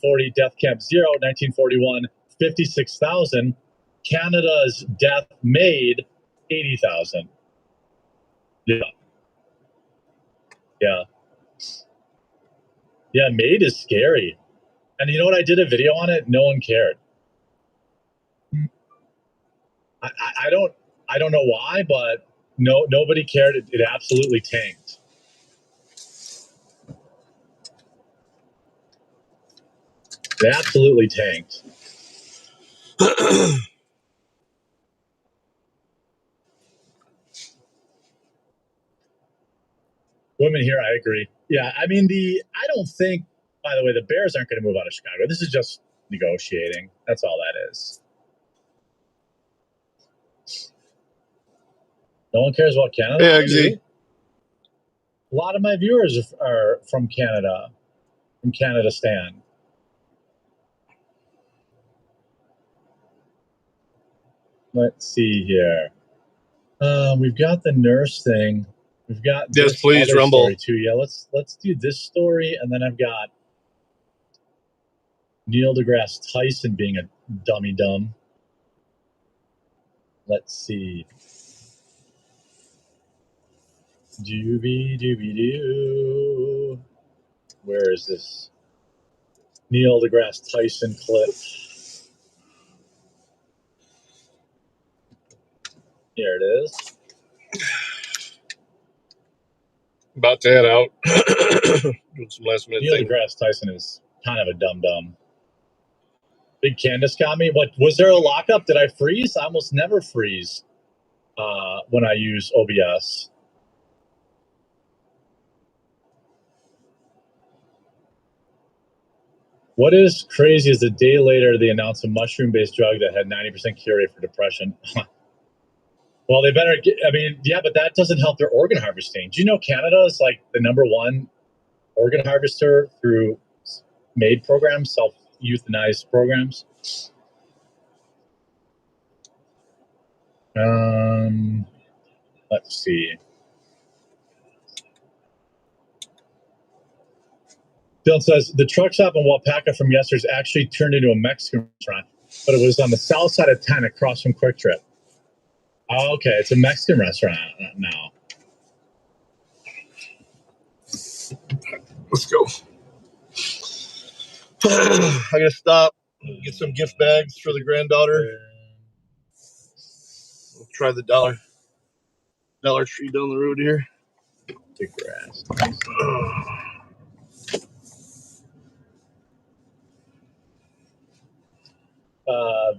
1940, death camp 0. 1941, 56,000. Canada's death made 80,000. Yeah. Yeah. Yeah, made is scary. And you know what? I did a video on it. No one cared. I don't know why, but nobody cared. It absolutely tanked. It absolutely tanked. Women here, I agree. Yeah, I mean, I don't think, by the way, the Bears aren't going to move out of Chicago. This is just negotiating. That's all that is. No one cares about Canada? Yeah, exactly. A lot of my viewers are from Canada, from Canada Stan. Let's see here. We've got the nurse thing. We've got yes, please, other Rumble. story too. Yeah, let's do this story, and then I've got Neil deGrasse Tyson being a dummy dumb. Let's see. Doobie doobie doo. Where is this Neil deGrasse Tyson clip? Here it is. About to head out. Doing some last minute Neil thing. deGrasse Tyson is kind of a dumb dumb. Big Candace got me. What was there a lockup? Did I freeze? I almost never freeze when I use OBS. What is crazy is a day later they announced a mushroom-based drug that had 90% cure rate for depression. Well, they better get, I mean, yeah, but that doesn't help their organ harvesting. Do you know Canada is like the #1 organ harvester through MAID programs, self-euthanized programs? Let's see. Dylan says, the truck stop in Wapaka from yesterday's actually turned into a Mexican restaurant, but it was on the south side of 10 across from Quick Trip. Oh, okay, it's a Mexican restaurant now. Let's go. I gotta stop, get some gift bags for the granddaughter. We'll try the Dollar Tree down the road here. The grass.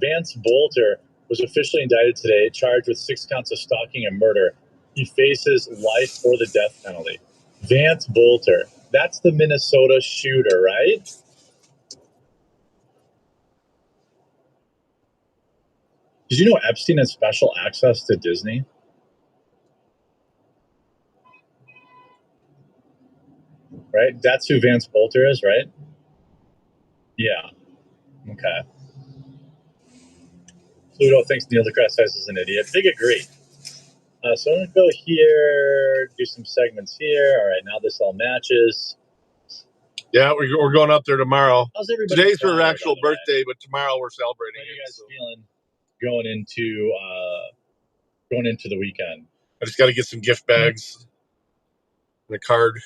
Vance Bolter was officially indicted today, charged with 6 counts of stalking and murder. He faces life or the death penalty. Vance Bolter, that's the Minnesota shooter, right? Did you know Epstein has special access to Disney? Right? That's who Vance Bolter is, right? Yeah. Okay. Pluto thinks Neil deGrasse Tyson is an idiot. Big agree. So I'm going to go here, do some segments here. All right, now this all matches. Yeah, we're going up there tomorrow. How's everybody? Today's her actual birthday, but tomorrow we're celebrating. How are you guys feeling going into the weekend? I just got to get some gift bags and a card.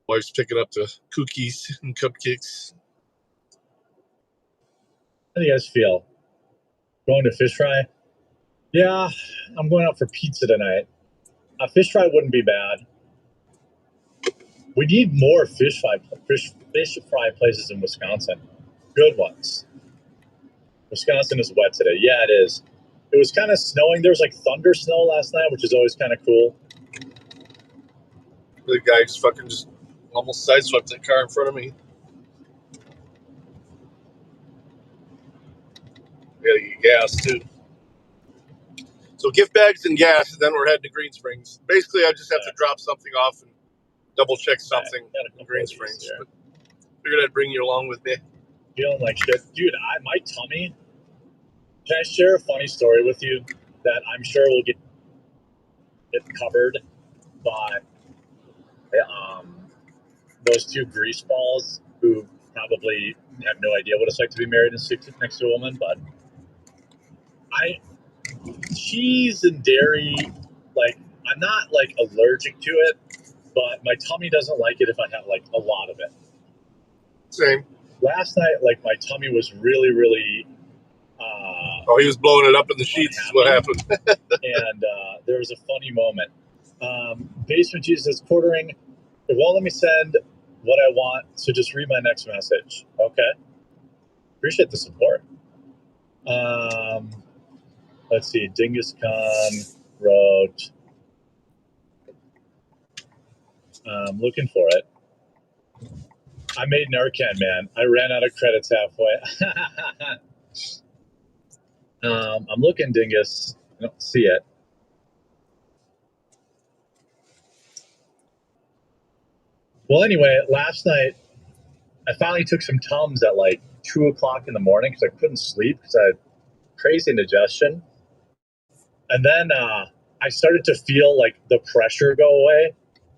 Wife's picking up the cookies and cupcakes. How do you guys feel? Going to fish fry? Yeah, I'm going out for pizza tonight. A fish fry wouldn't be bad. We need more fish fry places in Wisconsin. Good ones. Wisconsin is wet today. Yeah, it is. It was kind of snowing. There was like thunder snow last night, which is always kind of cool. The guy just almost sideswiped that car in front of me. We gotta get gas too. So gift bags and gas, and then we're heading to Green Springs. Basically, I just have to drop something off and double check something in Green Springs. But figured I'd bring you along with me. Feeling like shit, dude. My tummy. Can I share a funny story with you that I'm sure will get covered by those 2 grease balls who probably have no idea what it's like to be married and sleep next to a woman, but cheese and dairy, like, I'm not like allergic to it, but my tummy doesn't like it if I have like a lot of it. Same. Last night, like, my tummy was really, really. He was blowing it up in the sheets. Is what happened. And there was a funny moment. Basement Jesus is quartering. It won't let me send what I want, so just read my next message. Okay. Appreciate the support. Let's see. Dingus Khan wrote. I'm looking for it. I made Narcan, man. I ran out of credits halfway. I'm looking, Dingus. I don't see it. Well, anyway, last night I finally took some Tums at like 2 o'clock in the morning because I couldn't sleep because I had crazy indigestion. And then I started to feel like the pressure go away.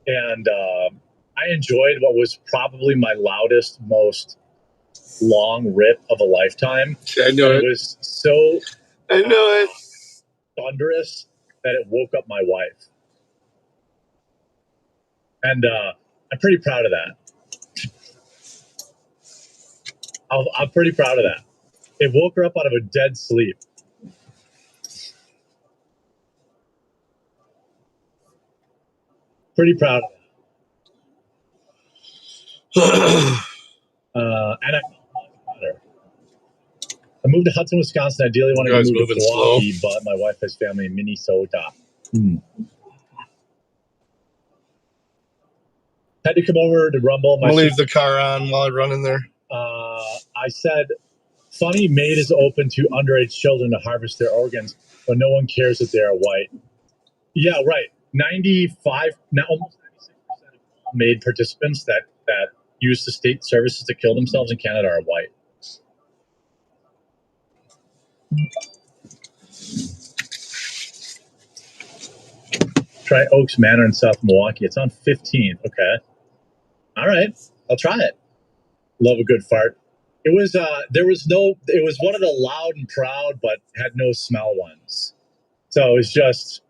And I enjoyed what was probably my loudest, most long rip of a lifetime. I know it. It was so I know it. Thunderous that it woke up my wife. And I'm pretty proud of that. I'm pretty proud of that. It woke her up out of a dead sleep. Pretty proud of that. And I moved to Hudson, Wisconsin. Ideally, wanted to move to Milwaukee, but my wife has family in Minnesota. Had to come over to Rumble. I'll leave the car on while I run in there. I said, funny maid is open to underage children to harvest their organs, but no one cares that they are white. Yeah, right. 95, now almost 96% of all maid participants that use the state services to kill themselves in Canada are white. Try Oaks Manor in South Milwaukee. It's on 15th. Okay. All right. I'll try it. Love a good fart. It was it was one of the loud and proud but had no smell ones. So it was just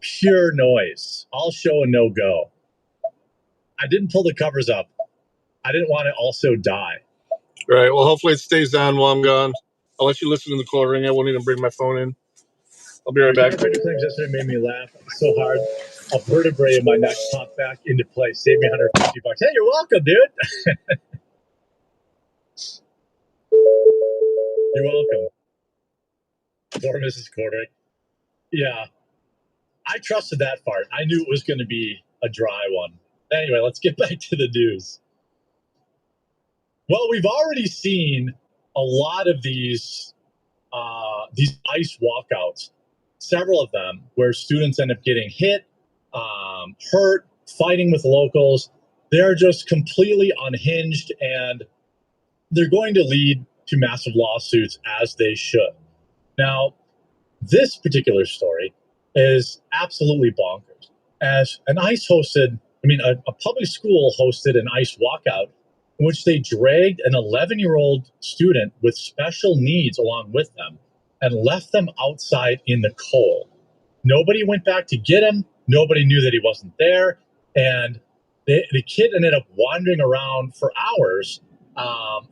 pure noise. All show and no go. I didn't pull the covers up. I didn't want to also die. Right. Well, hopefully it stays on while I'm gone. I'll let you listen to the call ring. I won't even bring my phone in. I'll be right back. Claims yesterday made me laugh so hard. A vertebrae in my neck popped back into place. Saved me $150. Hey, you're welcome, dude. You're welcome. Poor Mrs. Cordick. Yeah. I trusted that fart. I knew it was going to be a dry one. Anyway, let's get back to the news. Well, we've already seen a lot of these ICE walkouts, several of them where students end up getting hit, hurt, fighting with locals. They're just completely unhinged, and they're going to lead to massive lawsuits, as they should. Now, this particular story is absolutely bonkers. As an a public school hosted an ICE walkout in which they dragged an 11-year-old student with special needs along with them and left them outside in the cold. Nobody went back to get him. Nobody knew that he wasn't there. And the kid ended up wandering around for hours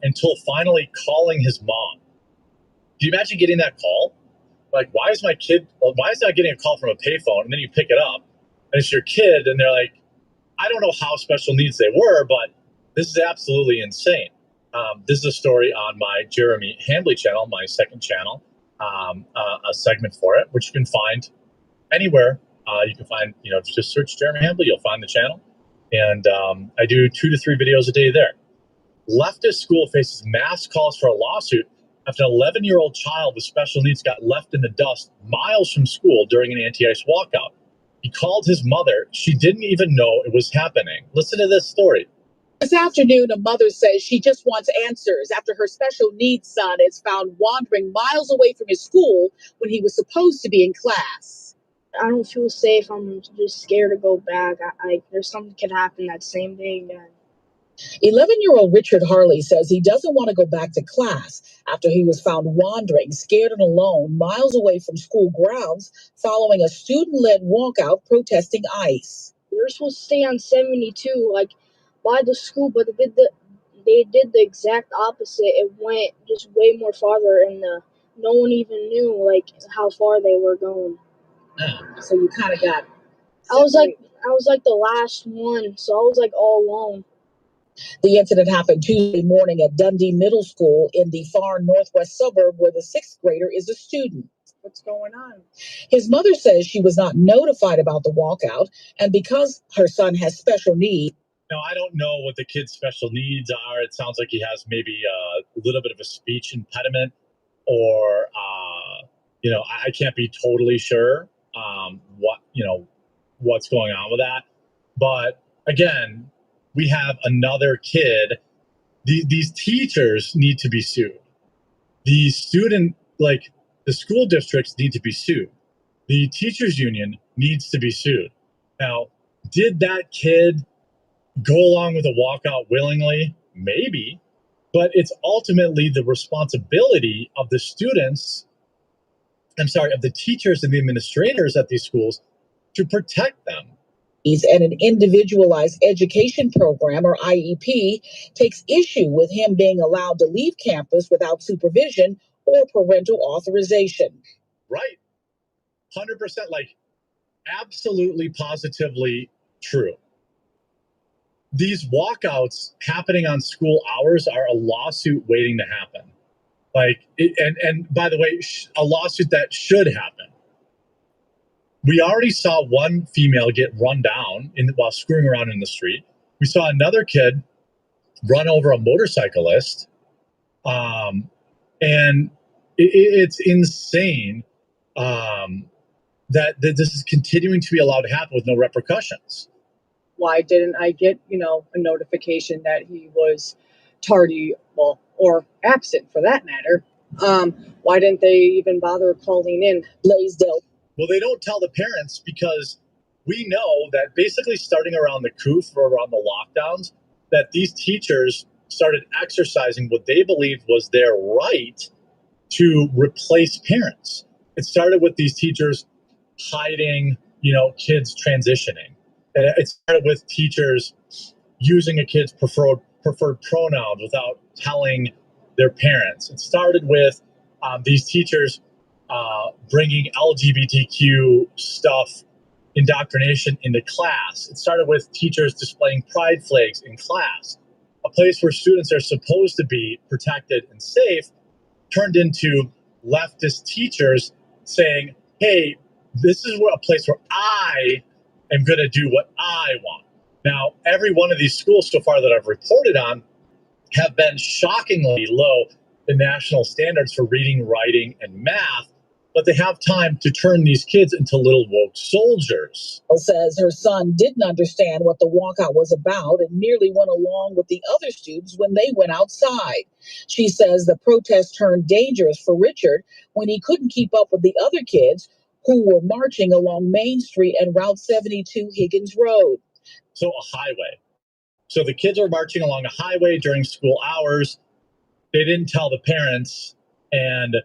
until finally calling his mom. Do you imagine getting that call? Like, why is I getting a call from a payphone? And then you pick it up and it's your kid and they're like, I don't know how special needs they were, but this is absolutely insane. This is a story on my Jeremy Hambly channel, my second channel, a segment for it, which you can find anywhere. You can find, just search Jeremy Hambly, you'll find the channel. And I do 2 to 3 videos a day there. Leftist school faces mass calls for a lawsuit after an 11-year-old child with special needs got left in the dust miles from school during an anti-ICE walkout. He called his mother. She didn't even know it was happening. Listen to this story. This afternoon, a mother says she just wants answers after her special needs son is found wandering miles away from his school when he was supposed to be in class. I don't feel safe. I'm just scared to go back. There's something could happen that same day again. 11-year-old Richard Harley says he doesn't want to go back to class after he was found wandering, scared and alone, miles away from school grounds following a student-led walkout protesting ICE. We were supposed to stay on 72, like by the school, but they did the exact opposite. It went just way more farther, and no one even knew like how far they were going. So you kind of got. I was like the last one, so I was like all alone. The incident happened Tuesday morning at Dundee Middle School in the far northwest suburb where the sixth grader is a student. What's going on? His mother says she was not notified about the walkout, and because her son has special needs. Now, I don't know what the kid's special needs are. It sounds like he has maybe a little bit of a speech impediment, or, I can't be totally sure what's going on with that. But again, we have another kid. These teachers need to be sued. The school districts need to be sued. The teachers union needs to be sued. Now, did that kid go along with a walkout willingly? Maybe, but it's ultimately the responsibility of the of the teachers and the administrators at these schools to protect them. And an individualized education program, or IEP, takes issue with him being allowed to leave campus without supervision or parental authorization. Right. 100%, absolutely, positively true. These walkouts happening on school hours are a lawsuit waiting to happen. And by the way, a lawsuit that should happen. We already saw one female get run down while screwing around in the street. We saw another kid run over a motorcyclist. And it's insane that this is continuing to be allowed to happen with no repercussions. Why didn't I get, a notification that he was tardy, or absent for that matter? Why didn't they even bother calling in? Blaisdell. Well, they don't tell the parents because we know that basically starting around the COOF or around the lockdowns, that these teachers started exercising what they believed was their right to replace parents. It started with these teachers hiding, kids transitioning. It started with teachers using a kid's preferred pronouns without telling their parents. It started with these teachers bringing LGBTQ stuff, indoctrination into class. It started with teachers displaying pride flags in class. A place where students are supposed to be protected and safe turned into leftist teachers saying, hey, this is a place where I am going to do what I want. Now, every one of these schools so far that I've reported on have been shockingly low in national standards for reading, writing, and math, but they have time to turn these kids into little woke soldiers. Says her son didn't understand what the walkout was about and merely went along with the other students when they went outside. She says the protest turned dangerous for Richard when he couldn't keep up with the other kids who were marching along Main Street and Route 72 Higgins Road. So a highway. So the kids were marching along a highway during school hours. They didn't tell the parents, and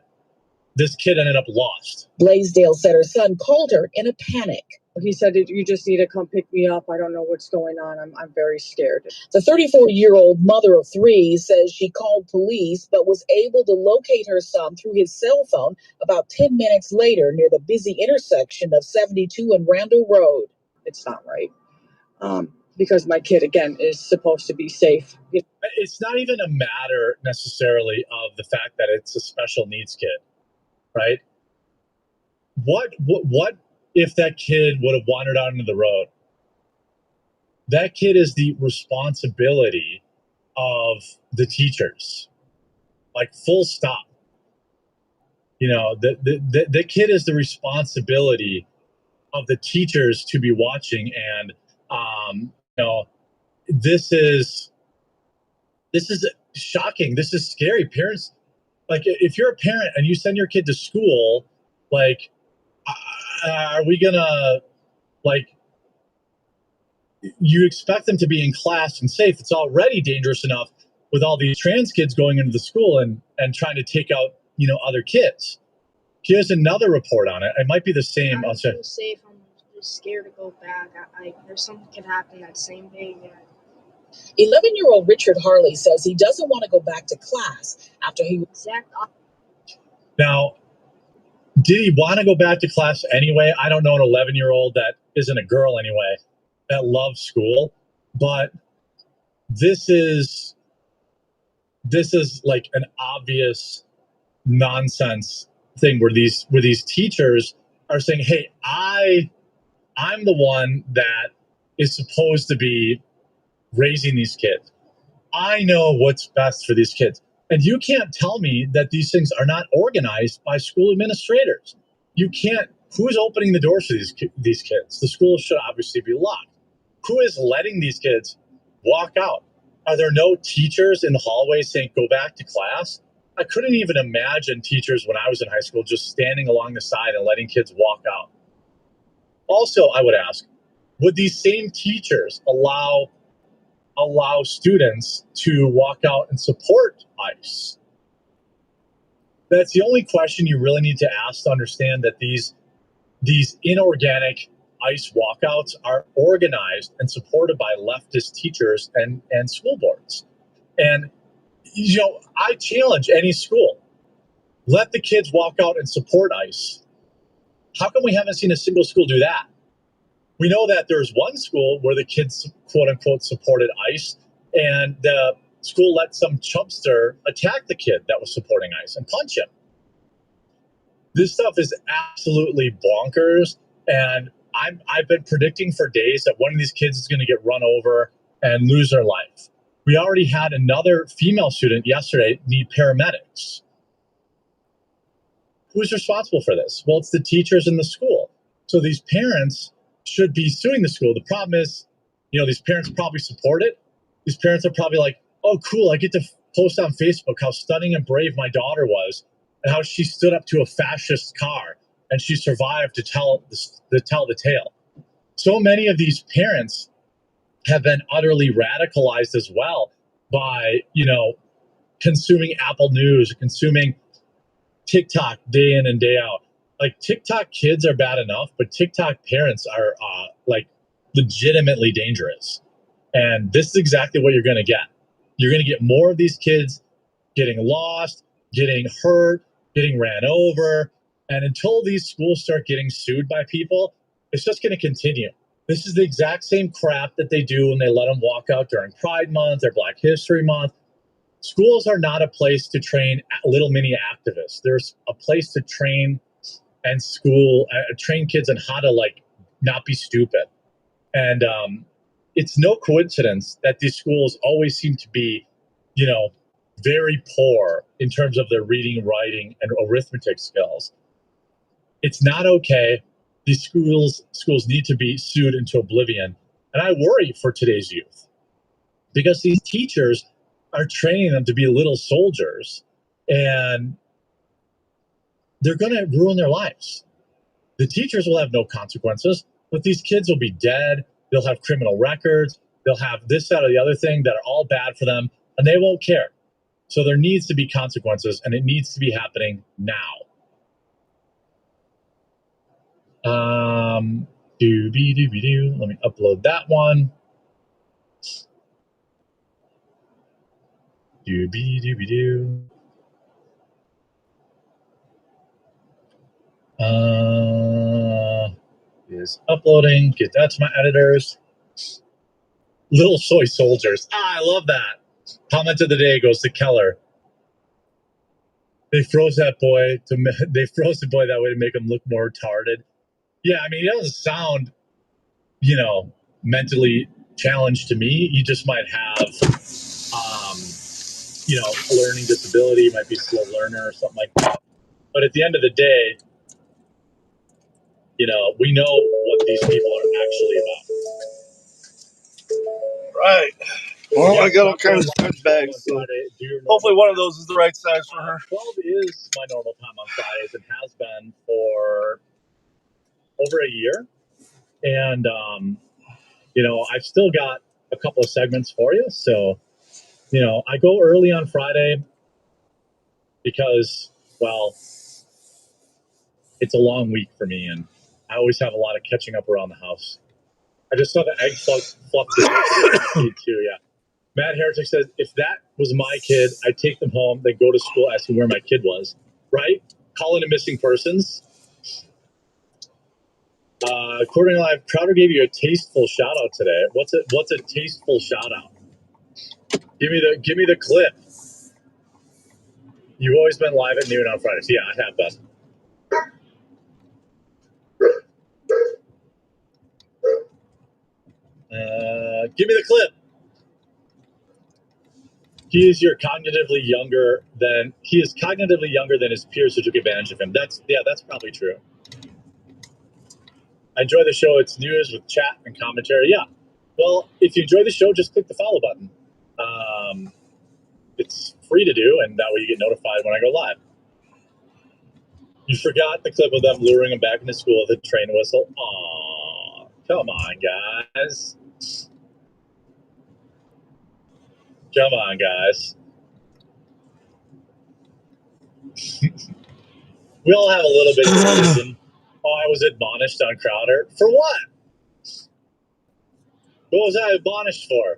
this kid ended up lost. Blaisdell said her son called her in a panic. He said, you just need to come pick me up. I don't know what's going on. I'm very scared. The 34-year-old mother of three says she called police but was able to locate her son through his cell phone about 10 minutes later near the busy intersection of 72 and Randall Road. It's not right. Because my kid, again, is supposed to be safe. It's not even a matter necessarily of the fact that it's a special needs kid, right? What if that kid would have wandered out into the road? That kid is the responsibility of the teachers, full stop. The kid is the responsibility of the teachers to be watching. And, this is shocking. This is scary. Parents, if you're a parent and you send your kid to school, are we gonna you expect them to be in class and safe. It's already dangerous enough with all these trans kids going into the school and trying to take out, other kids. Here's another report on it. It might be the same. I feel safe. I'm just scared to go back. There's something could happen that same day. Yeah. 11-year-old Richard Harley says he doesn't want to go back to class after he... Now, did he want to go back to class anyway? I don't know an 11-year-old that isn't a girl anyway that loves school, but this is like an obvious nonsense thing where these teachers are saying, hey, I'm the one that is supposed to be raising these kids. I know what's best for these kids. And you can't tell me that these things are not organized by school administrators. You can't. Who's opening the doors for these kids? The school should obviously be locked. Who is letting these kids walk out? Are there no teachers in the hallway saying, go back to class? I couldn't even imagine teachers when I was in high school just standing along the side and letting kids walk out. Also, I would ask, would these same teachers allow students to walk out and support ICE? That's the only question you really need to ask to understand that these inorganic ICE walkouts are organized and supported by leftist teachers and school boards. And, I challenge any school. Let the kids walk out and support ICE. How come we haven't seen a single school do that? We know that there's one school where the kids, quote unquote, supported ICE, and the school let some chumpster attack the kid that was supporting ICE and punch him. This stuff is absolutely bonkers, and I've been predicting for days that one of these kids is going to get run over and lose their life. We already had another female student yesterday need paramedics. Who's responsible for this? Well, it's the teachers in the school. So these parents should be suing the school. The problem is, these parents probably support it. These parents are probably like, oh, cool, I get to post on Facebook how stunning and brave my daughter was and how she stood up to a fascist car and she survived to tell the tale. So many of these parents have been utterly radicalized as well by, consuming Apple News, consuming TikTok day in and day out. Like, TikTok kids are bad enough, but TikTok parents are legitimately dangerous. And this is exactly what you're going to get. You're going to get more of these kids getting lost, getting hurt, getting ran over. And until these schools start getting sued by people, it's just going to continue. This is the exact same crap that they do when they let them walk out during Pride Month or Black History Month. Schools are not a place to train little mini activists. There's a place to train train kids on how to not be stupid. And it's no coincidence that these schools always seem to be, very poor in terms of their reading, writing, and arithmetic skills. It's not okay. These schools need to be sued into oblivion. And I worry for today's youth because these teachers are training them to be little soldiers, and they're going to ruin their lives. The teachers will have no consequences, but these kids will be dead. They'll have criminal records. They'll have this, that, or the other thing that are all bad for them, and they won't care. So there needs to be consequences, and it needs to be happening now. Let me upload that one. Is uploading. Get that to my editors. Little soy soldiers. I love that. Comment of the day goes to Keller. They froze the boy that way to make him look more retarded. Yeah, I mean, he doesn't sound, mentally challenged to me. He just might have, a learning disability. He might be a slow learner or something like that. But at the end of the day, we know what these people are actually about. Right. Well, I got all kinds of touch bags. So hopefully one of those is the right size for her. 12 is my normal time on Fridays and has been for over a year. And you know, I've still got a couple of segments for you. So, you know, I go early on Friday because, well, it's a long week for me, and I always have a lot of catching up around the house. I just saw the egg fluff too, yeah. Matt Heretic says, if that was my kid, I'd take them home, then go to school asking where my kid was. Right? Calling a missing persons. According to Live, Crowder gave you a tasteful shout out today. What's a tasteful shout out? Give me the clip. You've always been live at noon on Fridays. Yeah, I have been. Give me the clip. He is cognitively younger than his peers who took advantage of him. That's probably true. I enjoy the show. It's news with chat and commentary. Yeah. Well, if you enjoy the show, just click the follow button. It's free to do, and that way you get notified when I go live. You forgot the clip of them luring him back into school with a train whistle. Aw, come on, guys. Come on, guys. We all have a little bit of reason. Oh, I was admonished on Crowder. For what? What was I admonished for?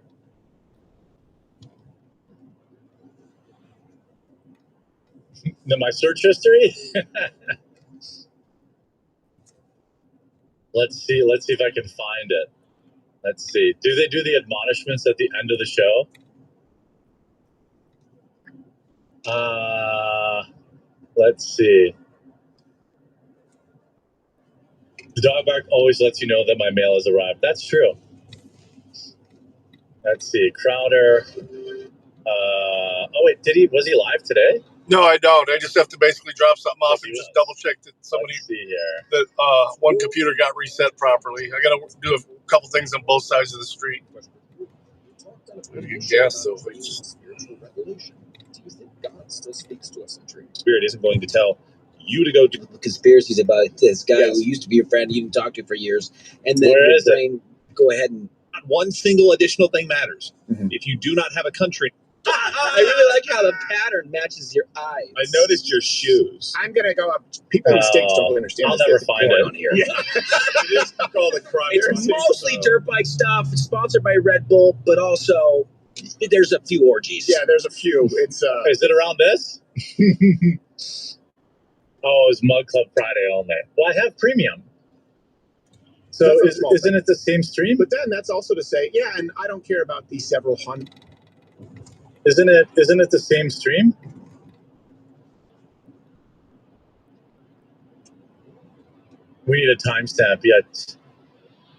My search history? Let's see if I can find it. Let's see. Do they do the admonishments at the end of the show? Let's see. The dog bark always lets you know that my mail has arrived. That's true. Let's see. Crowder. Oh wait, was he live today? No, I don't. I just have to basically drop something off and just double check that somebody that one computer got reset properly. I got to do a couple things on both sides of the street. Get gas though. Spirit isn't going to tell you to go do conspiracies about this guy who used to be your friend you didn't talk to for years, and then your brain go ahead and one single additional thing matters. If you do not have a country. I really like how the pattern matches your eyes. I noticed your shoes. I'm gonna go up. People in the States don't understand. I'll never find it on here. Yeah. It is called the crime. It's mostly dirt bike stuff. It's sponsored by Red Bull, but also there's a few orgies. Yeah, there's a few. It's Is it around this? Oh, it's Mug Club Friday only. Well, I have premium. So isn't it the same stream? But then that's also to say, yeah, and I don't care about the several hundred. Isn't it the same stream? We need a timestamp. Yeah.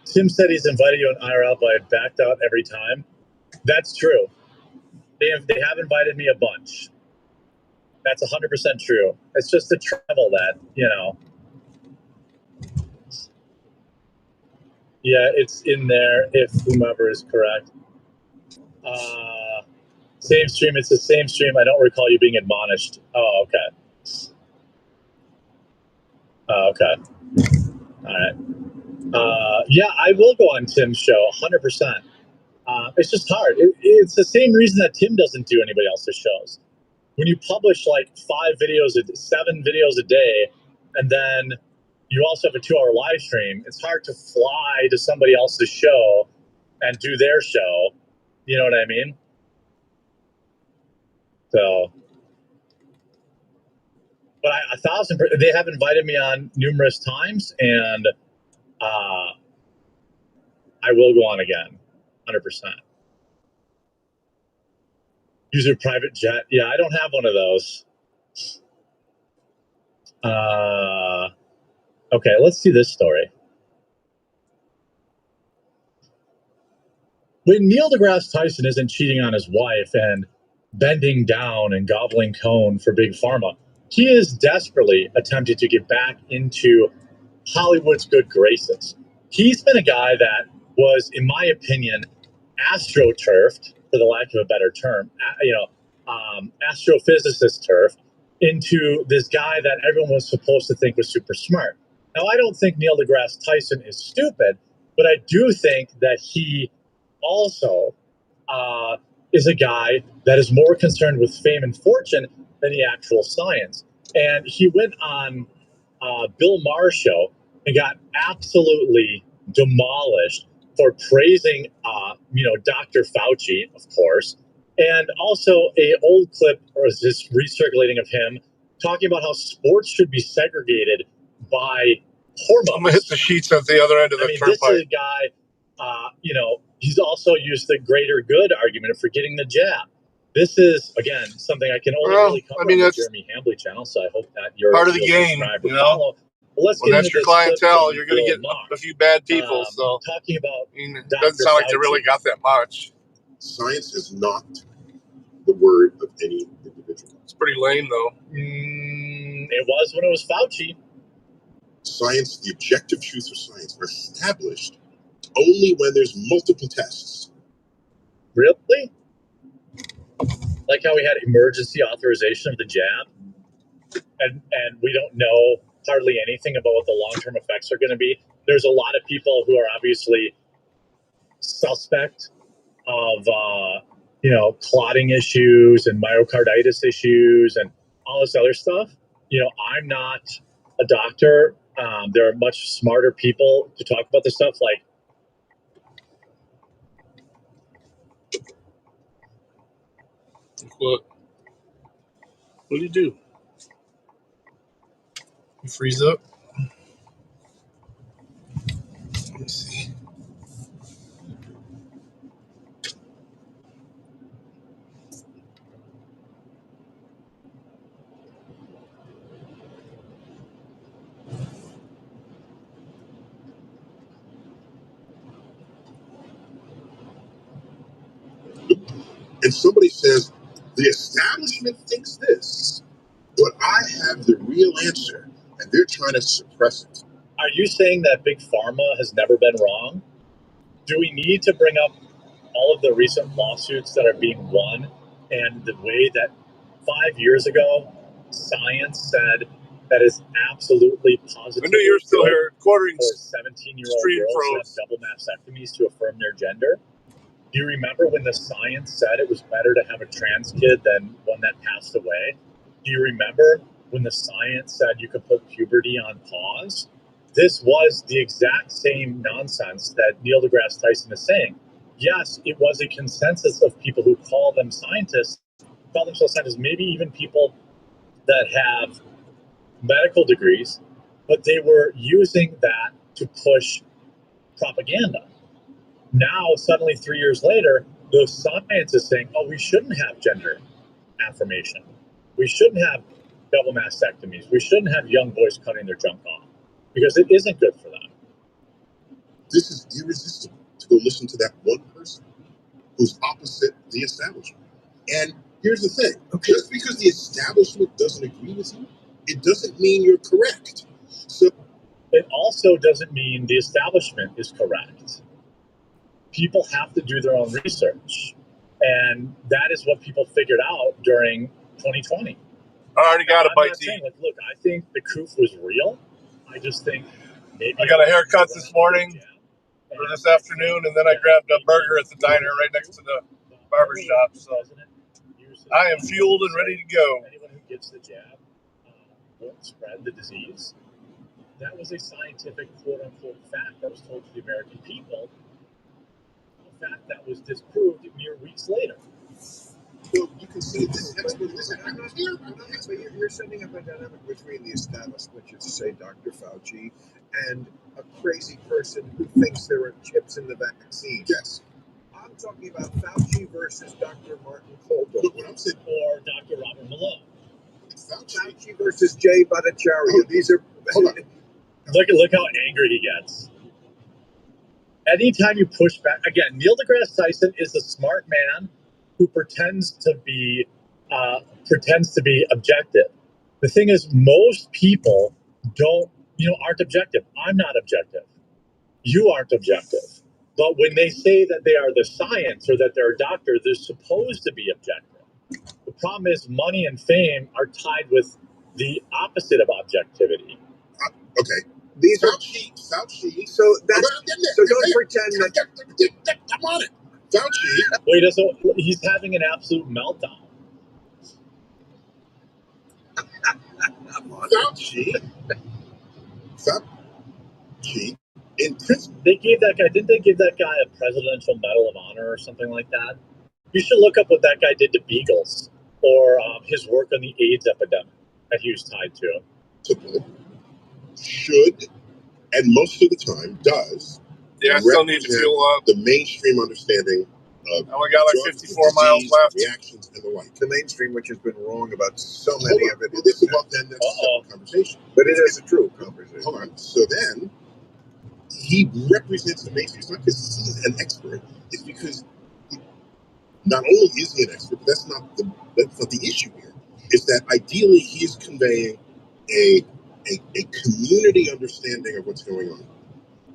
Tim said he's invited you on IRL, but I backed out every time. That's true. They have invited me a bunch. That's 100% true. It's just the travel that, you know. Yeah, it's in there if whomever is correct. Same stream. It's the same stream. I don't recall you being admonished. Oh, okay. Oh, okay. All right. Yeah, I will go on Tim's show, 100%. It's just hard. It's the same reason that Tim doesn't do anybody else's shows. When you publish like 7 videos a day, and then you also have a 2-hour live stream, it's hard to fly to somebody else's show and do their show. You know what I mean? So, but they have invited me on numerous times, and I will go on again, 100%. Use your private jet. Yeah, I don't have one of those. Okay, let's see this story. When Neil deGrasse Tyson isn't cheating on his wife and bending down and gobbling cone for Big Pharma, he is desperately attempting to get back into Hollywood's good graces. He's been a guy that was, in my opinion, astroturfed, for the lack of a better term, astrophysicist turf, into this guy that everyone was supposed to think was super smart. Now, I don't think Neil deGrasse Tyson is stupid. But I do think that he also is a guy that is more concerned with fame and fortune than the actual science. And he went on Bill Maher's show and got absolutely demolished for praising, Dr. Fauci, of course, and also a old clip was just recirculating of him talking about how sports should be segregated by hormones. I'm gonna hit the sheets at the other end of the turnpike. This is a guy, he's also used the greater good argument for getting the jab. This is, again, something I can only really cover on the Jeremy Hambly channel, so I hope that you're part of the game, you know. Well, let's get that's your clientele. You're going to get a few bad people. So talking about, it doesn't sound like they really got that much. Science is not the word of any individual. It's pretty lame, though. It was when it was Fauci. Science, the objective truths of science are established only when there's multiple tests. Really? Like how we had emergency authorization of the jab, and we don't know hardly anything about what the long-term effects are going to be. There's a lot of people who are obviously suspect of, clotting issues and myocarditis issues and all this other stuff. I'm not a doctor. There are much smarter people to talk about this stuff. Like, what do you do? You freeze up? Let me see. And somebody says, the establishment thinks this, but I have the real answer, and they're trying to suppress it. Are you saying that Big Pharma has never been wrong? Do we need to bring up all of the recent lawsuits that are being won and the way that 5 years ago science said that is absolutely positive? I knew you were still here quartering for 17-year-old girls to have double mastectomies to affirm their gender. Do you remember when the science said it was better to have a trans kid than one that passed away? Do you remember when the science said you could put puberty on pause? This was the exact same nonsense that Neil deGrasse Tyson is saying. Yes, it was a consensus of people who call themselves scientists, maybe even people that have medical degrees, but they were using that to push propaganda. Now, suddenly 3 years later, the science is saying, we shouldn't have gender affirmation. We shouldn't have double mastectomies. We shouldn't have young boys cutting their junk off because it isn't good for them. This is irresistible to go listen to that one person who's opposite the establishment. And here's the thing. Just because the establishment doesn't agree with you, it doesn't mean you're correct. So it also doesn't mean the establishment is correct. People have to do their own research. And that is what people figured out during 2020. I already got a bite to eat. Look, I think the coof was real. I just think maybe I got a haircut this morning or this afternoon, and then I grabbed a burger at the diner right next to the barber shop. So I am fueled and ready to go. Anyone who gets the jab won't spread the disease. That was a scientific quote-unquote fact that was told to the American people. A fact that was disproved mere weeks later. Well, you can see this expert. But you're setting up a dynamic between the establishment, you say Dr. Fauci, and a crazy person who thinks there are chips in the vaccine. Yes. I'm talking about Fauci versus Dr. Martin Colbert. Look, what I'm saying, or Dr. Robert Malone. Fauci versus Jay Bhattacharya. These are. Hold on. Look how angry he gets. Anytime you push back, again, Neil deGrasse Tyson is a smart man who pretends to be objective. The thing is, most people aren't objective. I'm not objective. You aren't objective. But when they say that they are the science or that they're a doctor, they're supposed to be objective. The problem is money and fame are tied with the opposite of objectivity. Okay. These are Fauci. so that's so don't pretend that. I'm on it. Fauci. Well, he's having an absolute meltdown. Fauci. In principle, Didn't they give that guy a Presidential Medal of Honor or something like that? You should look up what that guy did to beagles, or his work on the AIDS epidemic that he was tied to. Should, and most of the time does. Yeah, I still need to feel the mainstream understanding of. I only got like 54 miles left. Reactions and the like. The mainstream, which has been wrong about so many of it. Well, this is about then that's a separate conversation. But it is a true conversation. Hold on. So then he represents the mainstream. It's not because he's an expert. It's because not only is he an expert, but that's not the issue here. Is that ideally he is conveying a community understanding of what's going on.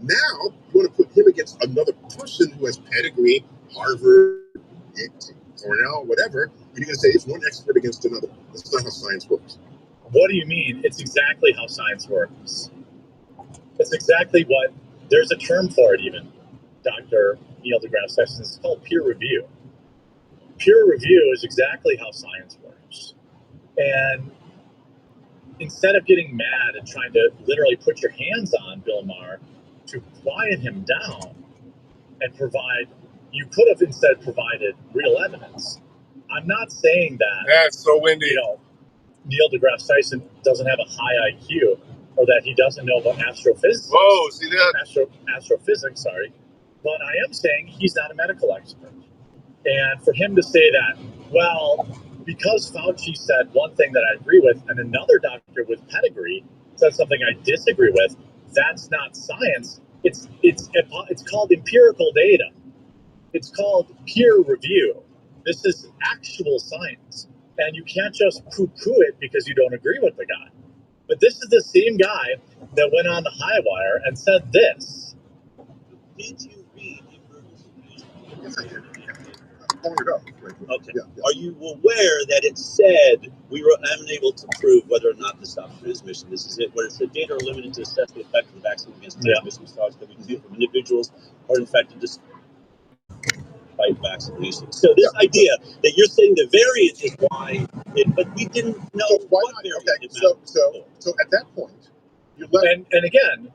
Now you want to put him against another person who has pedigree, Harvard, Cornell, whatever, and you're going to say it's one expert against another. That's not how science works. What do you mean? It's exactly how science works. It's exactly what, there's a term for it even, Dr. Neil deGrasse Tyson. It's called peer review. Peer review is exactly how science works. And instead of getting mad and trying to literally put your hands on Bill Maher to quiet him down and you could have instead provided real evidence. I'm not saying that. Yeah, it's so windy. Neil deGrasse Tyson doesn't have a high IQ or that he doesn't know about astrophysics. Whoa, see that? Astrophysics, sorry. But I am saying he's not a medical expert. And for him to say that, well, because Fauci said one thing that I agree with and another doctor with pedigree said something I disagree with, that's not science. It's called empirical data. It's called peer review. This is actual science. And you can't just poo-poo it because you don't agree with the guy. But this is the same guy that went on the high wire and said this. Did you read the emergency news? Yes, I did. Long ago. Okay. Yeah. Are you aware that it said we were unable to prove whether or not this stops transmission? This is it, where it said data are limited to assess the effect of the vaccine against transmission stars that we can see from individuals or infected just by vaccination. So this idea that you're saying the variant is why, but we didn't know why what not? variant. Okay, so at that point, you let and again,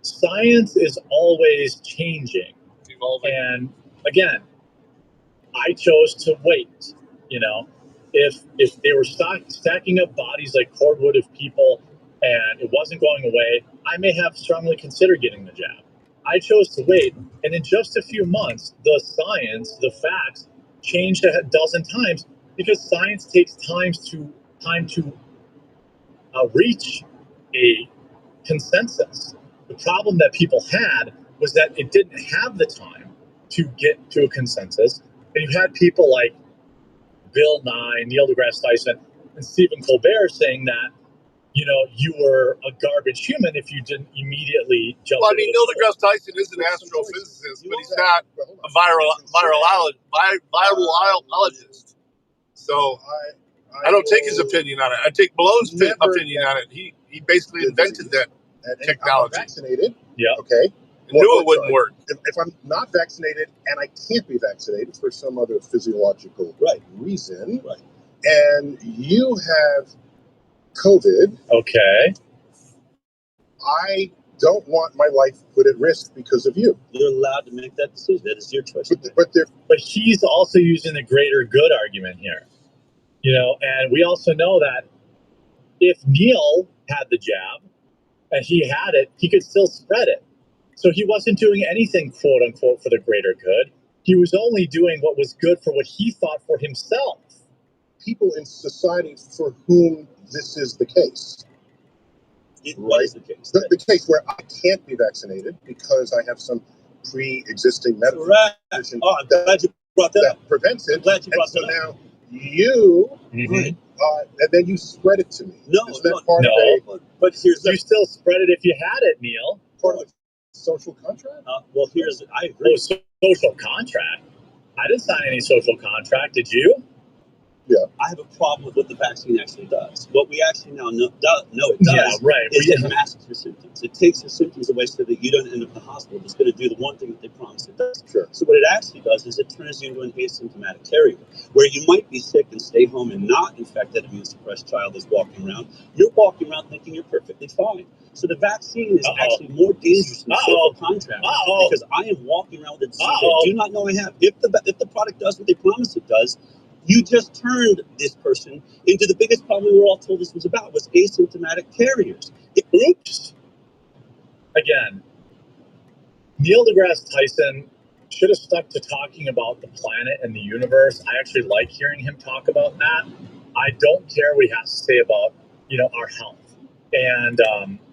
science is always changing. Evolving. And again, I chose to wait. If they were stacking up bodies like cordwood of people and it wasn't going away, I may have strongly considered getting the jab. I chose to wait, and in just a few months, the science, the facts, changed a dozen times because science takes time to reach a consensus. The problem that people had was that it didn't have the time to get to a consensus, and you had people like Bill Nye, Neil deGrasse Tyson, and Stephen Colbert saying that you were a garbage human if you didn't immediately jump. Well, I mean, Neil deGrasse Tyson is an astrophysicist, but he's not a virologist. So I don't take his opinion on it. I take Malone's opinion on it. He basically invented that technology. I'm vaccinated. Yeah. Okay. Knew it wouldn't work. If I'm not vaccinated and I can't be vaccinated for some other physiological reason, and you have COVID, okay, I don't want my life put at risk because of you. You're allowed to make that decision. That is your choice. But he's also using the greater good argument here. And we also know that if Neil had the jab and he had it, he could still spread it. So he wasn't doing anything, quote unquote, for the greater good. He was only doing what was good for what he thought for himself. People in society for whom this is the case. What is the case? The case where I can't be vaccinated because I have some pre-existing medical condition I'm glad you brought that up. Prevents it. I'm glad you brought that up. Now you, and then you spread it to me. But you still spread it if you had it, Neil. Part of social contract? Well, I agree. Social contract? I didn't sign any social contract. Did you? Yeah. I have a problem with what the vaccine actually does. What we actually now know it does is it masks your symptoms. It takes your symptoms away so that you don't end up in the hospital. It's going to do the one thing that they promised it does. Sure. So what it actually does is it turns you into an asymptomatic carrier, where you might be sick and stay home and not infect that immune-suppressed child that's walking around. You're walking around thinking you're perfectly fine. So the vaccine is actually more dangerous than social contract because I am walking around with a disease I do not know I have. If the product does what they promise it does, you just turned this person into the biggest problem we were all told this was about, was asymptomatic carriers. Oops. Again, Neil deGrasse Tyson should have stuck to talking about the planet and the universe. I actually like hearing him talk about that. I don't care what he has to say about, our health. And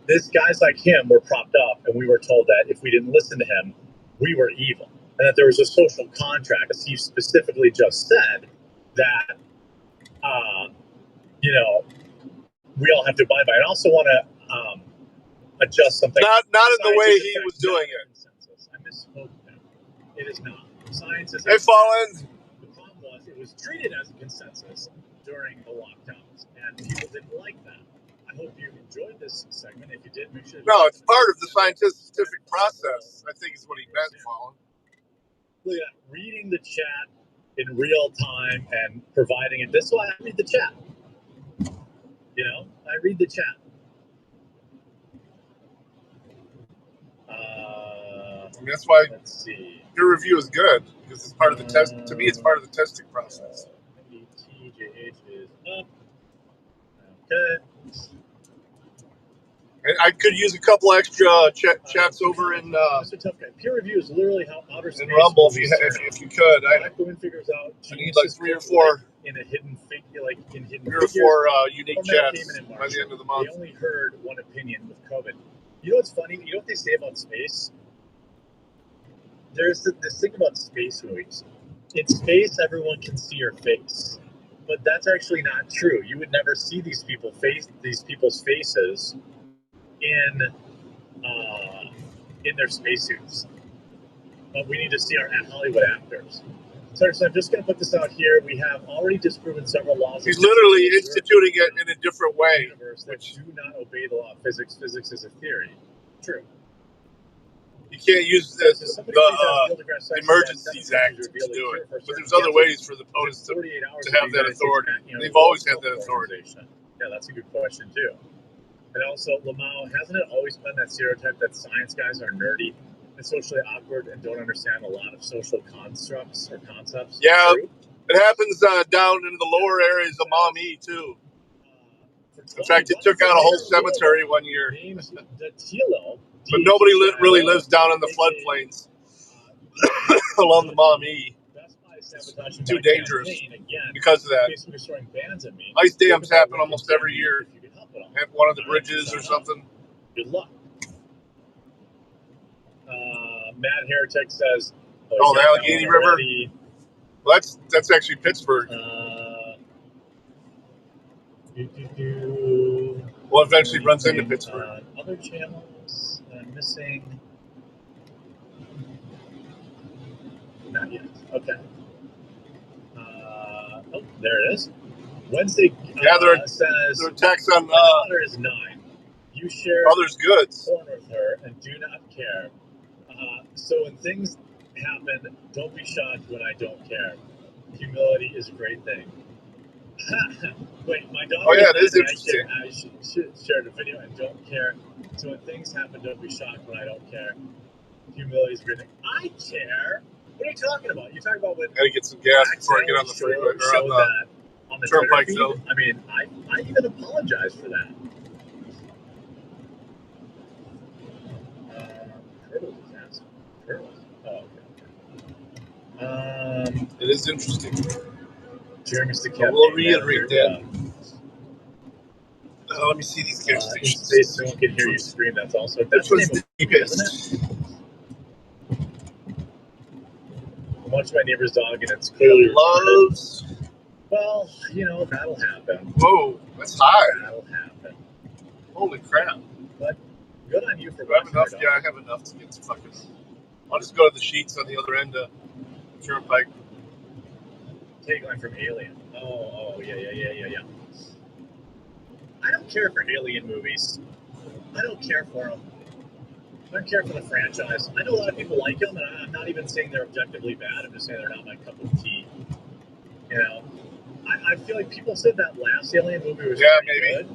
this guys like him were propped up, and we were told that if we didn't listen to him, we were evil, and that there was a social contract, as he specifically just said, that we all have to abide by. I also want to adjust something. Not in the way he was doing it. Consensus. I misspoke there. It is not. Science is. Hey, Fallen. The problem was it was treated as a consensus during the lockdowns, and people didn't like that. I hope you enjoyed this segment. If you did, make sure. No, it's part of the scientific process, I think is what he meant, Fallen. Look at that. Reading the chat in real time and providing it. This is why I read the chat. I read the chat. That's why let's see. Peer review is good because it's part of the test. To me, it's part of the testing process. TJH is up. Okay. And I could use a couple extra chats over in Mr. Tough Guy. Peer review is literally how outer space. In Rumble, if you could. I figures out. I need like 3 or 4 in a hidden figure, like in hidden. 3 or 4 unique chats by the end of the month. They only heard one opinion with COVID. You know what's funny? You know what they say about space? There's this thing about space movies. In space, everyone can see your face, but that's actually not true. You would never see these people's faces in their spacesuits. But we need to see our Hollywood actors. So I'm just going to put this out here. We have already disproven several laws. He's literally instituting it in a different way. Which do not obey the law of physics. Physics is a theory. True. You can't use the Emergencies Act to do it. But there's other ways for the POTUS to have that authority. They've always had that authority. Yeah, that's a good question, too. And also, Lamau, hasn't it always been that stereotype that science guys are nerdy and socially awkward and don't understand a lot of social constructs or concepts? Yeah, it happens down in the lower areas of Maumee, too. In fact, it took out a whole cemetery one year. But nobody really lives down in the floodplains along the Maumee. Too dangerous because of that. Ice dams happen almost every year at one of the bridges or something. Good luck. Mad Heretic says, "Oh, the Allegheny River. Well, that's actually Pittsburgh." Well, eventually runs into Pittsburgh. Other channels missing. Not yet. Okay. Oh, there it is. Wednesday. Yeah, says their attacks on. My daughter is 9. You share others' goods. Porn with her and do not care. So when things happen, don't be shocked when I don't care. Humility is a great thing. Wait, my daughter. Oh yeah, it is interesting. I shared a video and don't care. So when things happen, don't be shocked when I don't care. Humility is a great thing. I care. What are you talking about? You're talking about when. Gotta get some gas before I get on the freeway or on the turnpike zone. I mean, I even apologize for that. Turtles is asking. Turtles. Oh, okay. It is interesting. Jeremy's the captain. We'll reiterate that. Let me see these gas stations. In space, no one can hear you scream. That's also. That's the name of the deepest. Isn't it? Watch my neighbor's dog, and it's clearly loves. Well, that'll happen. Whoa, that's high. That'll happen. Holy crap! But good on you for. I have enough. Yeah, I have enough to get to fucking. I'll just go to the sheets on the other end of the turnpike. Tagline from Alien. Oh, yeah. I don't care for Alien movies. I don't care for them. I don't care for the franchise. I know a lot of people like them, and I'm not even saying they're objectively bad. I'm just saying they're not my cup of tea. You know, I feel like people said that last Alien movie was pretty good.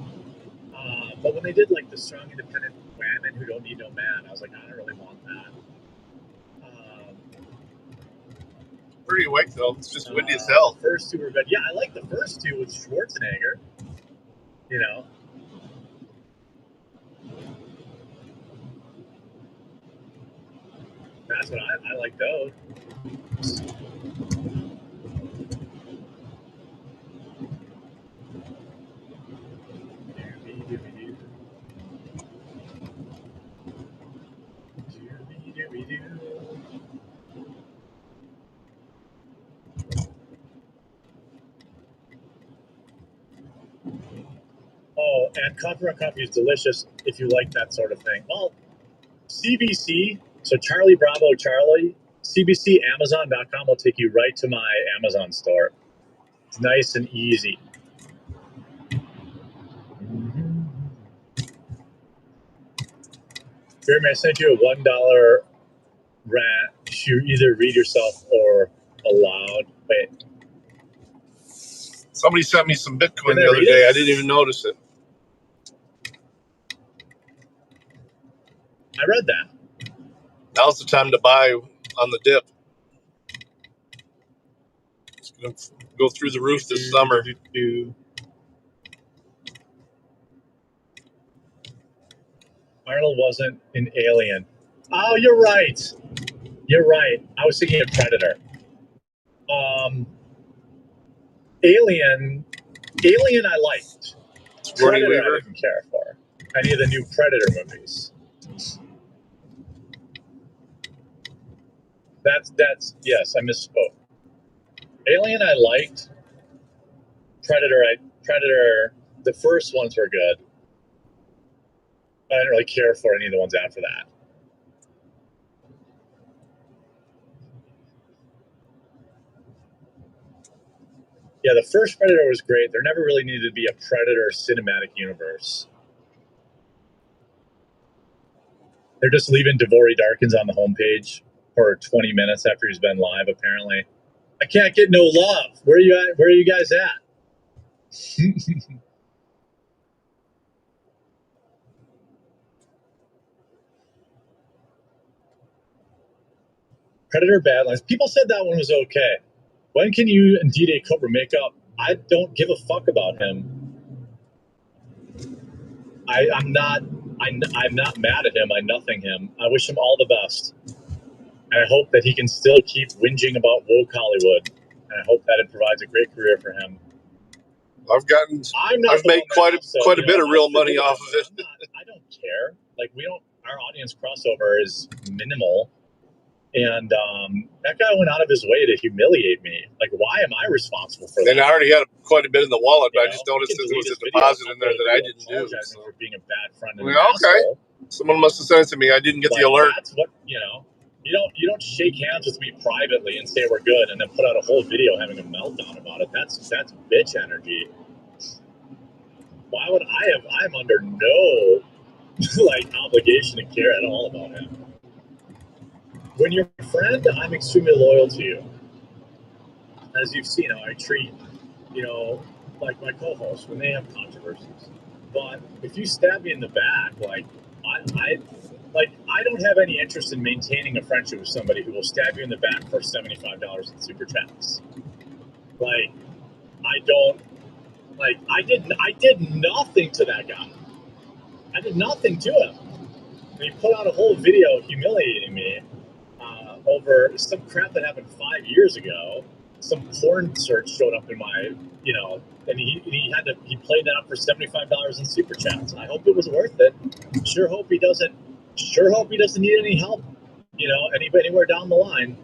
But when they did like the strong, independent women who don't need no man, I was like, I don't really want that. Pretty awake though. It's just windy as hell. The first two were good. Yeah, I like the first two with Schwarzenegger. You know. That's what I like those. Oh, and coffee on coffee is delicious if you like that sort of thing. Well, CBC, so Charlie Bravo Charlie, CBC Amazon.com will take you right to my Amazon store. It's nice and easy. Jeremy, I sent you a $1 rant. You either read yourself or aloud. Wait. Somebody sent me some Bitcoin the other day. I didn't even notice it. I read that. Now's the time to buy on the dip. It's going to go through the roof this summer. Arnold wasn't an alien. Oh, you're right. You're right. I was thinking of Predator. Alien I liked. Predator I didn't care for. Any of the new Predator movies. That's yes, I misspoke. Alien I liked. Predator, the first ones were good. I didn't really care for any of the ones after that. Yeah, the first Predator was great. There never really needed to be a Predator cinematic universe. They're just leaving Devory Darkins on the homepage for 20 minutes after he's been live, apparently. I can't get no love. Where are you at? Where are you guys at? Predator Badlands. People said that one was okay. When can you and D-Day Cobra make up? I don't give a fuck about him. I'm not mad at him. I nothing him. I wish him all the best. And I hope that he can still keep whinging about woke Hollywood. And I hope that it provides a great career for him. I've made quite a bit of real money off of it. I don't care. Like our audience crossover is minimal. And that guy went out of his way to humiliate me. Like, why am I responsible for that? And I already had quite a bit in the wallet, but I just noticed that there was a deposit in there that I didn't do. So. For being a bad friend. And okay. Someone must have sent it to me. I didn't get the alert. That's what, you don't shake hands with me privately and say we're good and then put out a whole video having a meltdown about it. That's bitch energy. Why would I'm under no obligation to care at all about him. When you're a friend, I'm extremely loyal to you. As you've seen, I treat, like my co-hosts when they have controversies. But if you stab me in the back, I don't have any interest in maintaining a friendship with somebody who will stab you in the back for $75 in super chats. I did nothing to that guy. I did nothing to him. And he put out a whole video humiliating me over some crap that happened 5 years ago. Some porn search showed up in my, and he played that up for $75 in super chats. I hope it was worth it. Sure hope he doesn't need any help, anywhere down the line.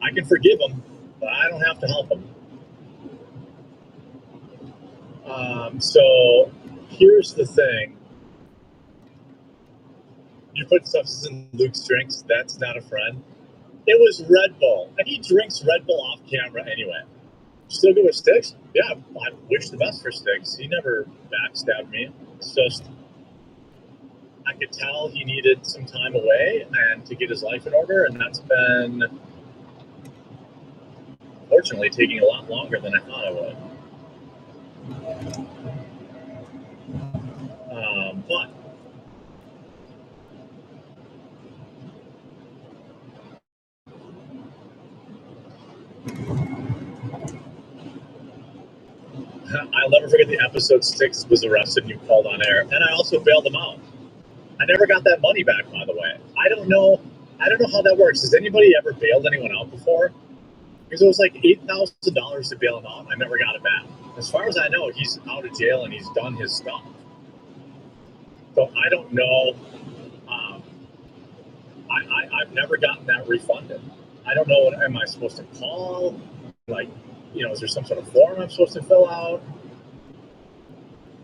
I can forgive him, but I don't have to help him. So here's the thing. You put substance in Luke's drinks, that's not a friend. It was Red Bull, and he drinks Red Bull off camera anyway. Still good with Sticks? Yeah, I wish the best for Sticks. He never backstabbed me. It's just, I could tell he needed some time away and to get his life in order, and that's been, fortunately, taking a lot longer than I thought it would. But I'll never forget the episode Sticks was arrested and you called on air, and I also bailed him out. I never got that money back, by the way. I don't know how that works. Has anybody ever bailed anyone out before? Because it was like $8,000 to bail him out. I never got it back. As far as I know, he's out of jail and he's done his stuff. So I don't know. I've never gotten that refunded. I don't know. Am I supposed to call? Like, is there some sort of form I'm supposed to fill out?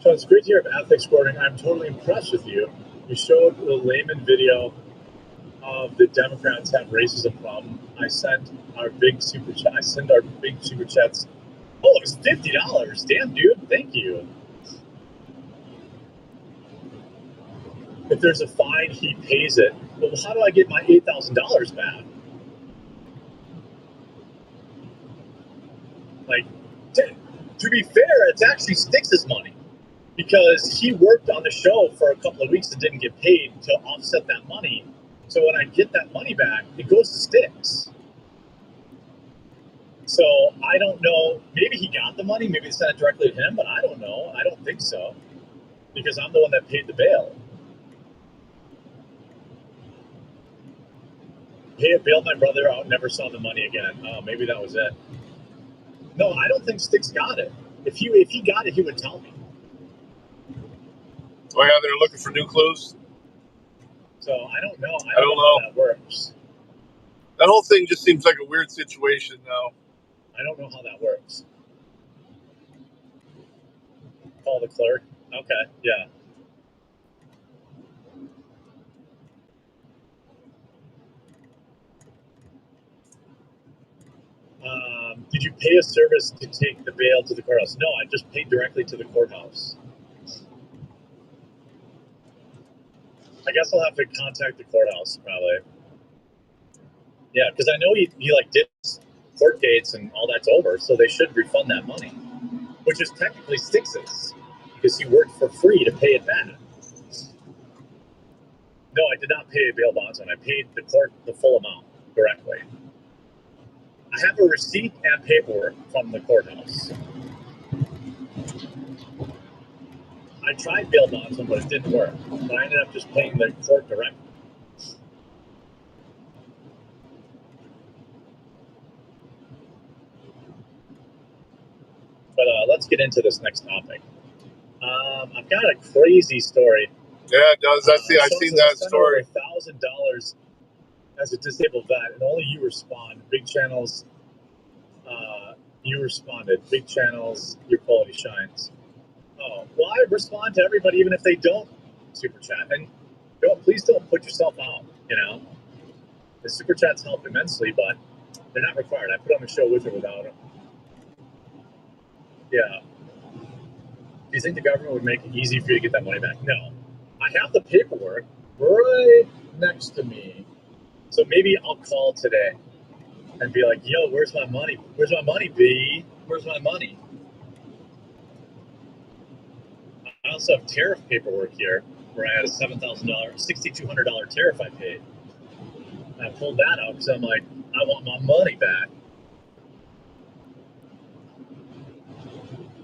So it's great to hear of ethics courting. I'm totally impressed with you. You showed the layman video of the Democrats have racism problem. I sent our big super chat. I send our big super chats. Oh, it was $50. Damn, dude. Thank you. If there's a fine, he pays it. Well, how do I get my $8,000 back? Like, to be fair, it's actually Styx's money because he worked on the show for a couple of weeks and didn't get paid to offset that money. So when I get that money back, it goes to Styx. So I don't know. Maybe he got the money. Maybe they sent it directly to him, but I don't know. I don't think so because I'm the one that paid the bail. He had bailed my brother out, never saw the money again. Oh, maybe that was it. No, I don't think Styx got it. If he got it, he would tell me. Oh yeah, they're looking for new clues. So I don't know. I don't know how that works. That whole thing just seems like a weird situation now. I don't know how that works. Call the clerk. Okay, yeah. Did you pay a service to take the bail to the courthouse? No, I just paid directly to the courthouse. I guess I'll have to contact the courthouse probably. Yeah, because I know he like did court dates and all that's over, so they should refund that money, which is technically Styx's because he worked for free to pay it back. No, I did not pay a bail bondsman. I paid the court the full amount directly. I have a receipt and paperwork from the courthouse. I tried bail bondsman, but it didn't work. But I ended up just paying the court directly. But let's get into this next topic. I've got a crazy story. Yeah, it does. I've seen that story. $1,000 as a disabled vet, and only you respond. Big channels, you responded. Big channels, your quality shines. Oh, well, I respond to everybody, even if they don't super chat. And please don't put yourself out. The super chats help immensely, but they're not required. I put on the show with or without them. Yeah. Do you think the government would make it easy for you to get that money back? No. I have the paperwork right next to me. So maybe I'll call today and be like, yo, where's my money? Where's my money, B? Where's my money? I also have tariff paperwork here where I had a $7,000, $6,200 tariff I paid. And I pulled that out because I'm like, I want my money back.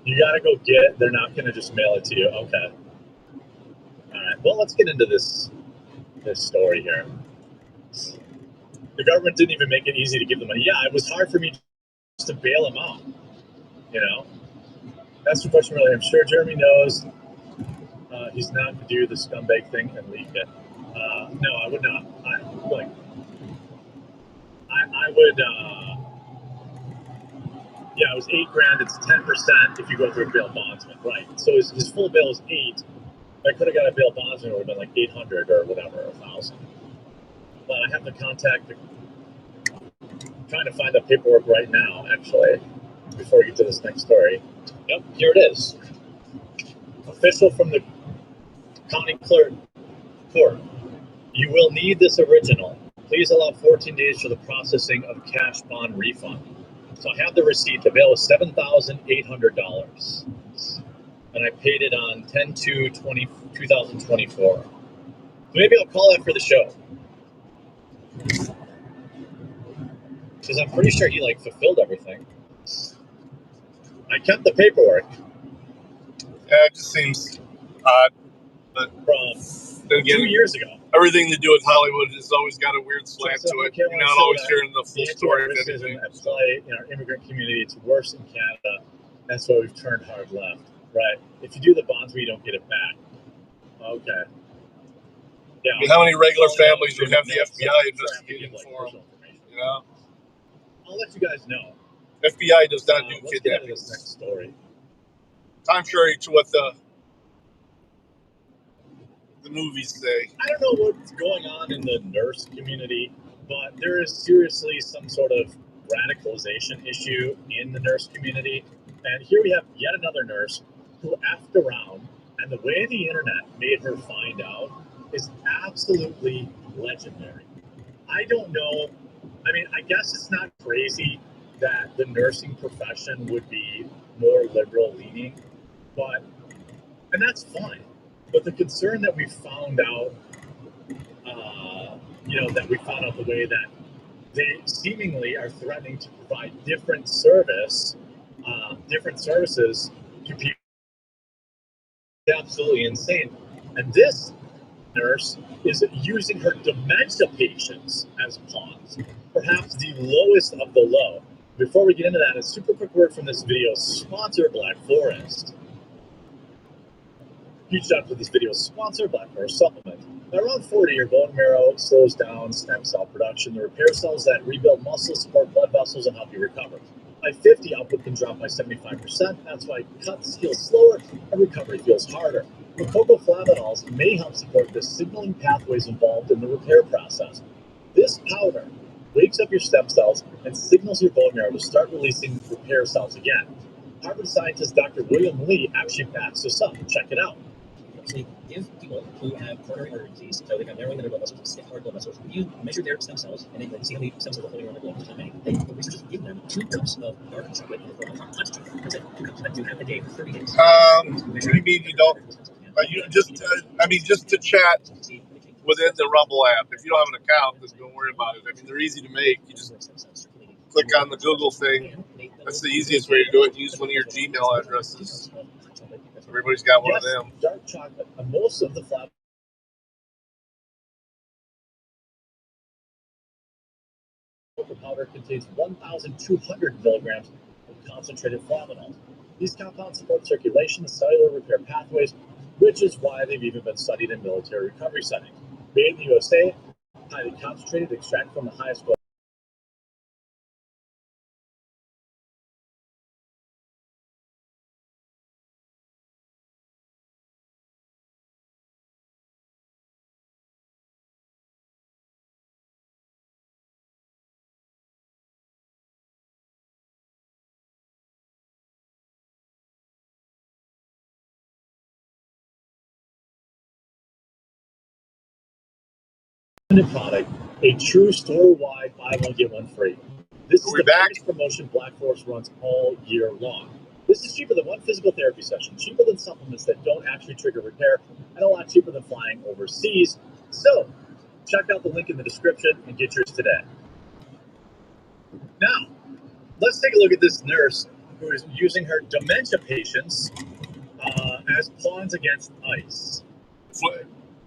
You got to go get it. They're not going to just mail it to you. Okay. All right. Well, let's get into this story here. The government didn't even make it easy to give the money. Yeah, it was hard for me just to bail him out. That's the question, really. I'm sure Jeremy knows he's not to do the scumbag thing and leak it. No, I would not. I would. Yeah, it was $8,000. It's 10% if you go through a bail bondsman, right? So his full bail is $8,000. I could have got a bail bondsman, it would have been like $800 or whatever, $1,000. But I have to contact trying to find the paperwork right now, actually, before we get to this next story. Yep, here it is. Official from the county clerk court. You will need this original. Please allow 14 days for the processing of cash bond refund. So I have the receipt. The bill was $7,800. And I paid it on 10/2/2024. Maybe I'll call after the show. Because I'm pretty sure he fulfilled everything. I kept the paperwork. Yeah, it just seems odd. But from then again, 2 years ago. Everything to do with Hollywood has always got a weird slant to it. You're not always hearing the full story of anything. At play in our immigrant community, it's worse in Canada. That's why we've turned hard left, right? If you do the bonds, we don't get it back. Okay. Yeah. I mean, how many regular families would have the FBI investigating for them? You know? I'll let you guys know. FBI does not do kidnapping. Let's get to this next story. Contrary to what the movies say. I don't know what's going on in the nurse community, but there is seriously some sort of radicalization issue in the nurse community. And here we have yet another nurse who effed around, and the way the internet made her find out is absolutely legendary. I don't know. I mean, I guess it's not crazy that the nursing profession would be more liberal leaning, and that's fine. But the concern that we found out, the way that they seemingly are threatening to provide different services to people, is absolutely insane. And this nurse is using her dementia patients as pawns, perhaps the lowest of the low. Before we get into that, a super quick word from this video, sponsor Black Forest. Huge shout out to this video's sponsor, Black Forest Supplement. By around 40, your bone marrow slows down stem cell production. The repair cells that rebuild muscles, support blood vessels, and help you recover. By 50, output can drop by 75%. That's why cuts heal slower and recovery feels harder. The cocoa flavanols may help support the signaling pathways involved in the repair process. This powder wakes up your stem cells and signals your bone marrow to start releasing repair cells again. Harvard scientist Dr. William Lee actually backs this up. Check it out. Actually give people who have coronary artery disease, so they have narrowing of their blood vessels, stiff hard blood vessels. You measure their stem cells, and then see how many stem cells are floating around their blood, how many. The researchers give them 2 cups of dark chocolate in the form of hot chocolate. That's it. 2 cups of that do half a day for 30 days. What do you mean you don't? Just to chat within the Rumble app. If you don't have an account, just don't worry about it. I mean, they're easy to make. You just click on the Google thing. That's the easiest way to do it. Use one of your Gmail addresses. Everybody's got one of them. Dark chocolate. Most of the flat cocoa powder contains 1,200 milligrams of concentrated flavanols. These compounds support circulation and cellular repair pathways, which is why they've even been studied in military recovery settings. Made in the USA, highly concentrated, extract from the highest quality. Product, a true store-wide buy one get one free. This is the biggest promotion Black Forest runs all year long. This is cheaper than one physical therapy session, cheaper than supplements that don't actually trigger repair, and a lot cheaper than flying overseas. So, check out the link in the description and get yours today. Now, let's take a look at this nurse who is using her dementia patients as pawns against ICE.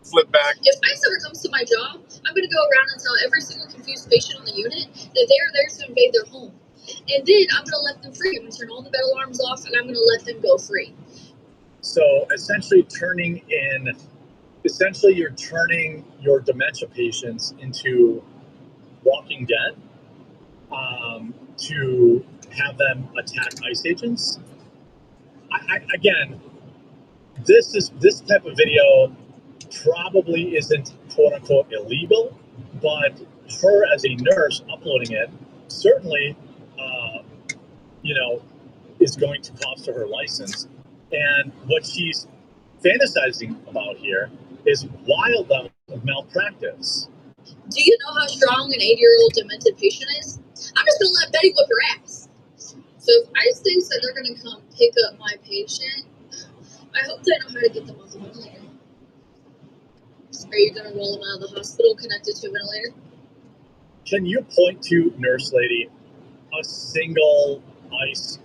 Flip back. If ICE ever comes to my job, I'm going to go around and tell every single confused patient on the unit that they are there to invade their home. And then I'm going to let them free. I'm going to turn all the bell alarms off, and I'm going to let them go free. So essentially you're turning your dementia patients into Walking Dead to have them attack ICE agents. Again, this type of video probably isn't quote unquote illegal, but her as a nurse uploading it certainly, is going to cost her her license. And what she's fantasizing about here is wild levels of malpractice. Do you know how strong an 80-year-old demented patient is? I'm just going to let Betty whip her ass. So if ICE thinks that they're going to come pick up my patient, I hope they know how to get them off the ventilator. Are you going to roll them out of the hospital connected to a ventilator? Can you point to, nurse lady, a single ICE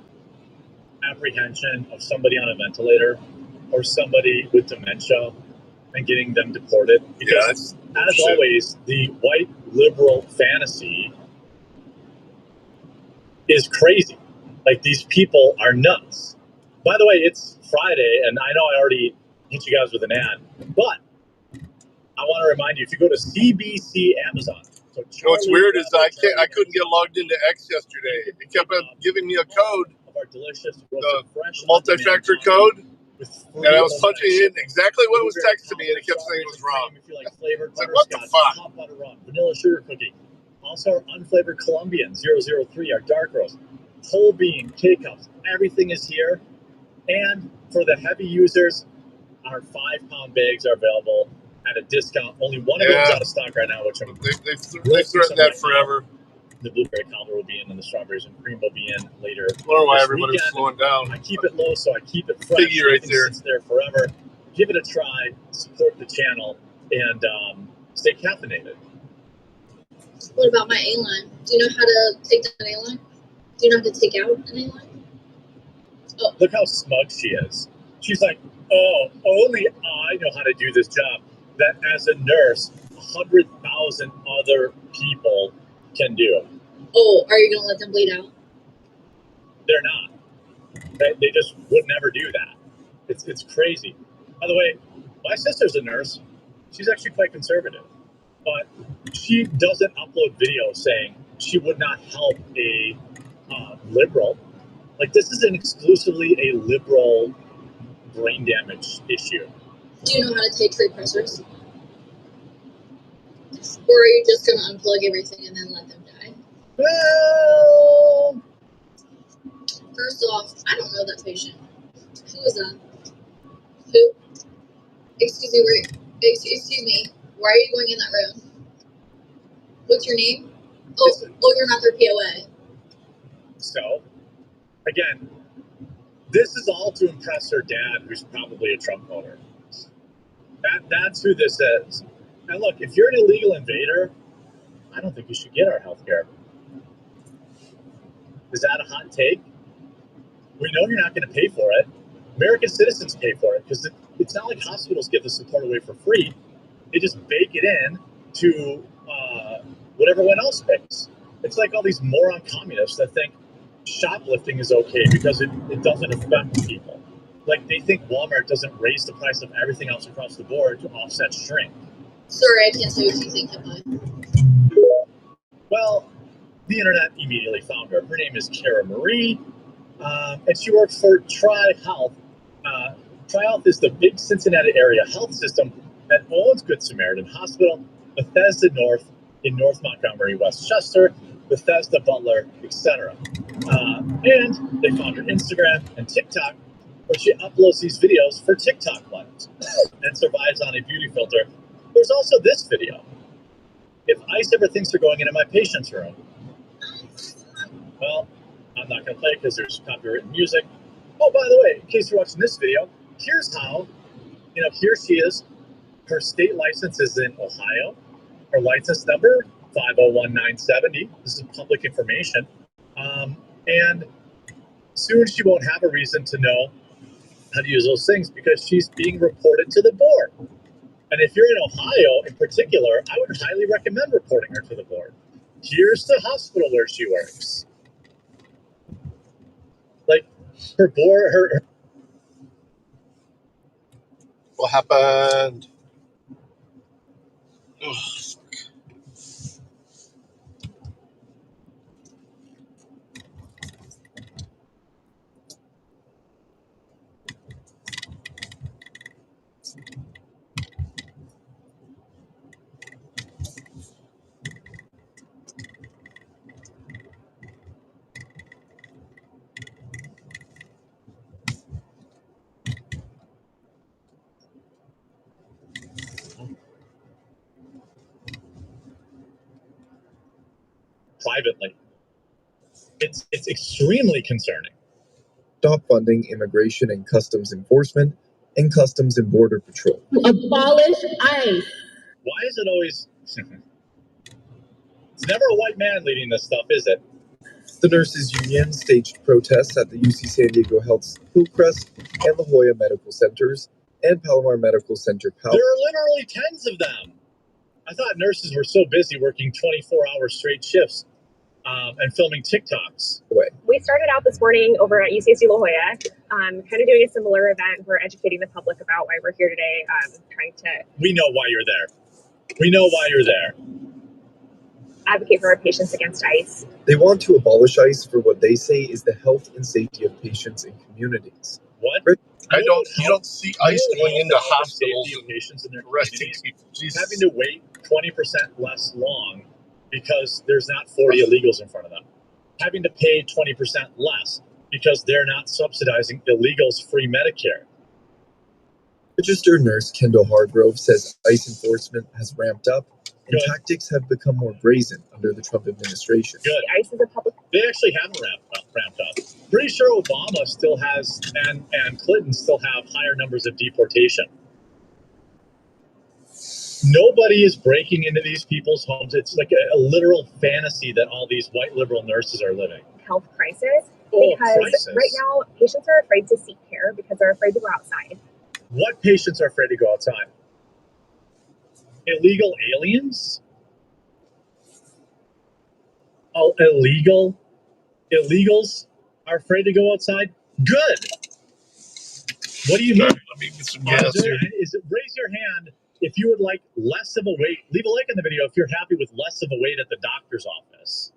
apprehension of somebody on a ventilator or somebody with dementia and getting them deported? Because, as always, the white liberal fantasy is crazy. Like, these people are nuts. By the way, it's Friday, and I know I already hit you guys with an ad, but I want to remind you, if you go to CBC Amazon. So what's weird is I couldn't get logged into X yesterday. It kept on giving me a code, of our delicious the multi-factor code, and I was punching in exactly what it was texting me, and it kept saying it was wrong. If you like flavored It's like, what the fuck? hot butter rum, vanilla sugar cookie. Also, our unflavored Colombian 003, our dark roast, whole bean, K-cups, everything is here. And for the heavy users, our 5-pound bags are available at a discount. Only one of them is out of stock right now, which they threatened that forever. The blueberry calder will be in, and the strawberries and cream will be in later. I wonder why everybody's slowing down. I keep it low, so I keep it fresh. Figgy right there. It's there forever. Give it a try, support the channel, and stay caffeinated. What about my A-line? Do you know how to take down an A-line? Do you know how to take out an A-line? Oh. Look how smug she is. She's like, oh, only I know how to do this job that as a nurse, 100,000 other people can do. Oh, are you going to let them bleed out? They're not. They just would never do that. It's crazy. By the way, my sister's a nurse. She's actually quite conservative. But she doesn't upload videos saying she would not help a liberal. Like, this is an exclusively a liberal brain damage issue. Do you know how to titrate pressors? Or are you just going to unplug everything and then let them die? Well, first off, I don't know that patient. Who is that? Who? Excuse me. Why are you going in that room? What's your name? Oh, you're not their POA. So, again, this is all to impress her dad, who's probably a Trump voter. That's who this is. And look, if you're an illegal invader, I don't think you should get our health care. Is that a hot take? We know you're not going to pay for it. American citizens pay for it because it's not like hospitals give the support away for free. They just bake it in to what everyone else pays. It's like all these moron communists that think shoplifting is okay because it doesn't affect people. Like, they think Walmart doesn't raise the price of everything else across the board to offset shrink. Sorry, I can't say what you think, Papa. Well, the internet immediately found her. Her name is Cara Marie, and she works for TriHealth. TriHealth is the big Cincinnati area health system that owns Good Samaritan Hospital, Bethesda North in North Montgomery, Westchester, Bethesda Butler, etc. And they found her Instagram and TikTok, where she uploads these videos for TikTok lives and survives on a beauty filter. There's also this video. If ICE ever thinks they're going into my patient's room, well, I'm not going to play it because there's copyrighted music. Oh, by the way, in case you're watching this video, here's how, here she is. Her state license is in Ohio. Her license number, 501970. This is public information. And soon she won't have a reason to know how to use those things because she's being reported to the board. And if you're in Ohio in particular, I would highly recommend reporting her to the board. Here's the hospital where she works. Like, her board, her What happened? Ugh. privately. It's extremely concerning. Stop funding immigration and customs enforcement and Customs and Border Patrol. Abolish ICE. Why is it always... It's never a white man leading this stuff, is it? The nurses union staged protests at the UC San Diego Health's Hillcrest and La Jolla Medical Centers and Palomar Medical Center. There are literally tens of them. I thought nurses were so busy working 24-hour straight shifts and filming TikToks. We started out this morning over at UCSD La Jolla, kind of doing a similar event. We're educating the public about why we're here today, trying to... We know why you're there. We know why you're there. Advocate for our patients against ICE. They want to abolish ICE for what they say is the health and safety of patients and communities. What? You don't see ICE going into hospitals and patients in their arresting people. Having to wait 20% less long because there's not 40 illegals in front of them. Having to pay 20% less because they're not subsidizing illegals' free Medicare. Registered nurse Kendall Hargrove says ICE enforcement has ramped up and tactics have become more brazen under the Trump administration. Good. ICE is a public... They actually haven't ramped up. Pretty sure Obama still has, and Clinton still have higher numbers of deportation. Nobody is breaking into these people's homes. It's like a literal fantasy that all these white liberal nurses are living. Health crisis. Because right now, patients are afraid to seek care because they're afraid to go outside. What patients are afraid to go outside? Illegal aliens? Oh, illegals are afraid to go outside? Good. What do you mean? Let me get some gas here. Raise your hand if you would like less of a wait. Leave a like in the video if you're happy with less of a wait at the doctor's office.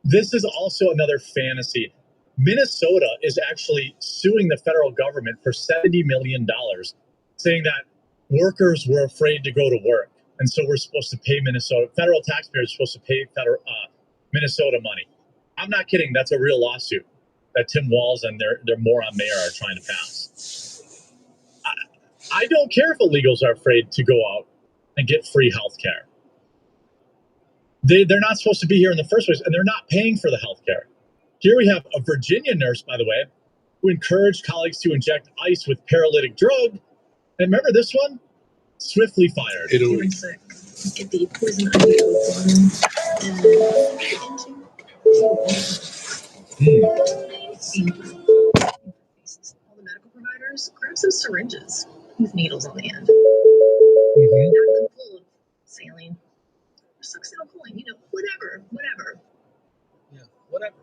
This is also another fantasy. Minnesota is actually suing the federal government for $70 million, saying that workers were afraid to go to work. And so we're supposed to pay Minnesota, federal taxpayers are supposed to pay Minnesota money. I'm not kidding. That's a real lawsuit that Tim Walz and their moron mayor are trying to pass. I don't care if illegals are afraid to go out and get free health care. They're not supposed to be here in the first place, and they're not paying for the health care. Here we have a Virginia nurse, by the way, who encouraged colleagues to inject ICE with paralytic drug. And remember this one? Swiftly fired. Feeling sick. Get the poison ivy and all the medical providers, grab some syringes with needles on the end. Have them full of saline, succinylcholine, whatever. Yeah, whatever.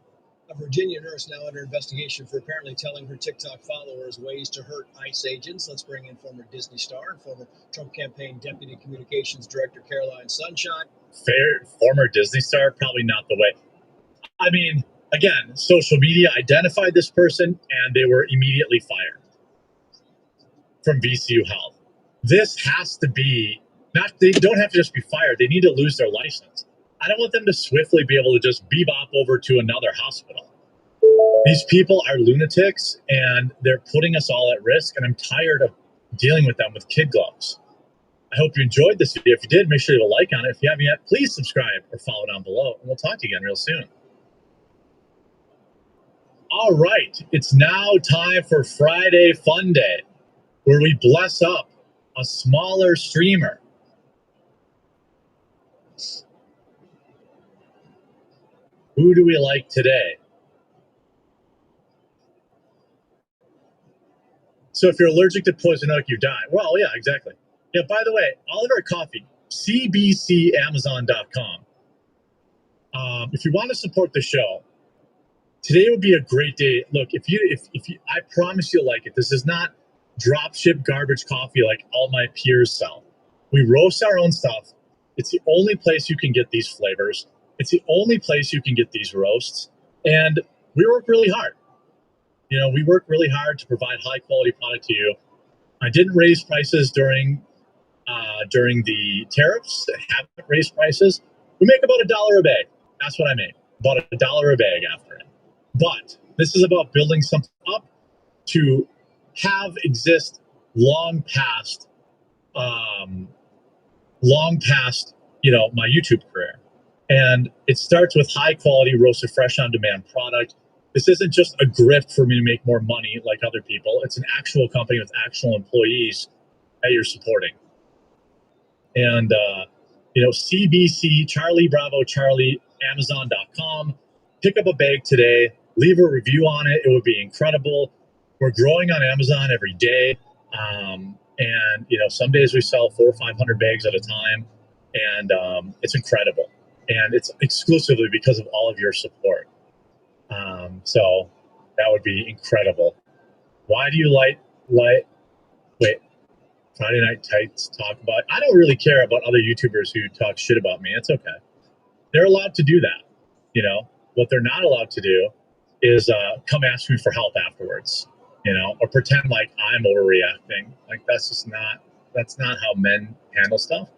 A Virginia nurse now under investigation for apparently telling her TikTok followers ways to hurt ICE agents. Let's bring in former Disney star and former Trump campaign deputy communications director Caroline Sunshine. Former Disney star, probably not the way. I mean, again, social media identified this person and they were immediately fired from VCU Health. This has to be, they don't have to just be fired. They need to lose their license. I don't want them to swiftly be able to just bebop over to another hospital. These people are lunatics and they're putting us all at risk, and I'm tired of dealing with them with kid gloves. I hope you enjoyed this video. If you did, make sure you leave a like on it. If you haven't yet, please subscribe or follow down below, and we'll talk to you again real soon. All right, it's now time for Friday Fun Day, where we bless up a smaller streamer. Who do we like today? So if you're allergic to poison oak, you die. Well, yeah, exactly. Yeah, by the way, all of our coffee, cbcamazon.com. If you want to support the show, today would be a great day. Look, if you, I promise you'll like it. This is not dropship garbage coffee like all my peers sell. We roast our own stuff. It's the only place you can get these flavors. It's the only place you can get these roasts. And we work really hard. You know, we work really hard to provide high quality product to you. I didn't raise prices during the tariffs. I haven't raised prices. We make about $1 a bag. That's what I make. About $1 a bag after it. But this is about building something up to exist long past, you know, my YouTube career. And it starts with high quality, roasted fresh on demand product. This isn't just a grift for me to make more money like other people. It's an actual company with actual employees that you're supporting. And, CBC, Charlie Bravo Charlie, Amazon.com. Pick up a bag today. Leave a review on it. It would be incredible. We're growing on Amazon every day. Some days we sell 400 or 500 bags at a time. And it's incredible. And it's exclusively because of all of your support. So that would be incredible. Why do you Friday Night Tights talk about? I don't really care about other YouTubers who talk shit about me. It's okay. They're allowed to do that. What they're not allowed to do is come ask me for help afterwards, or pretend like I'm overreacting. Like that's not how men handle stuff.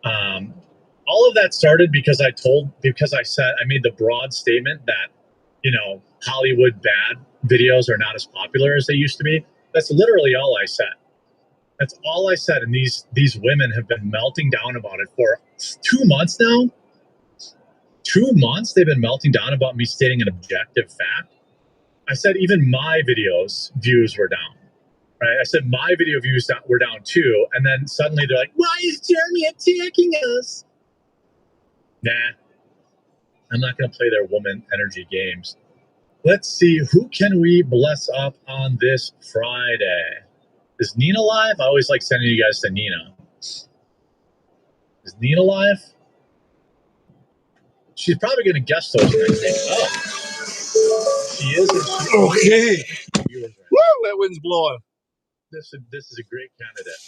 All of that started because I made the broad statement that, Hollywood bad videos are not as popular as they used to be. That's literally all I said. That's all I said. And these women have been melting down about it for 2 months now. 2 months they've been melting down about me stating an objective fact. I said even my videos views were down. Right? I said my video views were down too. And then suddenly they're like, why is Jeremy attacking us? Nah, I'm not going to play their woman energy games. Let's see, who can we bless up on this Friday? Is Nina live? I always like sending you guys to Nina. Is Nina live? She's probably going to guest host next week. Oh, she is. Okay. Woo, that wind's blowing. This is a great candidate.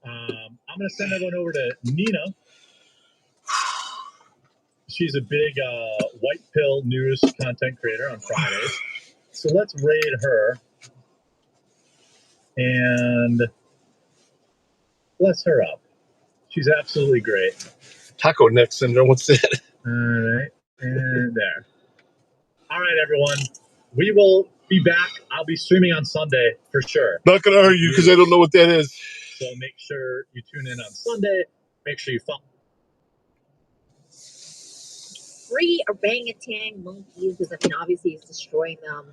I'm going to send everyone over to Nina. She's a big white pill news content creator on Fridays. So let's raid her and bless her up. She's absolutely great. Taco neck syndrome. What's that? All right. And there. All right, everyone. We will be back. I'll be streaming on Sunday for sure. Not going to argue because I don't know what that is. So make sure you tune in on Sunday. Make sure you follow. Free orangutan monkeys, because obviously he's destroying them.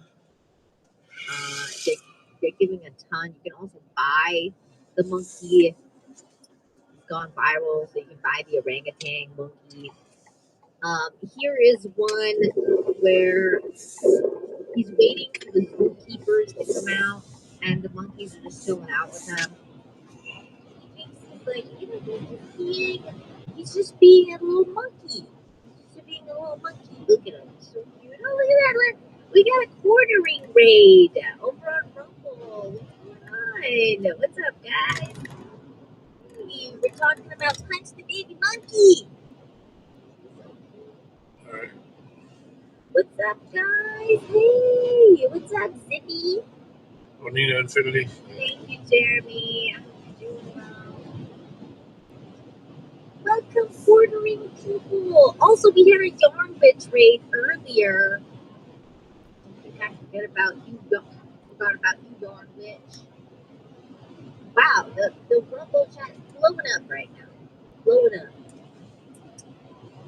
They're giving a ton. You can also buy the monkey. It's gone viral, so you can buy the orangutan monkey. Here is one where he's waiting for the zookeepers to come out, and the monkeys are just chilling out with him. He thinks he's just being a little monkey. Look at him. So cute. Oh, look at that. We got a quartering raid over on Rumble. What's going on? What's up, guys? Hey, we're talking about Punch the Baby Monkey. Alright. What's up, guys? Hey, what's up, Zippy? Nina Infinity. Thank you, Jeremy. I'm doing well. Welcome, quartering people. Also, we had a Yarn Witch raid earlier. I forget about you, Yarn Witch. Wow, the Rumble chat is blowing up right now. Blowing up.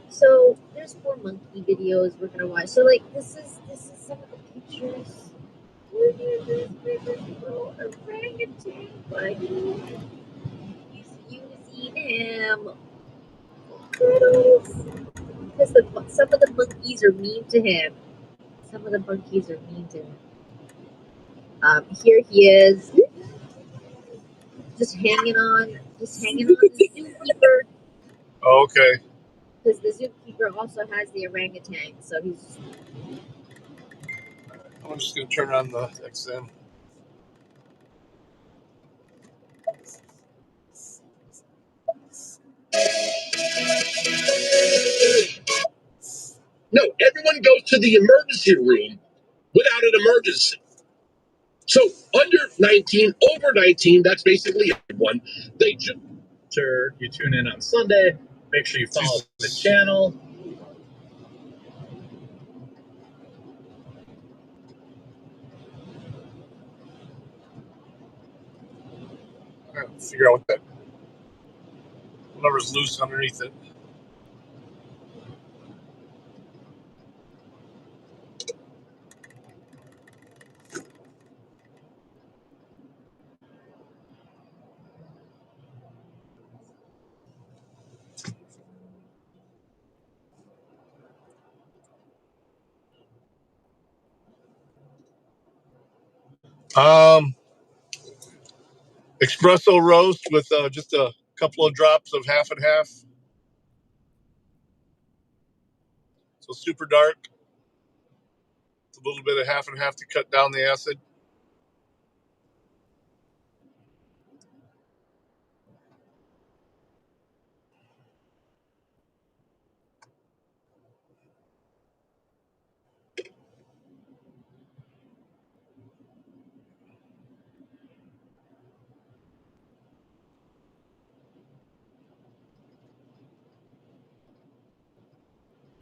So there's 4 monkey videos we're gonna watch. So this is some of the pictures. Look at this little orangutan buddy. He's using him. Because some of the monkeys are mean to him. Here he is, just hanging on the zookeeper. Oh, okay. Because the zookeeper also has the orangutan, so he's. I'm just gonna turn on the XM. No, everyone goes to the emergency room without an emergency. So under 19, over 19, that's basically everyone. They just. Sure, you tune in on Sunday. Make sure you follow the channel. I gotta figure out what that whatever's loose underneath it. Espresso roast with just a couple of drops of half and half. So super dark. It's a little bit of half and half to cut down the acid.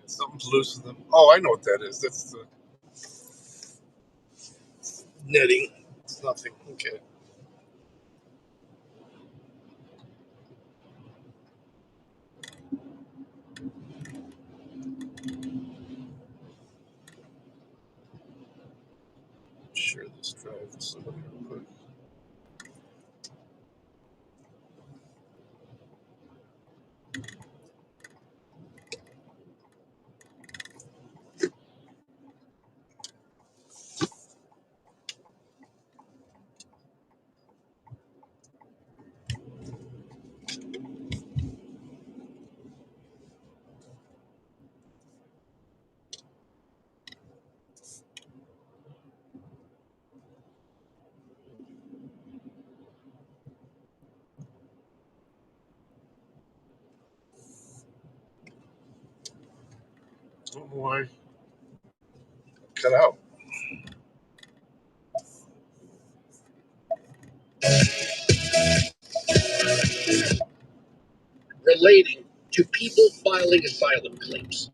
Something's loose in them. Oh, I know what that is. That's the netting. It's nothing. Okay. Share this drive with somebody real quick. I don't know why. Cut out. Relating to people filing asylum claims.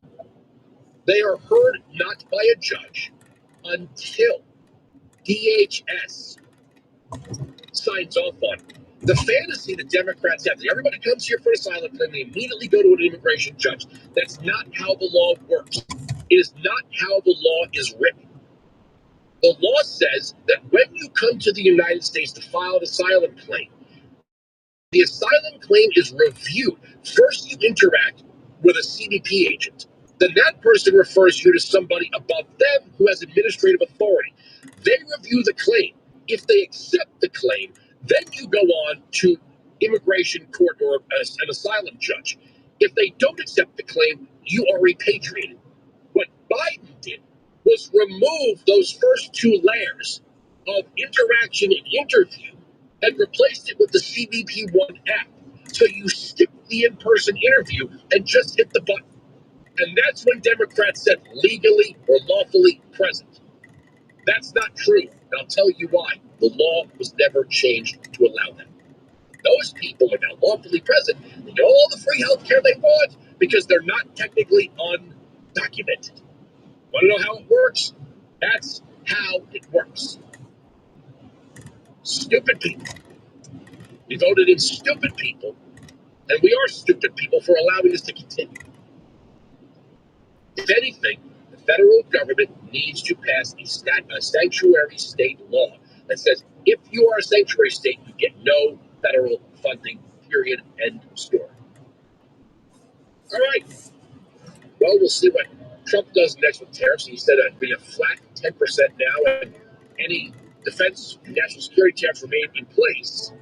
They are heard not by a judge until DHS signs off on it. The fantasy that Democrats have that everybody comes here for an asylum claim, they immediately go to an immigration judge. That's not how the law works. It is not how the law is written. The law says that when you come to the United States to file an asylum claim, the asylum claim is reviewed. First, you interact with a CBP agent. Then that person refers you to somebody above them who has administrative authority. They review the claim. If they accept the claim, then you go on to immigration court or an asylum judge. If they don't accept the claim, you are repatriated. What Biden did was remove those first two layers of interaction and interview and replaced it with the CBP One app. So you skip the in-person interview and just hit the button. And that's when Democrats said legally or lawfully present. That's not true. And I'll tell you why. The law was never changed to allow that. Those people are now lawfully present. They get all the free health care they want because they're not technically undocumented. Want to know how it works? That's how it works. Stupid people. We voted in stupid people, and we are stupid people for allowing this to continue. If anything, the federal government needs to pass a sanctuary state law that says if you are a sanctuary state, you get no federal funding, period, end of story. All right. Well, we'll see what Trump does next with tariffs. He said it'd be a flat 10% now, and any defense and national security tariffs remain in place.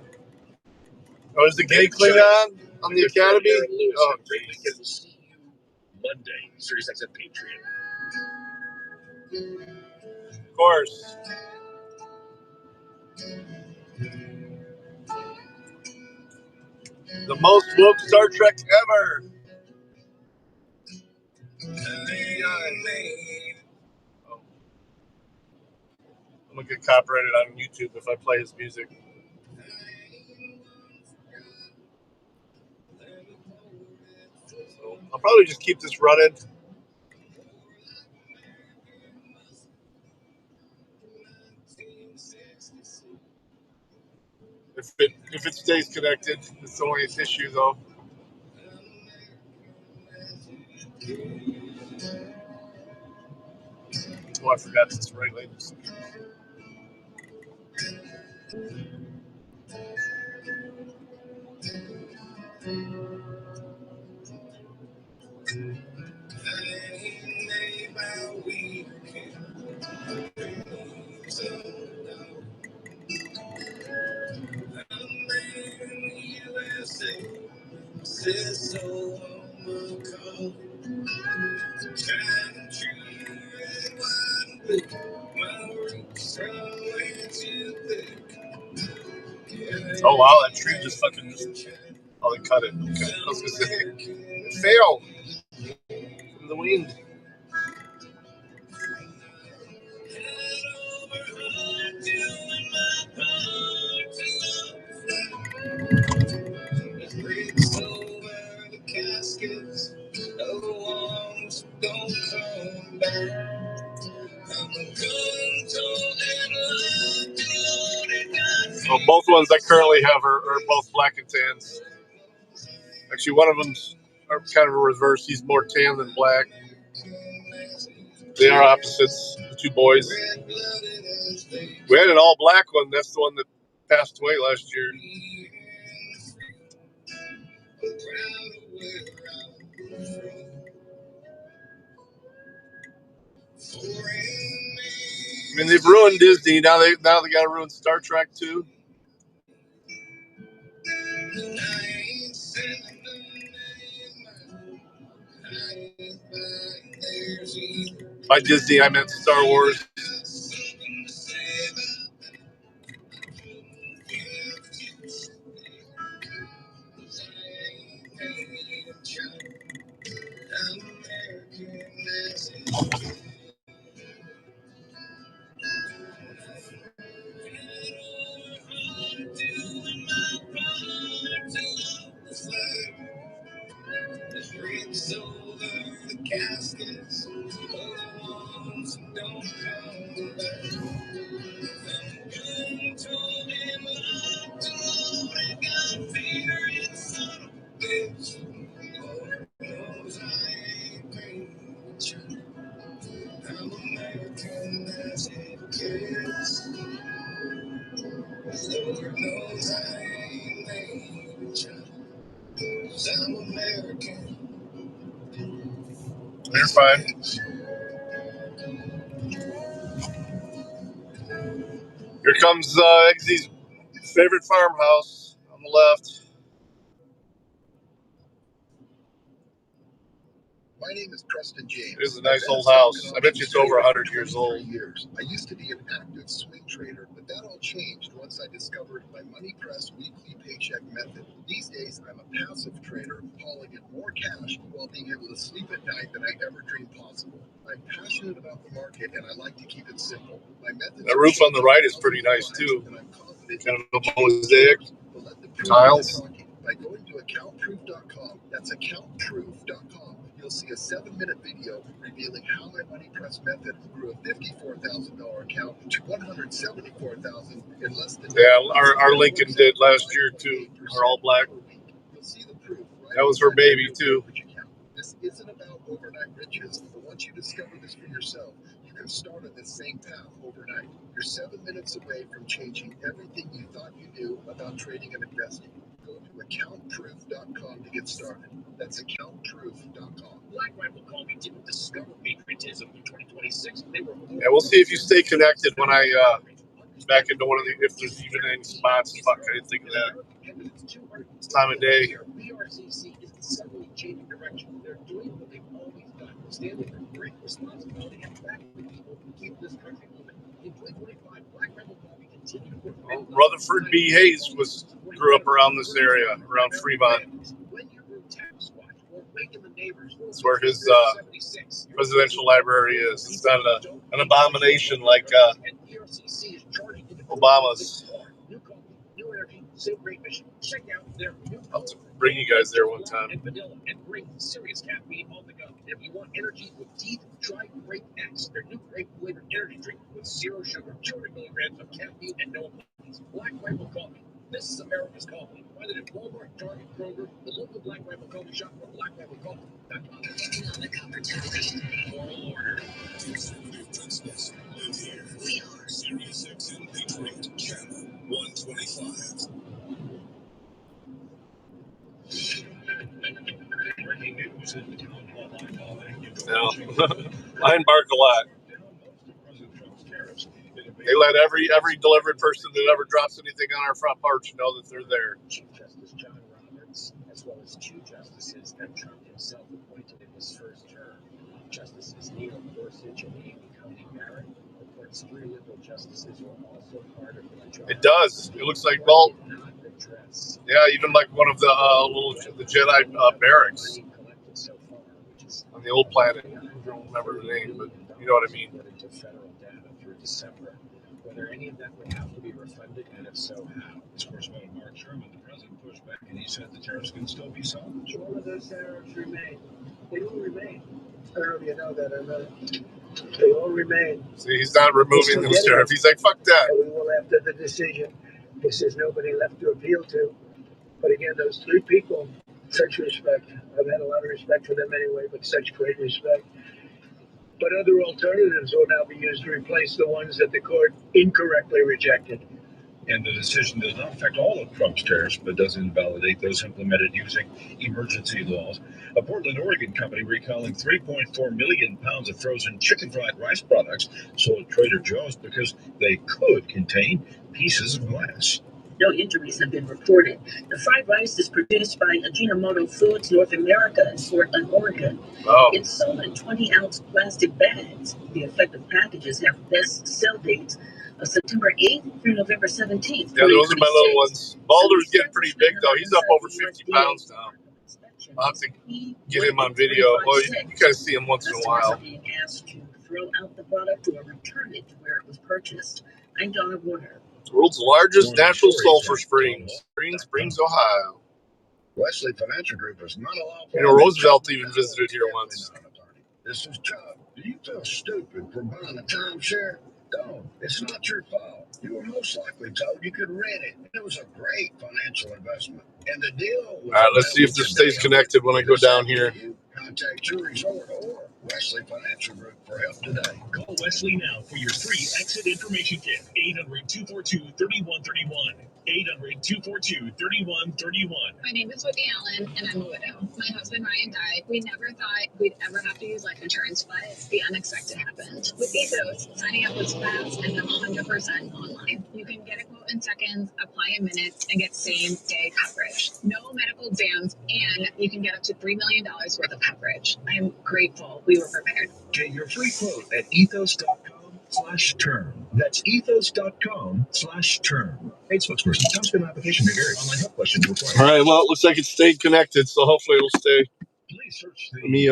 Oh, is the gay Klingon on the Academy? Oh, great. We'll see you Monday, Sirius XM Patriot. Of course. The most woke Star Trek ever. Oh. I'm gonna get copyrighted on YouTube if I play his music. So I'll probably just keep this running. If it stays connected, it's the only issue though. Oh, I forgot this right, ladies. Oh wow, that tree just fucking just. Oh, they cut it. Okay. I was gonna say it fell from the wind. So both ones I currently have are both black and tans. Actually, one of them's kind of a reverse. He's more tan than black. They are opposites, the two boys. We had an all black one. That's the one that passed away last year. I mean, they've ruined Disney. Now they got to ruin Star Trek too. By Disney, I meant Star Wars. You're fine. Here comes Eggsy's favorite farmhouse on the left. My name is Preston James. It's a nice old house. I bet you it's over 100 years old. I used to be an active swing trader, but that all changed once I discovered my money press weekly paycheck method. These days, I'm a passive trader, hauling in more cash while being able to sleep at night than I ever dreamed possible. I'm passionate about the market, and I like to keep it simple. My method. The roof on the right is pretty nice too. Kind of a mosaic tiles. By going to accountproof.com, that's accountproof.com, you'll see a 7-minute video revealing how my money press method grew a $54,000 account to $174,000 in less than. Yeah, our Lincoln did last year too. Our all black. You'll see the proof. Right? That was her baby too. This isn't about overnight riches, but once you discover this for yourself, you can start on this same path overnight. You're 7 minutes away from changing everything you thought you knew about trading and investing. Go to accountproof.com to get started. That's accountproof.com. BlackRifle called me didn't discover patriotism in 2026. They were. Yeah, we'll see if you stay connected when I back into one of the, if there's even any spots. Fuck, I didn't think of that. It's time of day. BRCC is suddenly changing direction. They're doing what they've always done, standing for great responsibility and backing the people who keep this country moving. In 2025, BlackRifle Coffee continued to work. Rutherford B. Hayes grew up around this area, around Fremont. That's where his presidential library is. It's not an abomination like Obama's. I'll bring you guys there one time. And bring serious caffeine on the go. If you want energy with teeth, try Grape X, their new grape flavored energy drink with 0 sugar, 200 milligrams of caffeine, and no calories. Black Rifle Coffee. This is America's coffee. Find it at Walmart, Target, Kroger, the local Black Rifle Coffee shop, or blackriflecoffee.com. On the copper television, moral order. We are Sirius XM Patriot, channel 125. No, I embark a lot. They let every delivered person that ever drops anything on our front porch know that they're there. Chief Justice John Roberts, as well as 2 judges. President Trump himself appointed in his first term. Justices Neil Gorsuch and Amy Coney Barrett. The court's 3 liberal justices were also part of the majority. It does. It looks like, well, yeah, even like one of the the Jedi barracks on the old planet. I don't remember the name, but you know what I mean. Into federal data through December. Whether any of that would have to be refunded, and if so, how? This correspondent Mark Sherman, the president, pushed back, and he said the tariffs can still be solved. All of those tariffs remain. They all remain. I don't know if you know that or not. They all remain. See, he's not removing those tariffs. He's like, fuck that. And we will after the decision. Because there's nobody left to appeal to. But again, those 3 people, such respect. I've had a lot of respect for them anyway, but such great respect. But other alternatives will now be used to replace the ones that the court incorrectly rejected. And the decision does not affect all of Trump's tariffs, but does invalidate those implemented using emergency laws. A Portland, Oregon company recalling 3.4 million pounds of frozen chicken fried rice products sold at Trader Joe's because they could contain pieces of glass. No injuries have been reported. The fried rice is produced by Ajinomoto Foods North America in Portland, Oregon. Oh. It's sold in 20-ounce plastic bags. The affected packages have best sell dates of September 8th through November 17th. Yeah, those are my little ones. Balder's getting pretty big, though. He's up over 50 pounds now. I'll have to get him on video. Well, you gotta see him once in a while. Being asked to throw out the product or return it to where it was purchased. I'm Donna Warner. World's largest natural sulfur springs, Springs, Ohio. Wesley Financial Group is not allowed. You know, Roosevelt even visited here once. This is tough. Do you feel stupid for buying a timeshare? Don't. It's not your fault. You were most likely told you could rent it. It was a great financial investment. And the deal was... All right, let's see if this stays connected when I go down here. Contact your resort or Wesley Financial Group for help today. Call Wesley now for your free exit information kit. 800-242-3131. 800-242-3131. My name is Whitney Allen, and I'm a widow. My husband Ryan died. We never thought we'd ever have to use life insurance, but the unexpected happened. With Ethos, signing up was fast and 100% online. You can get a quote in seconds, apply in minutes, and get same-day coverage. No medical exams, and you can get up to $3 million worth of coverage. I am grateful we were prepared. Get your free quote at ethos.com/term. That's ethos.com/term. Paid spokesperson. Terms and application may vary. Online help questions required. All right, well, it looks like it stayed connected, so hopefully it'll stay. Let me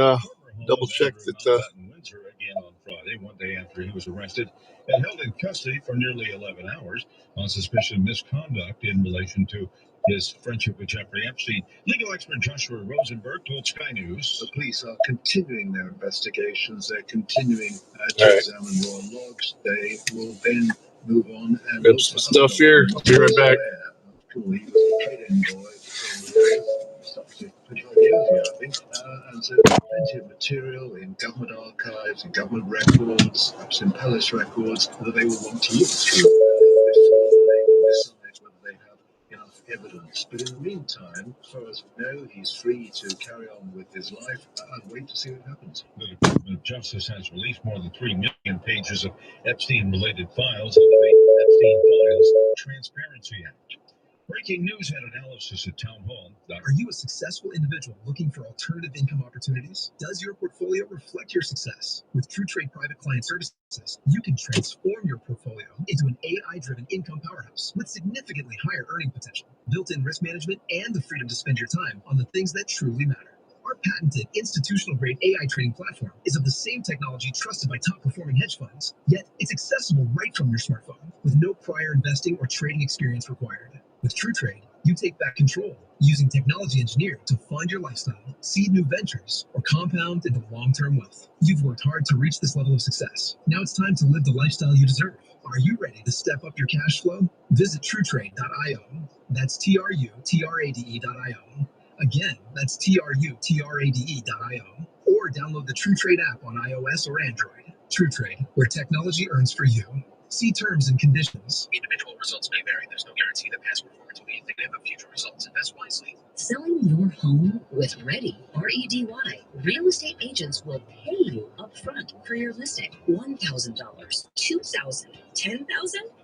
double check that. Again on Friday, one day after he was arrested and held in custody for nearly 11 hours on suspicion of misconduct in relation to his friendship with Jeffrey Epstein. Legal expert Joshua Rosenberg told Sky News. The police are continuing their investigations. They're continuing to examine raw logs. They will then move on and got some stuff here. I'll be right back. And so plenty of material in government archives, in government records, perhaps in palace records, that they will want to look through before they can decide whether they have enough evidence. But in the meantime, as far as we know, he's free to carry on with his life and wait to see what happens. The Department of Justice has released more than 3 million pages of Epstein-related files under the Epstein Files Transparency Act. Breaking news had analysis at Town Hall. Are you a successful individual looking for alternative income opportunities? Does your portfolio reflect your success? With TrueTrade Private Client Services, you can transform your portfolio into an AI-driven income powerhouse with significantly higher earning potential, built-in risk management, and the freedom to spend your time on the things that truly matter. Our patented institutional-grade AI trading platform is of the same technology trusted by top-performing hedge funds, yet it's accessible right from your smartphone with no prior investing or trading experience required. With TrueTrade, you take back control, using technology engineered to find your lifestyle, seed new ventures, or compound into long-term wealth. You've worked hard to reach this level of success. Now it's time to live the lifestyle you deserve. Are you ready to step up your cash flow? Visit TrueTrade.io. That's TrueTrade.io. Again, that's TrueTrade.io. Or download the TrueTrade app on iOS or Android. TrueTrade, where technology earns for you. See terms and conditions. Individual results may vary. There's no guarantee that past performance will be indicative of future results. Invest wisely. Selling your home with Ready, R-E-D-Y. Real estate agents will pay you up front for your listing. $1,000, $2,000, $10,000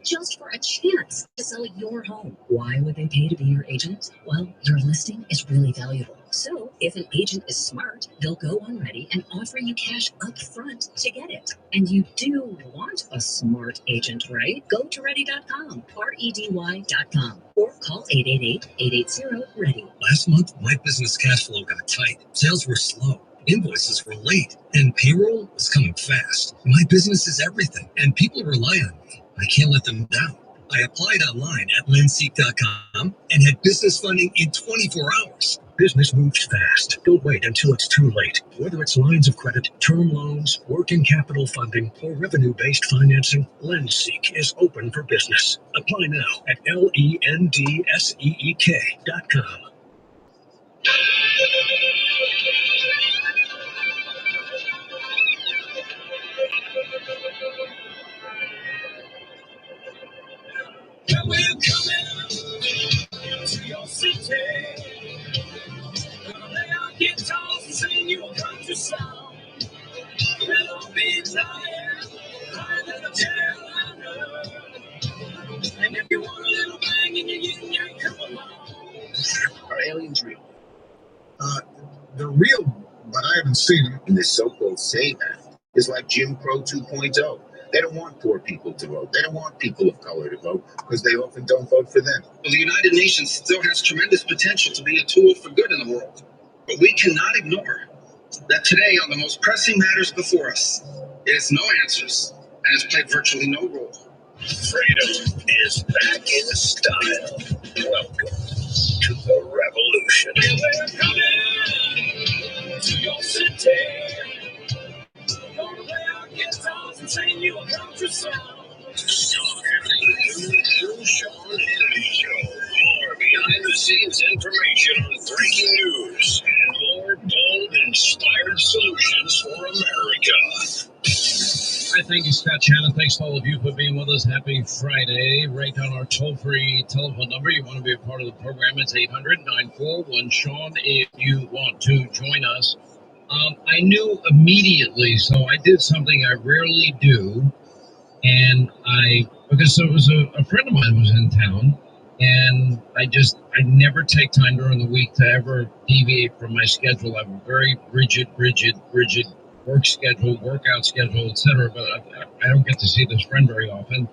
just for a chance to sell your home. Why would they pay to be your agent? Well, your listing is really valuable. So if an agent is smart, they'll go on Ready and offer you cash up front to get it. And you do want a smart agent, right? Go to ready.com, REDY.com, or call 888-880-READY. Last month, my business cash flow got tight. Sales were slow. Invoices were late, and payroll was coming fast. My business is everything, and people rely on me. I can't let them down. I applied online at lendseek.com and had business funding in 24 hours. Business moves fast. Don't wait until it's too late. Whether it's lines of credit, term loans, working capital funding, or revenue-based financing, LendSeek is open for business. Apply now at LENDSEEK.com. We're coming to your city. Gonna lay our guitars and sing you a country song. We'll all be tired, higher than a Carolina. And if you want a little bang in your yin-yang, come along. Are aliens real? They're real, but I haven't seen them. And this so-called SAVE Act is like Jim Crow 2.0. They don't want poor people to vote. They don't want people of color to vote because they often don't vote for them. Well, the United Nations still has tremendous potential to be a tool for good in the world. But we cannot ignore that today, on the most pressing matters before us, it has no answers and has played virtually no role. Freedom is back in style. Welcome to the revolution. We're coming to your city. Gonna play our guitars and sing you a country song. Sean Hannity Show. More behind-the-scenes information on breaking news and more bold, inspired solutions for America. Hi, thank you, Scott Shannon. Thanks to all of you for being with us. Happy Friday. Write down our toll-free telephone number. You want to be a part of the program. It's 800-941-SEAN if you want to join us. I knew immediately, so I did something I rarely do. And because it was a friend of mine was in town, and I never take time during the week to ever deviate from my schedule. I have a very rigid work schedule, workout schedule, etc. But I don't get to see this friend very often,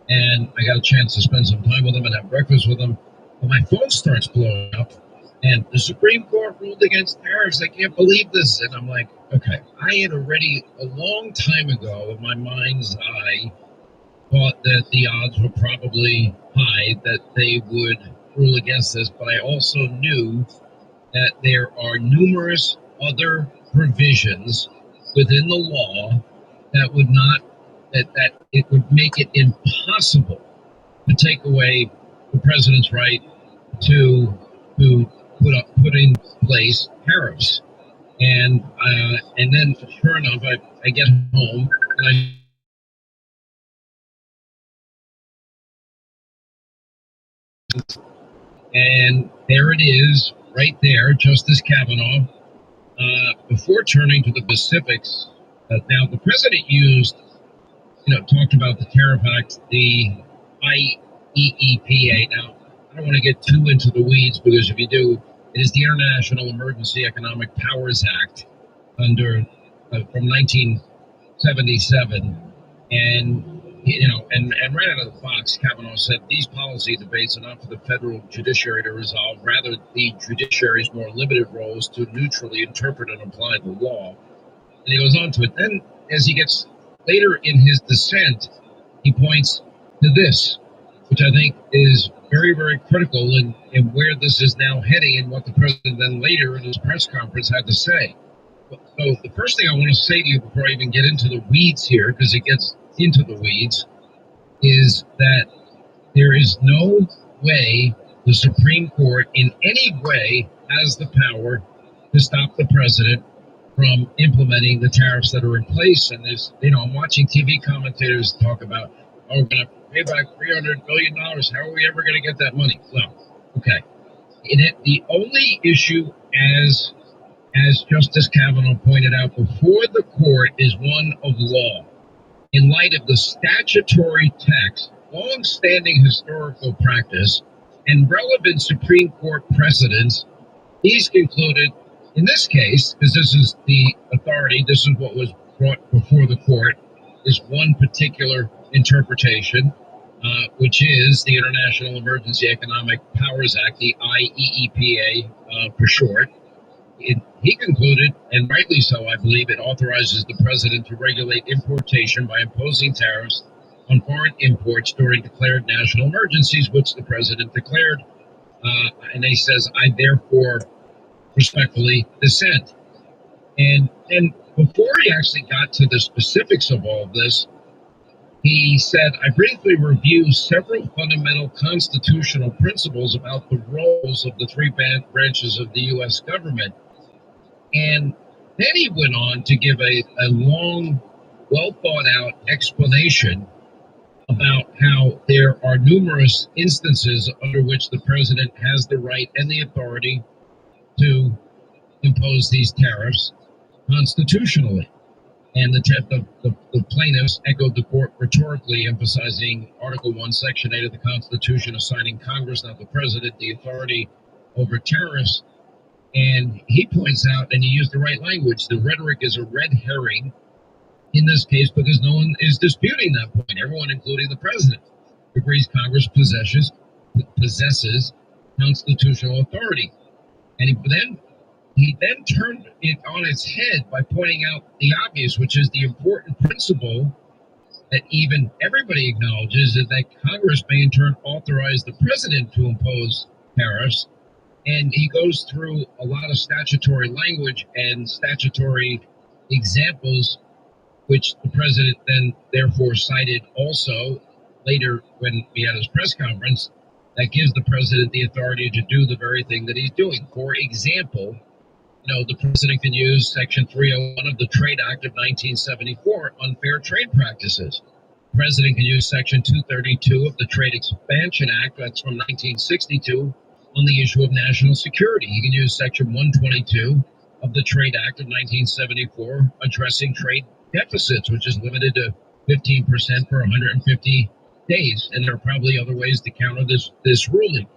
and I got a chance to spend some time with him and have breakfast with him. But my phone starts blowing up, and the Supreme Court ruled against tariffs. I can't believe this. And I'm like, okay, I had already a long time ago in my mind's eye thought that the odds were probably high that they would rule against this, but I also knew that there are numerous other provisions within the law that would not, that it would make it impossible to take away the president's right to put in place tariffs. And then sure enough, I get home and and there it is, right there, Justice Kavanaugh. Before turning to the specifics, now the president talked about the Tariff Act, the IEEPA. Now, I don't want to get too into the weeds because if you do, it is the International Emergency Economic Powers Act from 1977, and right out of the box, Kavanaugh said these policy debates are not for the federal judiciary to resolve. Rather, the judiciary's more limited role is to neutrally interpret and apply the law. And he goes on to it. Then, as he gets later in his dissent, he points to this, which I think is very, very critical in where this is now heading and what the president then later in his press conference had to say. So the first thing I want to say to you before I even get into the weeds here, because it gets into the weeds, is that there is no way the Supreme Court in any way has the power to stop the president from implementing the tariffs that are in place. And there's, I'm watching TV commentators talk about, we're going to pay back $300 billion. How are we ever going to get that money? Well, okay. The only issue, as Justice Kavanaugh pointed out before the court, is one of law. in light of the statutory text, long-standing historical practice, and relevant Supreme Court precedents, he's concluded, in this case, because this is the authority, this is what was brought before the court, is one particular interpretation, which is the International Emergency Economic Powers Act, the IEEPA for short. He concluded, and rightly so, I believe, it authorizes the president to regulate importation by imposing tariffs on foreign imports during declared national emergencies, which the president declared. And he says, I therefore respectfully dissent. And before he actually got to the specifics of all of this, he said, I briefly review several fundamental constitutional principles about the roles of the three branches of the U.S. government. And then he went on to give a long, well-thought-out explanation about how there are numerous instances under which the president has the right and the authority to impose these tariffs constitutionally. And the plaintiffs echoed the court rhetorically, emphasizing Article 1, Section 8 of the Constitution, assigning Congress, not the president, the authority over tariffs. And he points out, and he used the right language, the rhetoric is a red herring in this case because no one is disputing that point. Everyone, including the president, agrees Congress possesses constitutional authority. And he then turned it on its head by pointing out the obvious, which is the important principle that even everybody acknowledges, is that Congress may in turn authorize the president to impose tariffs. And he goes through a lot of statutory language and statutory examples, which the president then therefore cited also later when he had his press conference, that gives the president the authority to do the very thing that he's doing. For example, the president can use Section 301 of the Trade Act of 1974, unfair trade practices. The president can use Section 232 of the Trade Expansion Act, that's from 1962, on the issue of national security. He can use Section 122 of the Trade Act of 1974, addressing trade deficits, which is limited to 15% for 150 days. And there are probably other ways to counter this ruling.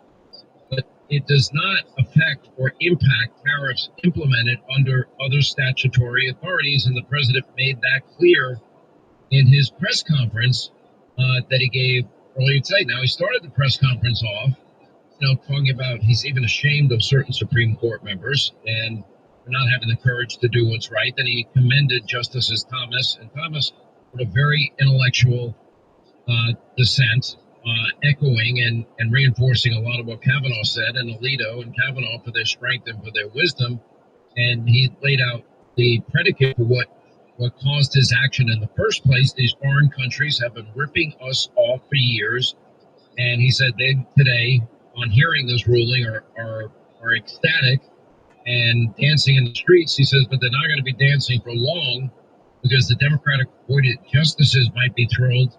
But it does not affect or impact tariffs implemented under other statutory authorities. And the president made that clear in his press conference that he gave earlier today. Now, he started the press conference off, talking about he's even ashamed of certain Supreme Court members and for not having the courage to do what's right. Then he commended Justices Thomas and Thomas with a very intellectual dissent, echoing and reinforcing a lot of what Kavanaugh said, and Alito and Kavanaugh for their strength and for their wisdom. And he laid out the predicate for what caused his action in the first place. These foreign countries have been ripping us off for years. And he said they today, on hearing this ruling, are ecstatic and dancing in the streets. He says, but they're not going to be dancing for long because the Democratic appointed justices might be thrilled.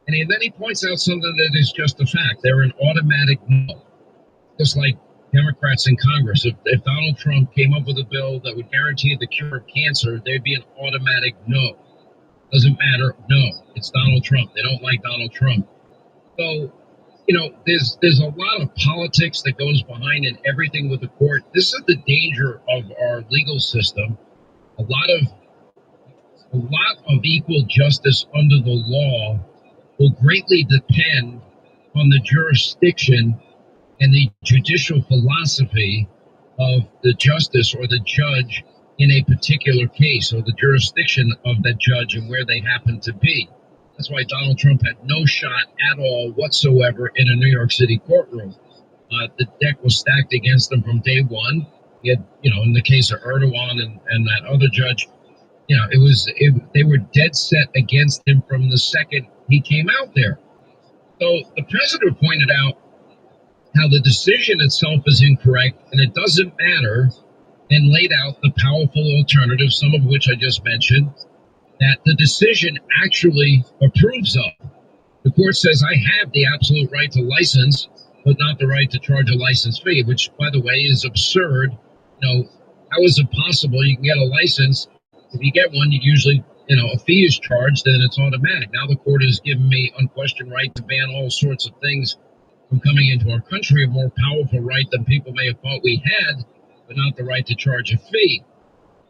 And then he points out something that is just a fact. They're an automatic no. Just like Democrats in Congress. If Donald Trump came up with a bill that would guarantee the cure of cancer, there'd be an automatic no. Doesn't matter. No, it's Donald Trump. They don't like Donald Trump. So, there's a lot of politics that goes behind in everything with the court. This is the danger of our legal system. A lot of equal justice under the law will greatly depend on the jurisdiction and the judicial philosophy of the justice or the judge in a particular case, or the jurisdiction of that judge and where they happen to be. That's why Donald Trump had no shot at all whatsoever in a New York City courtroom. The deck was stacked against him from day one. He had, in the case of Erdogan and that other judge, they were dead set against him from the second he came out there. So the president pointed out how the decision itself is incorrect and it doesn't matter, and laid out the powerful alternatives, some of which I just mentioned, that the decision actually approves of. The court says I have the absolute right to license, but not the right to charge a license fee, which, by the way, is absurd. How is it possible you can get a license? If you get one, you usually a fee is charged, then it's automatic. Now the court has given me unquestioned right to ban all sorts of things from coming into our country, a more powerful right than people may have thought we had, but not the right to charge a fee.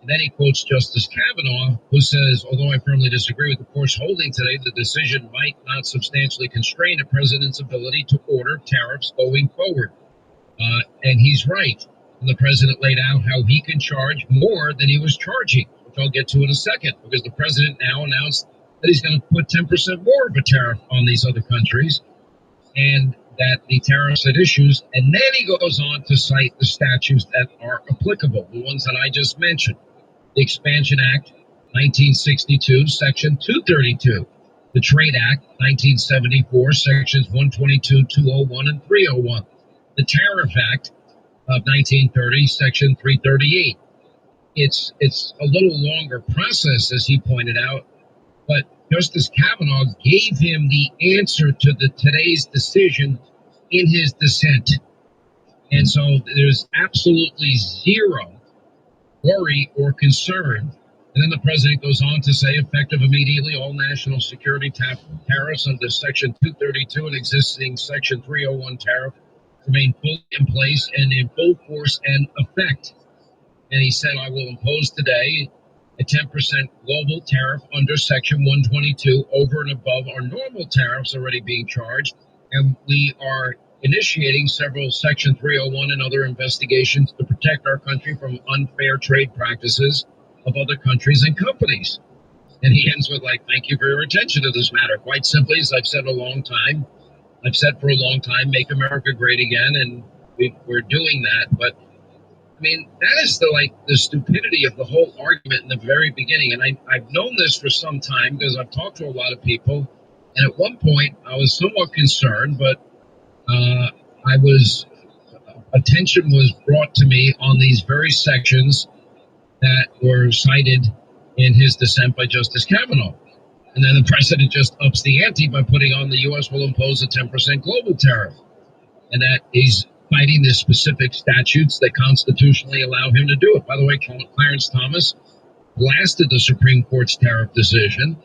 And then he quotes Justice Kavanaugh, who says, although I firmly disagree with the court's holding today, the decision might not substantially constrain a president's ability to order tariffs going forward. And he's right. And the president laid out how he can charge more than he was charging, which I'll get to in a second, because the president now announced that he's going to put 10% more of a tariff on these other countries, and that the tariffs at issues. And then he goes on to cite the statutes that are applicable, the ones that I just mentioned. The Expansion Act, 1962, Section 232. The Trade Act, 1974, Sections 122, 201, and 301. The Tariff Act of 1930, Section 338. It's a little longer process, as he pointed out, but Justice Kavanaugh gave him the answer to today's decision in his dissent. And so there's absolutely zero worry or concern. And then the president goes on to say, effective immediately, all national security tariffs under Section 232 and existing Section 301 tariff remain fully in place and in full force and effect. And he said, I will impose today a 10% global tariff under Section 122 over and above our normal tariffs already being charged. And we are initiating several Section 301 and other investigations to protect our country from unfair trade practices of other countries and companies. And he ends with, thank you for your attention to this matter. Quite simply, as I've said for a long time, make America great again, and we're doing that. But I mean, that is the stupidity of the whole argument in the very beginning. And I've known this for some time because I've talked to a lot of people. And at one point, I was somewhat concerned, but attention was brought to me on these very sections that were cited in his dissent by Justice Kavanaugh. And then the president just ups the ante by putting on the U.S. will impose a 10% global tariff. And that he's fighting the specific statutes that constitutionally allow him to do it. By the way, Clarence Thomas blasted the Supreme Court's tariff decision,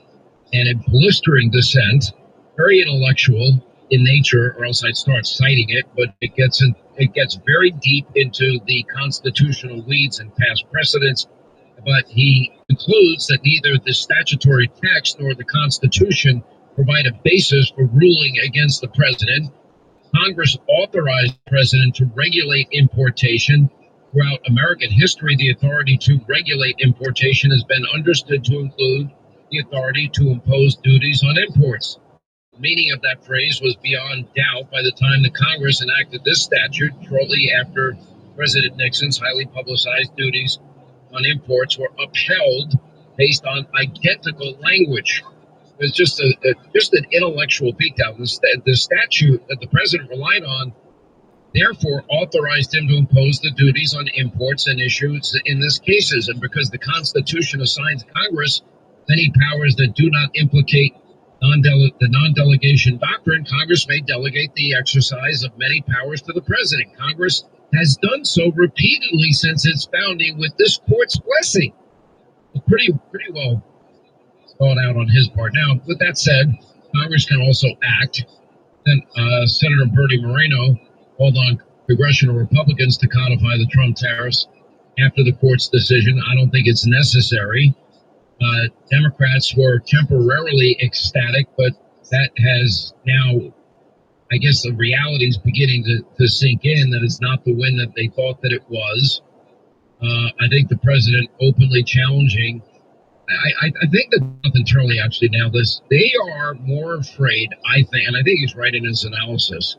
and in blistering dissent, very intellectual in nature, or else I'd start citing it, but it gets very deep into the constitutional weeds and past precedents. But he concludes that neither the statutory text nor the Constitution provide a basis for ruling against the president. Congress authorized the president to regulate importation. Throughout American history, the authority to regulate importation has been understood to include the authority to impose duties on imports. The meaning of that phrase was beyond doubt by the time the Congress enacted this statute shortly after President Nixon's highly publicized duties on imports were upheld based on identical language. It's just an intellectual beatdown. The statute that the president relied on, therefore, authorized him to impose the duties on imports and issues in this cases. And because the Constitution assigns Congress many powers that do not implicate the non-delegation doctrine, Congress may delegate the exercise of many powers to the president. Congress has done so repeatedly since its founding with this court's blessing. Pretty well thought out on his part. Now, with that said, Congress can also act. Then Senator Bernie Moreno called on congressional Republicans to codify the Trump tariffs after the court's decision. I don't think it's necessary. Democrats were temporarily ecstatic, but that has now, I guess the reality is beginning to sink in, that it's not the win that they thought that it was. I think the president openly challenging. I think that Jonathan Turley actually nailed this. They are more afraid, I think, and I think he's right in his analysis,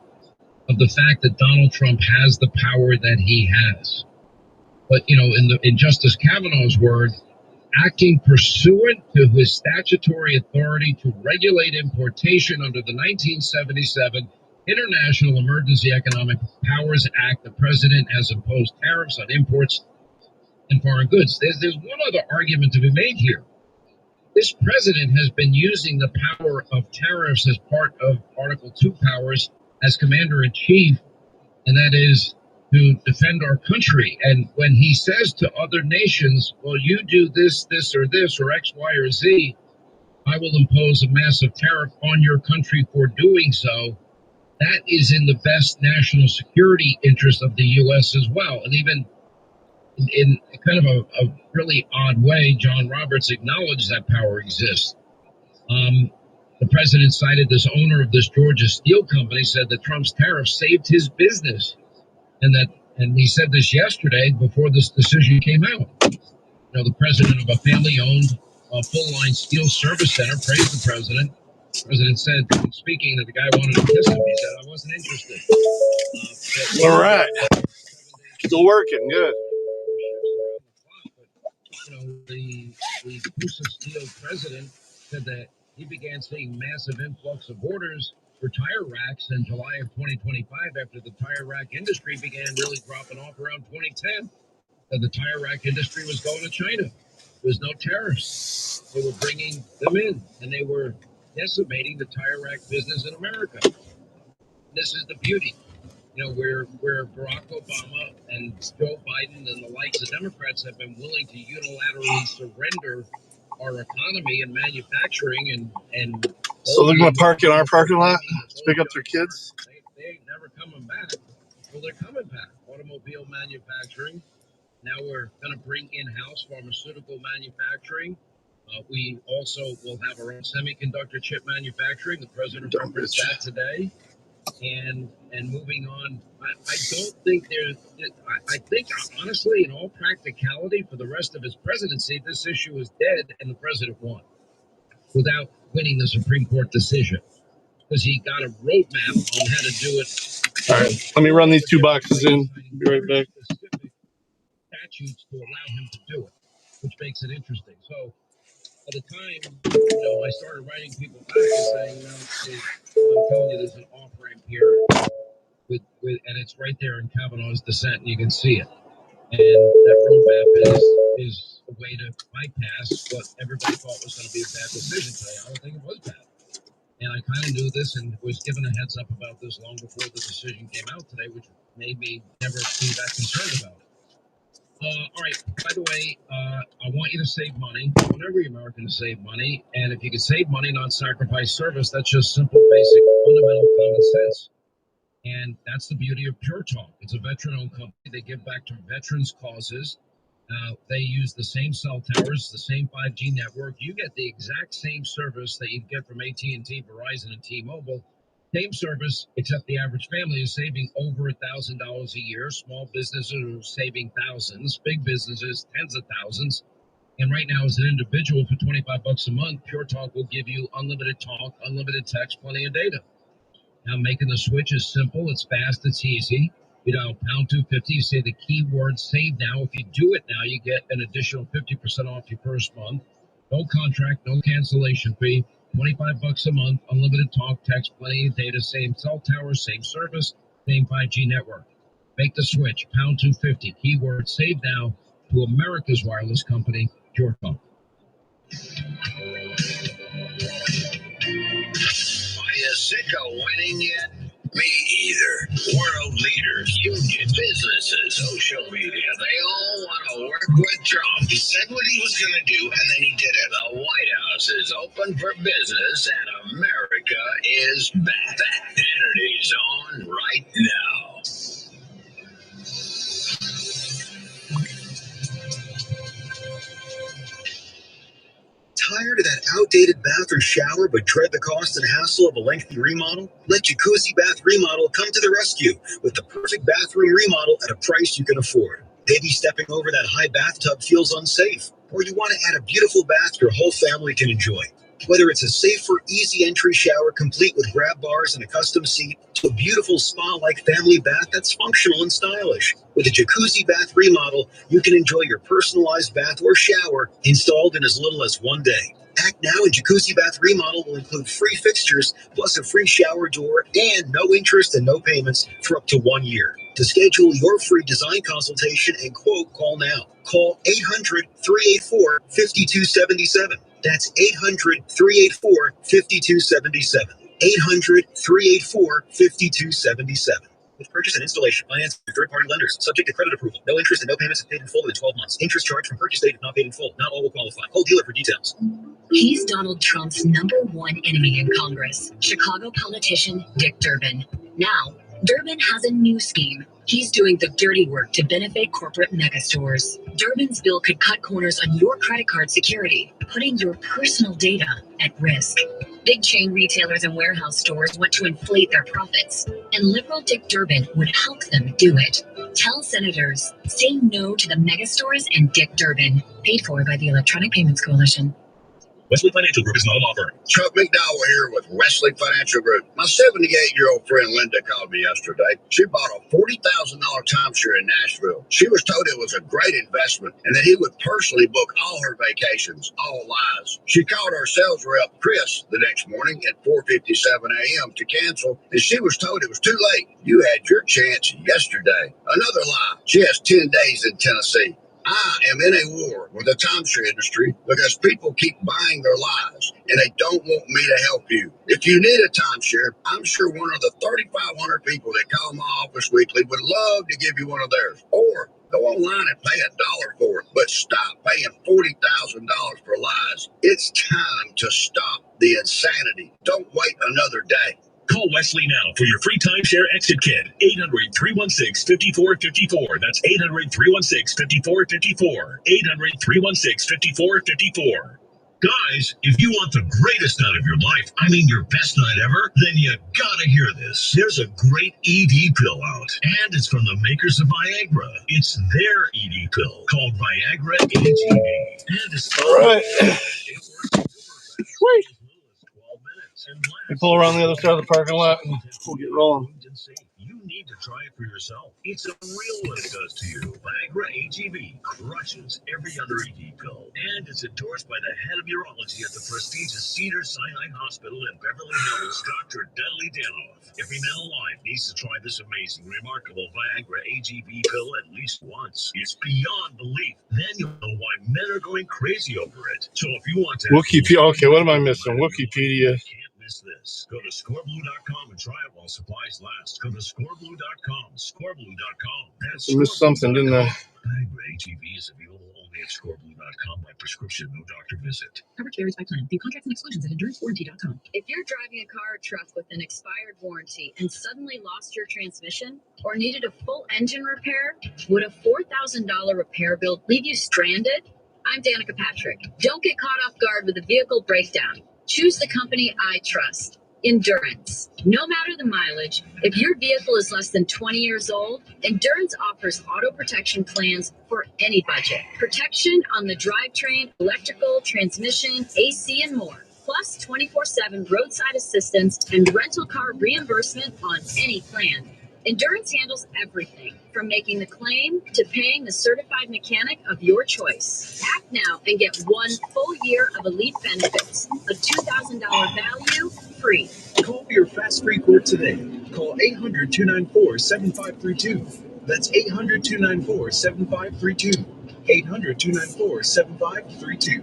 of the fact that Donald Trump has the power that he has. But, in Justice Kavanaugh's word, acting pursuant to his statutory authority to regulate importation under the 1977 International Emergency Economic Powers Act, the president has imposed tariffs on imports and foreign goods. There's one other argument to be made here. This president has been using the power of tariffs as part of Article 2 powers as commander-in-chief, and that is to defend our country. And when he says to other nations, well, you do this, or X, Y, or Z, I will impose a massive tariff on your country for doing so, that is in the best national security interest of the U.S. as well. And even in kind of a really odd way, John Roberts acknowledged that power exists. The president cited this owner of this Georgia steel company, said that Trump's tariffs saved his business. And he said this yesterday before this decision came out. You know, the president of a family-owned full-line steel service center praised the president. The president said, speaking, that the guy wanted to kiss him. He said, I wasn't interested. All right. Still working. Good. You know, the Coosa Steel president said that he began seeing massive influx of orders for tire racks in July of 2025 after the tire rack industry began really dropping off around 2010. That the tire rack industry was going to China. There was no tariffs. They were bringing them in, and they were decimating the tire rack business in America. This is the beauty. You know, where Barack Obama and Joe Biden and the likes of Democrats have been willing to unilaterally surrender our economy and manufacturing and so they're going to park in our parking lot to pick up their kids? They ain't never coming back. Well, they're coming back. Automobile manufacturing. Now we're going to bring in-house pharmaceutical manufacturing. We also will have our own semiconductor chip manufacturing. The president referenced that today. And moving on, I don't think I think, honestly, in all practicality, for the rest of his presidency, this issue is dead and the president won without winning the Supreme Court decision because he got a roadmap on how to do it. All right, let me run these 2 boxes in. Be right back. Statutes to allow him to do it, which makes it interesting. So at the time, you know, I started writing people back and saying, you know, I'm telling you, there's an off-ramp here and it's right there in Kavanaugh's dissent, and you can see it. And that roadmap is a way to bypass what everybody thought was going to be a bad decision today. I don't think it was bad. And I kind of knew this and was given a heads up about this long before the decision came out today, which made me never be that concerned about it. All right, by the way, I want you to save money. I want every American to save money. And if you can save money, not sacrifice service, that's just simple, basic, fundamental common sense. And that's the beauty of Pure Talk. It's a veteran-owned company. They give back to veterans' causes. They use the same cell towers, the same 5G network. You get the exact same service that you get from AT&T, Verizon, and T-Mobile. Same service, except the average family is saving over $1,000 a year. Small businesses are saving thousands. Big businesses, tens of thousands. And right now, as an individual, for $25 a month, Pure Talk will give you unlimited talk, unlimited text, plenty of data. Now, making the switch is simple. It's fast. It's easy. You know, pound 250, you say the keyword save now. If you do it now, you get an additional 50% off your first month. No contract, no cancellation fee. $25 a month, unlimited talk, text, plenty of data, same cell tower, same service, same 5G network. Make the switch, pound 250, keyword save now to America's wireless company, Pure Talk. Are you sick of winning yet? Me either. World leaders, unions, businesses, social media, they all want to work with Trump. He said what he was going to do, and then he did it. The White House is open for business, and America is back. Hannity's on right now. Tired of that outdated bath or shower but dread the cost and hassle of a lengthy remodel? Let Jacuzzi Bath Remodel come to the rescue with the perfect bathroom remodel at a price you can afford. Maybe stepping over that high bathtub feels unsafe, or you want to add a beautiful bath your whole family can enjoy. Whether it's a safer, easy entry shower complete with grab bars and a custom seat, to a beautiful spa-like family bath that's functional and stylish. With a Jacuzzi Bath Remodel, you can enjoy your personalized bath or shower installed in as little as 1 day. Act now and Jacuzzi Bath Remodel will include free fixtures plus a free shower door and no interest and no payments for up to 1 year. To schedule your free design consultation and quote, call now. Call 800-384-5277. That's 800-384-5277. 800-384-5277. with purchase and installation. Finance through third-party lenders. Subject to credit approval. No interest and no payments if paid in full within 12 months. Interest charged from purchase date if not paid in full. Not all will qualify. Call dealer for details. He's Donald Trump's #1 enemy in Congress, Chicago politician Dick Durbin. Now, Durbin has a new scheme. He's doing the dirty work to benefit corporate megastores. Durbin's bill could cut corners on your credit card security, putting your personal data at risk. Big chain retailers and warehouse stores want to inflate their profits, and liberal Dick Durbin would help them do it. Tell senators, say no to the megastores and Dick Durbin. Paid for by the Electronic Payments Coalition. Wesley Financial Group is not a law firm. Chuck McDowell here with Wesley Financial Group. My 78-year-old friend Linda called me yesterday. She bought a $40,000 timeshare in Nashville. She was told it was a great investment and that he would personally book all her vacations. All lies. She called our sales rep, Chris, the next morning at 4:57 a.m. to cancel, and she was told it was too late. You had your chance yesterday. Another lie. She has 10 days in Tennessee. I am in a war with the timeshare industry because people keep buying their lies and they don't want me to help you. If you need a timeshare, I'm sure one of the 3,500 people that call my office weekly would love to give you one of theirs. Or go online and pay $1 for it, but stop paying $40,000 for lies. It's time to stop the insanity. Don't wait another day. Call Wesley now for your free timeshare exit kit. 800-316-5454. That's 800-316-5454. 800-316-5454. Guys, if you want the greatest night of your life, I mean your best night ever, then you gotta hear this. There's a great ED pill out, and it's from the makers of Viagra. It's their ED pill called Viagra AGB. And it's all right. Sweet. We pull around the other side of the parking lot and we'll get rolling. You need to try it for yourself. It's unreal what it does to you. Viagra AGB crushes every other ED pill. And it's endorsed by the head of urology at the prestigious Cedars-Sinai Hospital in Beverly Hills, Dr. Dudley Danoff. Every man alive needs to try this amazing, remarkable Viagra AGB pill at least once. It's beyond belief. Then you'll know why men are going crazy over it. So if you want to... Wikipedia. Okay, what am I missing? Wikipedia. This. Go to scoreblue.com and try it while supplies last. Go to scoreblue.com. Scoreblue.com. I missed something, didn't I? Viagra AGB is available only at scoreblue.com by prescription, no doctor visit. Coverage varies by plan. View contracts and exclusions at endurancewarranty.com. If you're driving a car or truck with an expired warranty and suddenly lost your transmission or needed a full engine repair, would a $4,000 repair bill leave you stranded? I'm Danica Patrick. Don't get caught off guard with a vehicle breakdown. Choose the company I trust, Endurance. No matter the mileage, if your vehicle is less than 20 years old, Endurance offers auto protection plans for any budget. Protection on the drivetrain, electrical, transmission, AC, and more. Plus 24/7 roadside assistance and rental car reimbursement on any plan. Endurance handles everything, from making the claim to paying the certified mechanic of your choice. Act now and get 1 full year of elite benefits, a $2,000 value, free. Call your fast free quote today. Call 800-294-7532. That's 800-294-7532. 800-294-7532.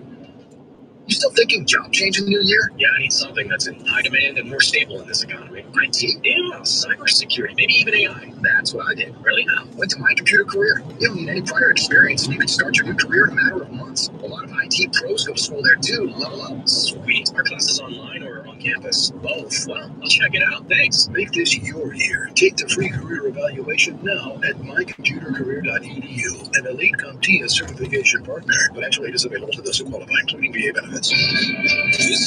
You still thinking job change in the new year? Yeah, I need something that's in high demand and more stable in this economy. IT? Yeah, cybersecurity, maybe even AI. That's what I did. Really? How? Went to My Computer Career. You don't need any prior experience, and you can start your new career in a matter of months. A lot of IT pros go to school there too, level up. Sweet. Are classes online or on campus? Both. Well, I'll check it out. Thanks. Make this your year. Take the free career evaluation now at mycomputercareer.edu. An elite CompTIA certification partner. Financial aid is available to those who qualify, including VA benefits. This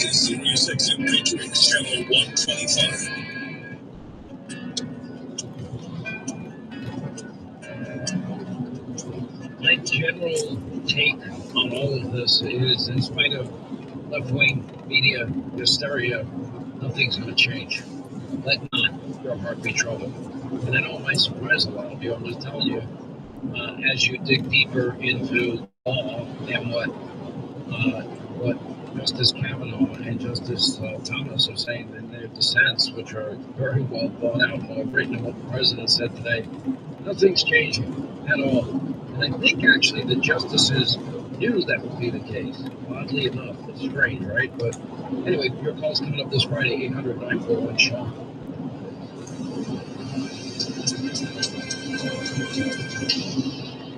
is Sirius XM Patriots, channel 125. My general take on all of this is, in spite of left-wing media hysteria, nothing's going to change. Let not your heart be troubled. And I know it might surprise a lot of you. I'm just telling you, as you dig deeper into law and what Justice Kavanaugh and Justice Thomas are saying in their dissents, which are very well thought out and well written, and what the president said today, nothing's changing at all. And I think actually the justices knew that would be the case. Oddly enough, it's strange, right? But anyway, your call's coming up this Friday, 800-941-SEAN.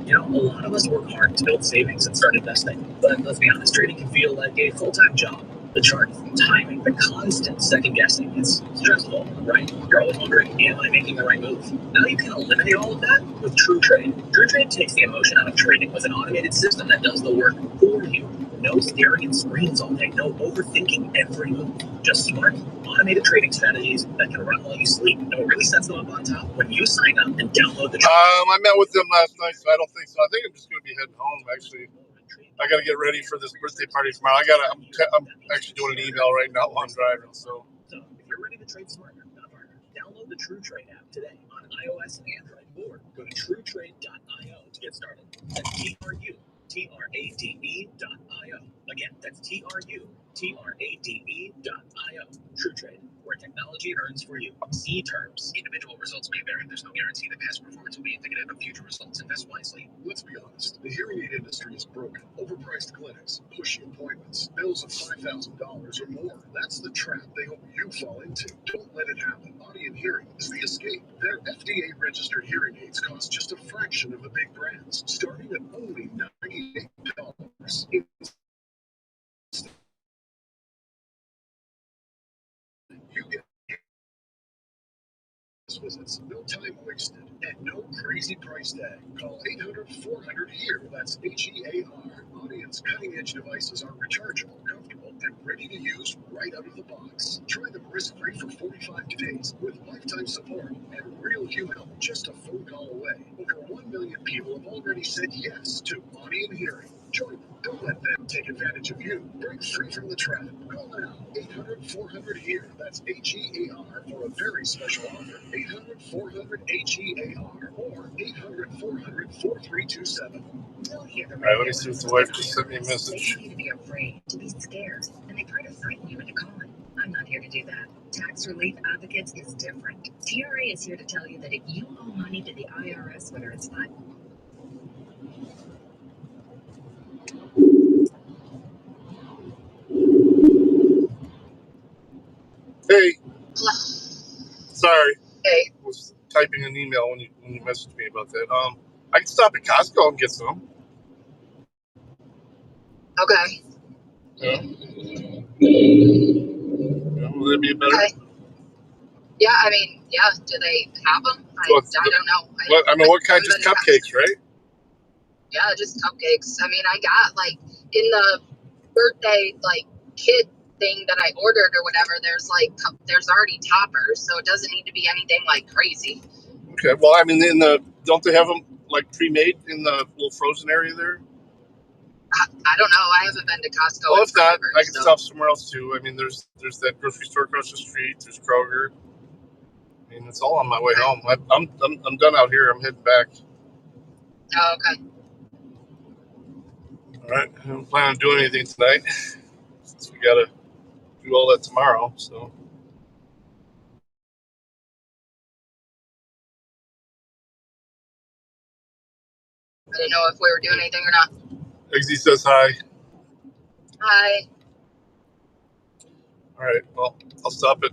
You know, a lot of us work hard to build savings and start investing, but let's be honest, trading can feel like a full-time job. The charts, the timing, the constant second guessing, it's stressful, right? You're always wondering, am I making the right move? Now you can eliminate all of that with TrueTrade. TrueTrade takes the emotion out of trading with an automated system that does the work for you. No staring at screens all day, no overthinking every move. Just smart, automated trading strategies that can run while you sleep. And what really sets them up on top, when you sign up and download the I met with them last night, so I don't think so. I think I'm just going to be heading home, actually. I got to get ready for this birthday party tomorrow. I'm actually doing an email right now while I'm driving, so. So if you're ready to trade smarter, not harder, download the TrueTrade app today on iOS and Android, or go to TrueTrade.io to get started. That's TrueTrade.io. Again, that's TrueTrade.io. TrueTrade, where technology earns for you. See terms. Individual results may vary. There's no guarantee that past performance will be indicative of future results. Invest wisely. Let's be honest, the hearing aid industry is broken. Overpriced clinics, pushy appointments, bills of $5,000 or more. That's the trap they hope you fall into. Don't let it happen. Audion Hearing is the escape. Their FDA-registered hearing aids cost just a fraction of the big brands, starting at only $98. You get visits, no time wasted, and no crazy price tag. Call 800-400-HERE. That's HEAR. Audion's cutting-edge devices are rechargeable, comfortable, and ready to use right out of the box. Try them risk-free for 45 days with lifetime support and real human help just a phone call away. Over 1 million people have already said yes to Audion Hearing. Join them. Don't let them take advantage of you. Break free from the trap. Call now. 800-400-HERE. That's HEAR for a very special offer. 800-400-HEAR or 800-400-4327. We'll hear the All right, let me radio see if the and wife just sent me a They message. want you to be afraid, to be scared, and they try to frighten you into calling. I'm not here to do that. Tax Relief Advocates is different. TRA is here to tell you that if you owe money to the IRS, whether it's $5, Hey, Hello. sorry. Hey. I was typing an email when you messaged me about that. I can stop at Costco and get some. Okay. Yeah. Will that be better? Okay. Yeah, I mean, yeah. Do they have them? I don't know. What kind? Just cupcakes, right? Yeah, just cupcakes. I mean, I got like in the birthday kid thing that I ordered or whatever. There's there's already toppers, so it doesn't need to be anything like crazy. Okay. Well, I mean, don't they have them like pre-made in the little frozen area there? I don't know. I haven't been to Costco. Well, if not, forever, I can stop somewhere else too. I mean, there's that grocery store across the street. There's Kroger. I mean, it's all on my way home. I'm done out here. I'm heading back. Oh, okay. All right. I don't plan on doing anything tonight since we gotta do all that tomorrow. So. I didn't know if we were doing anything or not. Eggsy says hi. Hi. All right. Well, I'll stop at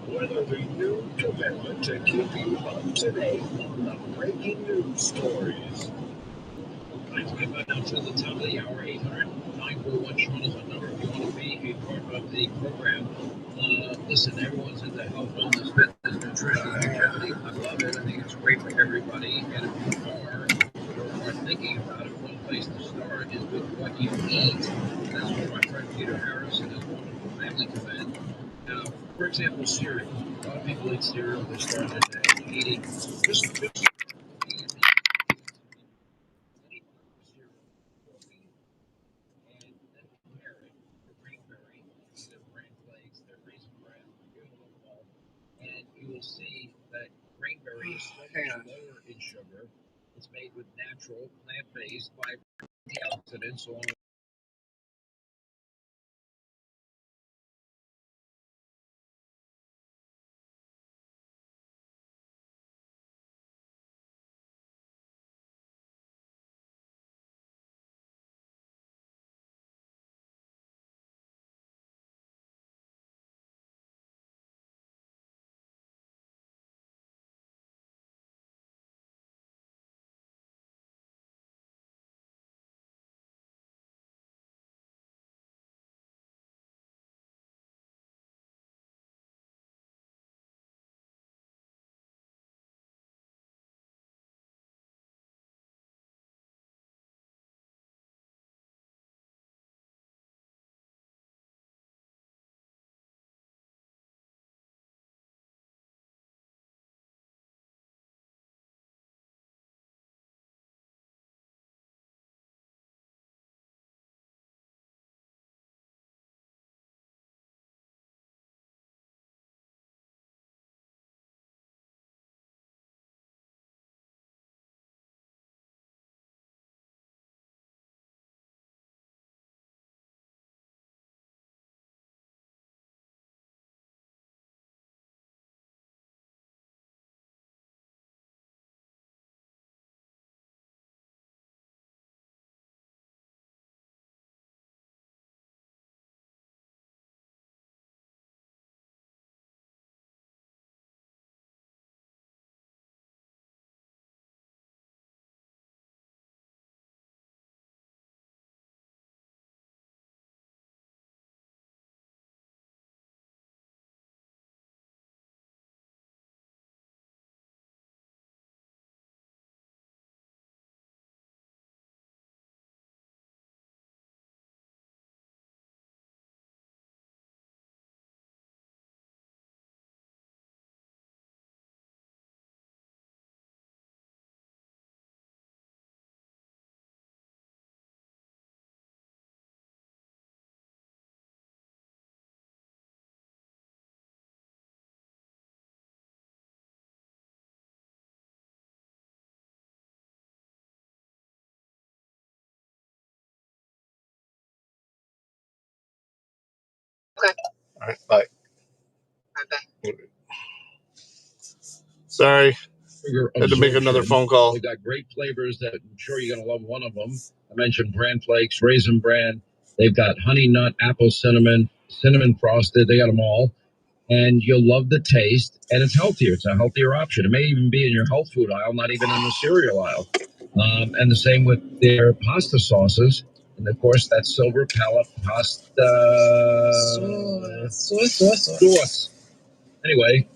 with a renewed commitment to keep you up to date on the breaking news stories. Let's get back down to the top of the hour. 800-941-SEAN is the number if you want to be a part of the program. Listen, everyone's into health, wellness, fitness, nutrition, longevity. I love it. I think it's great for everybody. And if you are thinking about it, one place to start is with what you eat. That's where my friend Peter Harris and his wonderful family come in. Now, for example, cereal. A lot of people eat cereal. They're starting their day eating just and you will see that grainberry is slightly lower in sugar. It's made with natural, plant-based, vibrant antioxidants along with Okay. All right, bye. Bye-bye. Sorry. Had to make absorption. another phone call. They've got great flavors that I'm sure you're going to love one of them. I mentioned bran flakes, raisin bran. They've got honey nut, apple cinnamon, cinnamon frosted. They got them all. And you'll love the taste. And it's healthier. It's a healthier option. It may even be in your health food aisle, not even in the cereal aisle. And the same with their pasta sauces. And of course, that silver palette pasta sauce. Anyway,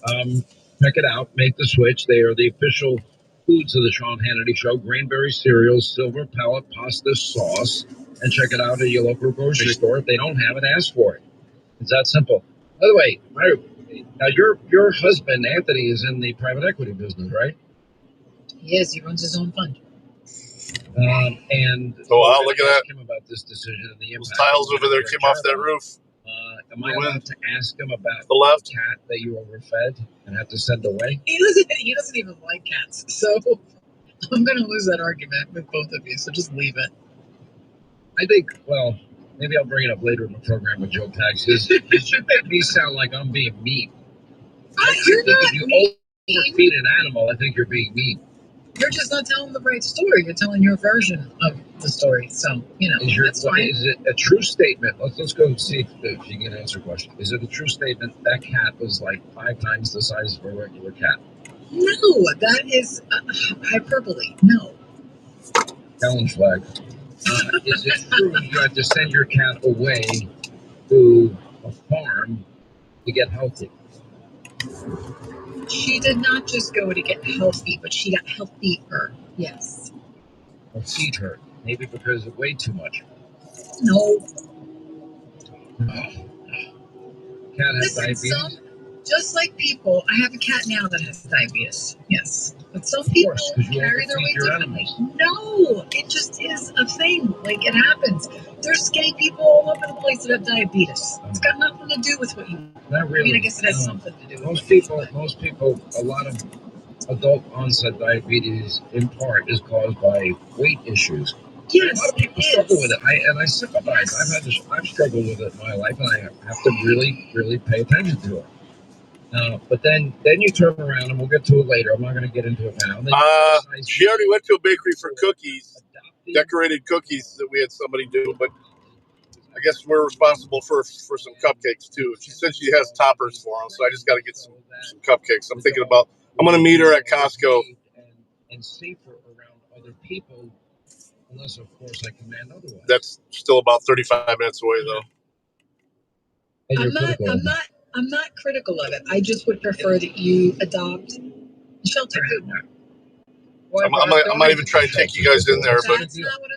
check it out. Make the switch. They are the official foods of the Sean Hannity Show. Grainberry cereal, silver palette pasta sauce. And check it out at your local grocery store. If they don't have it, ask for it. It's that simple. By the way, now your husband, Anthony, is in the private equity business, right? He is. He runs his own fund. And wow, look at that. Him about this decision and the those tiles over there came off that roof. Am I allowed to ask him about the left cat that you overfed and have to send away? He doesn't even like cats. So I'm going to lose that argument with both of you. So just leave it. I think, well, maybe I'll bring it up later in the program with Joe Pags. You make me sound like I'm being mean. I think if you overfeed an animal, I think you're being mean. You're just not telling the right story. You're telling your version of the story. So, that's fine. Is it a true statement? Let's go and see if you can answer the question. Is it a true statement that cat was like 5 times the size of a regular cat? No, that is hyperbole. No. Challenge flag. Is it true you had to send your cat away to a farm to get healthy? She did not just go to get healthy, but she got healthier. Yes. Her feet hurt. Maybe because it weighed too much. No. Cat has diabetes? Just like people, I have a cat now that has diabetes. Yes. But some people carry their weight differently. No, it just is a thing. Like, it happens. There's skinny people all over the place that have diabetes. It's got nothing to do with what you... Not really. I mean, I guess it has something to do with most people, a lot of adult onset diabetes in part is caused by weight issues. Yes, a lot of people struggle with it. I sympathize. Yes. I've struggled with it in my life, and I have to really, really pay attention to it. But then you turn around, and we'll get to it later. I'm not going to get into it now. She already went to a bakery for cookies, decorated cookies that we had somebody do, but I guess we're responsible for some cupcakes too. She said she has toppers for them, so I just got to get some cupcakes. I'm thinking about, I'm going to meet her at Costco. And safer around other people, unless, of course, I command otherwise. That's still about 35 minutes away, though. I'm not critical of it. I just would prefer that you adopt a shelter. I might even try and take you guys in there, but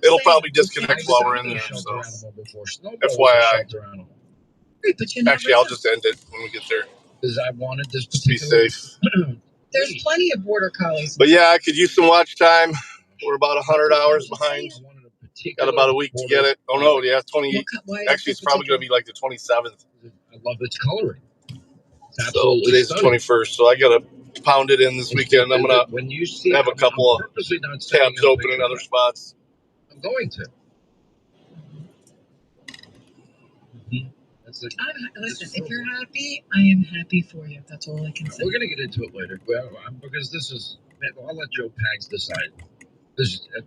it'll probably disconnect while we're in there. So, FYI. Actually, I'll just end it when we get there. Because I wanted this to be safe. There's plenty of border collies. But yeah, I could use some watch time. We're about 100 hours behind. Got about a week to get it. Oh no, yeah, 28. Actually, it's probably going to be like the 27th. I love its coloring. So today's the 21st, so I got to pound it in this weekend. I'm going to have a couple of tabs open in other spots. I'm going to. Listen, if you're happy, I am happy for you. That's all I can say. We're going to get into it later, because this is... I'll let Joe Pags decide.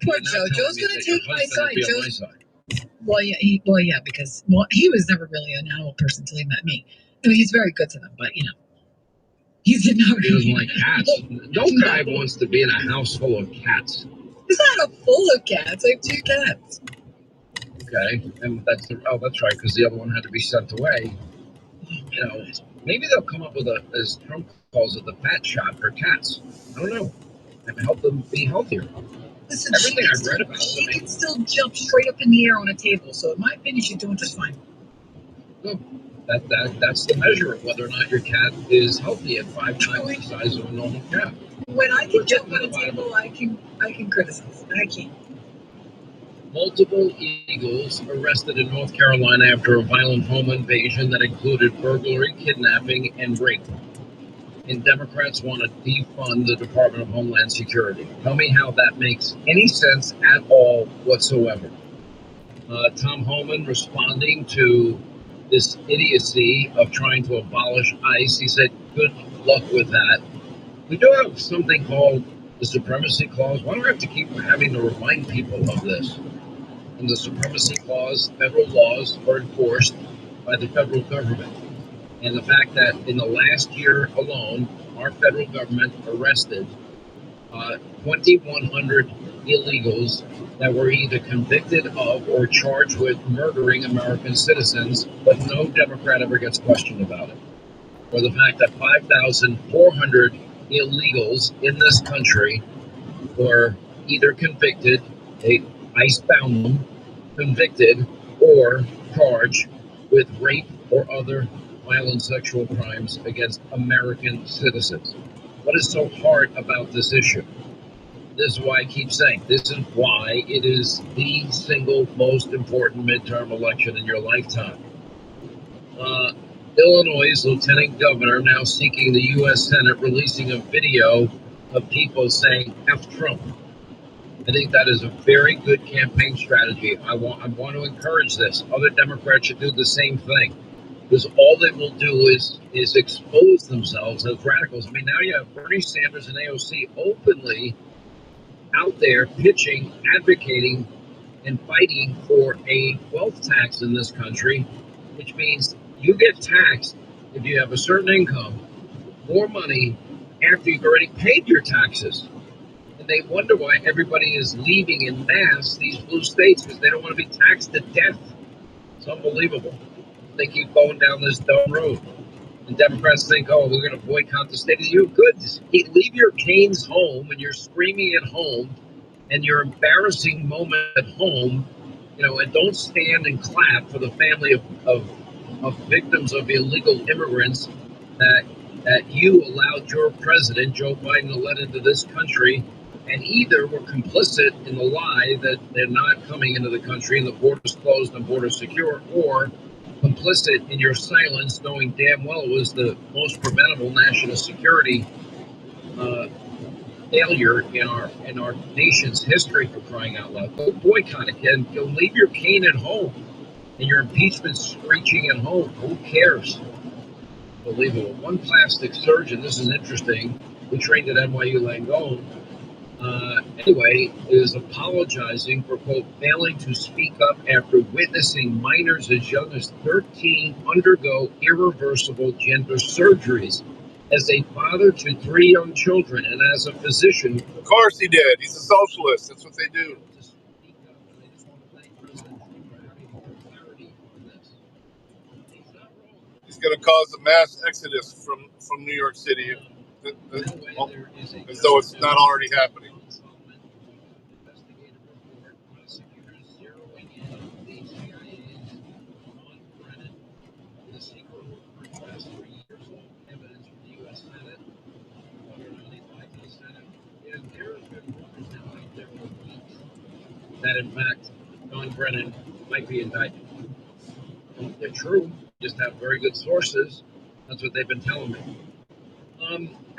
Poor Joe. Joe's going to take my side. Well, yeah, because he was never really an animal person until he met me. I mean, he's very good to them, but he doesn't like cats. No guy wants to be in a house full of cats. It's not full of cats. I have 2 cats. Okay, and that's right, because the other one had to be sent away. Maybe they'll come up with as Trump calls it, the fat shot for cats. I don't know, and help them be healthier. Listen, everything I've read about she can still jump straight up in the air on a table. So, in my opinion, she's doing just fine. Good. That's the measure of whether or not your cat is healthy at 5 times the size of a normal cat. When I can jump on a table, I can criticize. I can't. Multiple Eagles arrested in North Carolina after a violent home invasion that included burglary, kidnapping, and rape. And Democrats want to defund the Department of Homeland Security. Tell me how that makes any sense at all whatsoever. Tom Homan responding to this idiocy of trying to abolish ICE, he said, good luck with that. We do have something called the Supremacy Clause. Why do I have to keep having to remind people of this? In the Supremacy Clause, federal laws are enforced by the federal government. And the fact that in the last year alone, our federal government arrested 2,100 illegals that were either convicted of or charged with murdering American citizens, but no Democrat ever gets questioned about it. Or the fact that 5,400 illegals in this country were either convicted, ICE found them, convicted, or charged with rape or other violent sexual crimes against American citizens. What is so hard about this issue? This is why I keep saying, this is why it is the single most important midterm election in your lifetime. Illinois' lieutenant governor now seeking the U.S. Senate releasing a video of people saying F Trump. I think that is a very good campaign strategy. I want to encourage this. Other Democrats should do the same thing, because all they will do is expose themselves as radicals. I mean, now you have Bernie Sanders and AOC openly out there pitching, advocating and fighting for a wealth tax in this country, which means you get taxed if you have a certain income, more money after you've already paid your taxes. And they wonder why everybody is leaving in mass these blue states, because they don't want to be taxed to death. It's unbelievable. They keep going down this dumb road. And Democrats think, oh, we're going to boycott the State of the Union. Good. Leave your canes home and you're screaming at home and your embarrassing moment at home, and don't stand and clap for the family of victims of illegal immigrants that you allowed your president, Joe Biden, to let into this country, and either were complicit in the lie that they're not coming into the country and the border's closed and border's secure, or complicit in your silence, knowing damn well it was the most preventable national security failure in our nation's history, for crying out loud. Go boycott it, and go leave your cane at home and your impeachment screeching at home. Who cares? Unbelievable. One plastic surgeon, this is interesting, who trained at NYU Langone, is apologizing for, quote, failing to speak up after witnessing minors as young as 13 undergo irreversible gender surgeries. As a father to 3 young children and as a physician. Of course he did. He's a socialist. That's what they do. He's going to cause a mass exodus from New York City, as though it's not already happening. That in fact, John Brennan might be indicted. They're true, just have very good sources. That's what they've been telling me.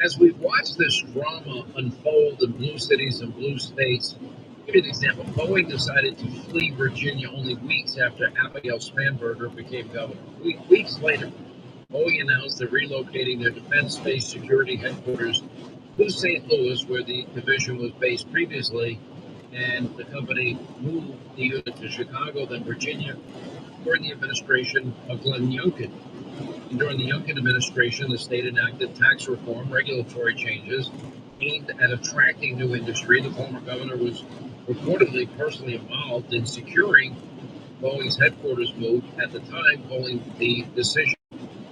As we've watched this drama unfold in blue cities and blue states, I'll give you an example. Boeing decided to flee Virginia only weeks after Abigail Spanberger became governor. Weeks later, Boeing announced they're relocating their Defense Space Security headquarters to St. Louis, where the division was based previously, and the company moved the unit to Chicago, then Virginia, during the administration of Glenn Youngkin. And during the Youngkin administration, the state enacted tax reform, regulatory changes aimed at attracting new industry. The former governor was reportedly personally involved in securing Boeing's headquarters move at the time, calling the decision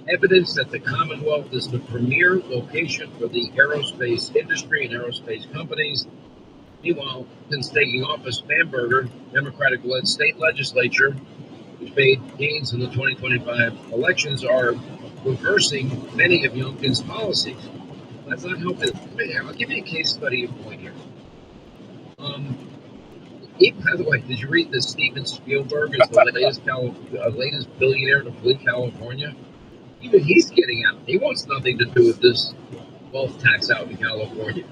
evidence that the Commonwealth is the premier location for the aerospace industry and aerospace companies. Meanwhile, since taking office, Spanberger, Democratic-led state legislature, which made gains in the 2025 elections, are reversing many of Youngkin's policies. That's not helping. I'll give you a case study in point here. By the way, did you read that Steven Spielberg is the latest billionaire to flee California? Even he's getting out. He wants nothing to do with this wealth tax out in California.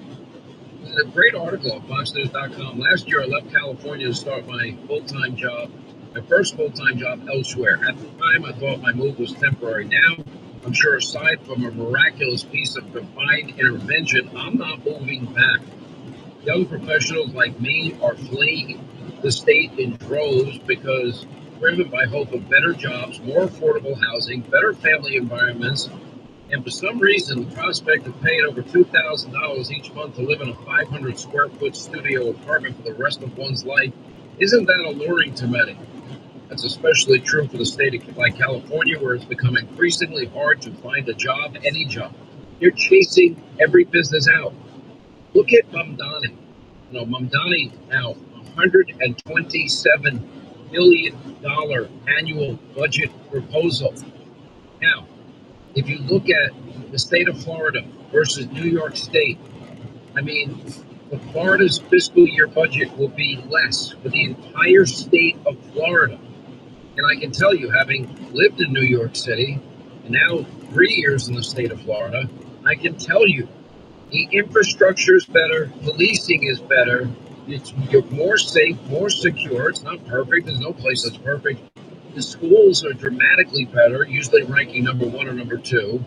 There's a great article on FoxNews.com. Last year, I left California to start my full-time job, my first full-time job elsewhere. At the time, I thought my move was temporary. Now, I'm sure aside from a miraculous piece of divine intervention, I'm not moving back. Young professionals like me are fleeing the state in droves because driven by hope of better jobs, more affordable housing, better family environments, and for some reason, the prospect of paying over $2,000 each month to live in a 500 square foot studio apartment for the rest of one's life isn't that alluring to many. That's especially true for the state like California, where it's become increasingly hard to find a job, any job. You're chasing every business out. Look at Mamdani. Mamdani now, $127 million annual budget proposal. Now, if you look at the state of Florida versus New York State, the Florida's fiscal year budget will be less for the entire state of Florida. And I can tell you, having lived in New York City, and now 3 years in the state of Florida, I can tell you, the infrastructure is better, policing is better, you're more safe, more secure. It's not perfect. There's no place that's perfect. The schools are dramatically better, usually ranking number 1 or number 2.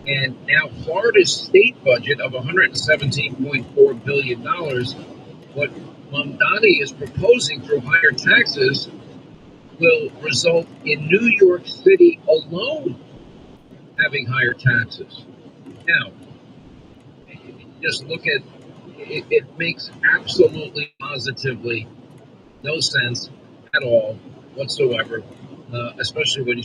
And now Florida's state budget of $117.4 billion will what Mamdani is proposing through higher taxes will result in New York City alone having higher taxes. Now, just look at it, it makes absolutely positively no sense at all whatsoever, especially when you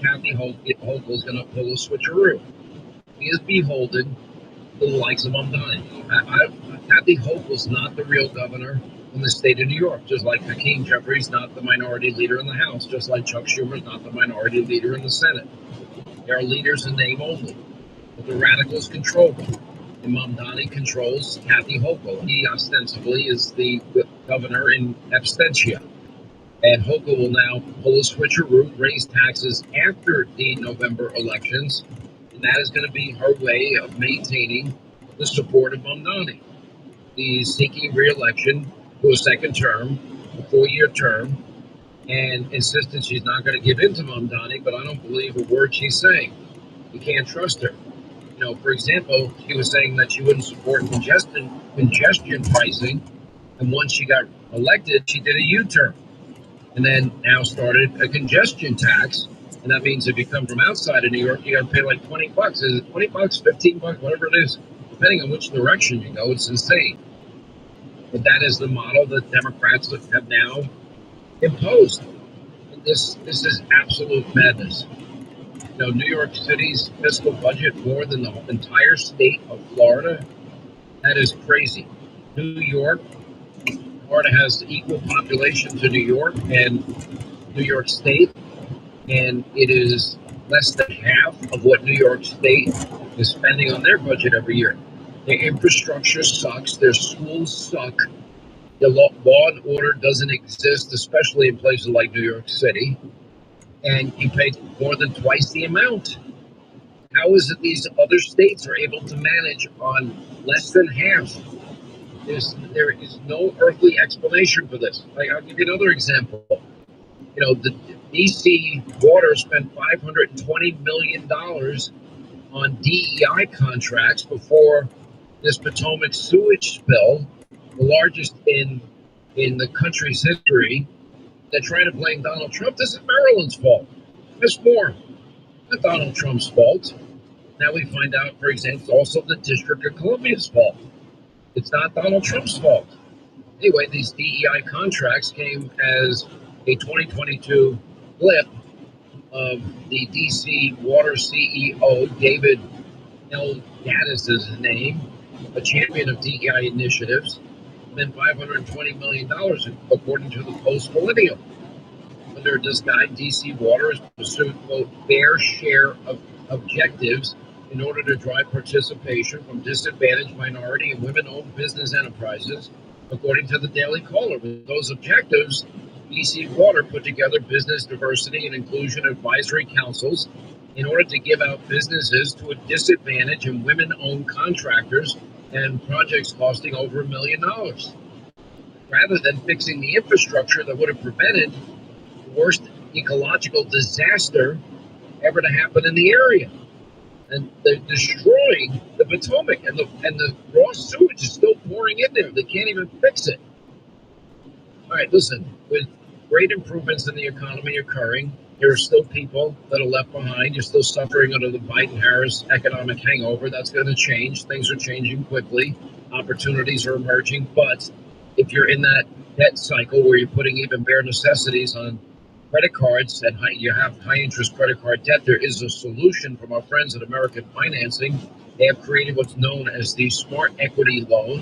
Kathy Hochul is going to pull a switcheroo. He is beholden to the likes of Mamdani. Kathy Hochul's not the real governor in the state of New York, just like Hakeem Jeffries not the minority leader in the House, just like Chuck Schumer's not the minority leader in the Senate. They are leaders in name only, but the radicals control them. And Mamdani controls Kathy Hochul. He ostensibly is the governor in absentia. And Hochul will now pull a switcheroo, raise taxes after the November elections, and that is going to be her way of maintaining the support of Mamdani. He's seeking re-election to a second term, a 4-year term, and insisted she's not going to give in to Mamdani, but I don't believe a word she's saying. You can't trust her. You know, for example, she was saying that she wouldn't support congestion pricing, and once she got elected, she did a U-turn. And then now started a congestion tax. And that means if you come from outside of New York, you got to pay like $20. Is it $20, $15, whatever it is, depending on which direction you go. It's insane. But that is the model that Democrats have now imposed. And this is absolute madness. You know, New York City's fiscal budget more than the entire state of Florida. That is crazy. Florida has the equal population to New York and New York State, and it is less than half of what New York State is spending on their budget every year. Their infrastructure sucks. Their schools suck. The law and order doesn't exist, especially in places like New York City, and you pay more than twice the amount. How is it these other states are able to manage on less than half? There is no earthly explanation for this. Like, I'll give you another example. You know, the DC Water spent $520 million on DEI contracts before this Potomac sewage spill, the largest in the country's history. They're trying to blame Donald Trump. This is Maryland's fault. Miss Moore, not Donald Trump's fault. Now we find out, for example, it's also the District of Columbia's fault. It's not Donald Trump's fault. Anyway, these DEI contracts came as a 2022 blip of the DC Water CEO, David L. Gaddis is his name, a champion of DEI initiatives, and then $520 million, according to the Post-Millennial. Under this guy, DC Water has pursued, quote, fair share of objectives in order to drive participation from disadvantaged minority and women-owned business enterprises, according to the Daily Caller. With those objectives, DC Water put together business diversity and inclusion advisory councils in order to give out businesses to a disadvantage and women-owned contractors and projects costing over $1 million, rather than fixing the infrastructure that would have prevented the worst ecological disaster ever to happen in the area. And they're destroying the Potomac, and the raw sewage is still pouring in there. They can't even fix it. All right, listen, with great improvements in the economy occurring, there are still people that are left behind. You're still suffering under the Biden-Harris economic hangover. That's going to change. Things are changing quickly. Opportunities are emerging. But if you're in that debt cycle where you're putting even bare necessities on credit cards and you have high interest credit card debt, there is a solution from our friends at American Financing. They have created what's known as the Smart Equity Loan,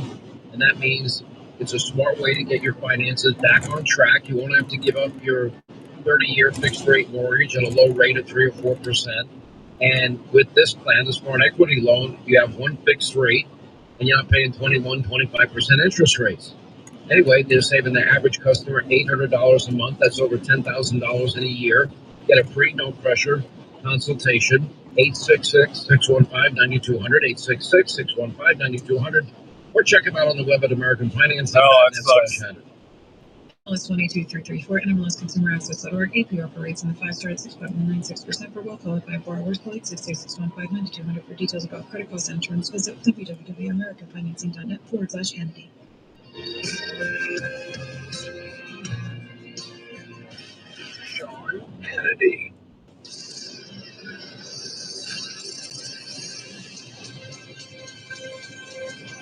and that means it's a smart way to get your finances back on track. You won't have to give up your 30-year fixed rate mortgage at a low rate of 3 or 4%. And with this plan, the Smart Equity Loan, you have one fixed rate and you're not paying 21, 25% interest rates. Anyway, they're saving the average customer $800 a month. That's over $10,000 in a year. Get a free, no-pressure consultation, 866-615-9200, 866-615-9200, or check them out on the web at American Finance. Oh, that sucks. NMLS 22334, NMLSconsumeraccess.org. APR for rates in the 5-star at 6.196% for well-qualified borrowers. Call 866-159-200 for details about credit costs and terms. Visit www.americanfinancing.net/entity. Sean Kennedy.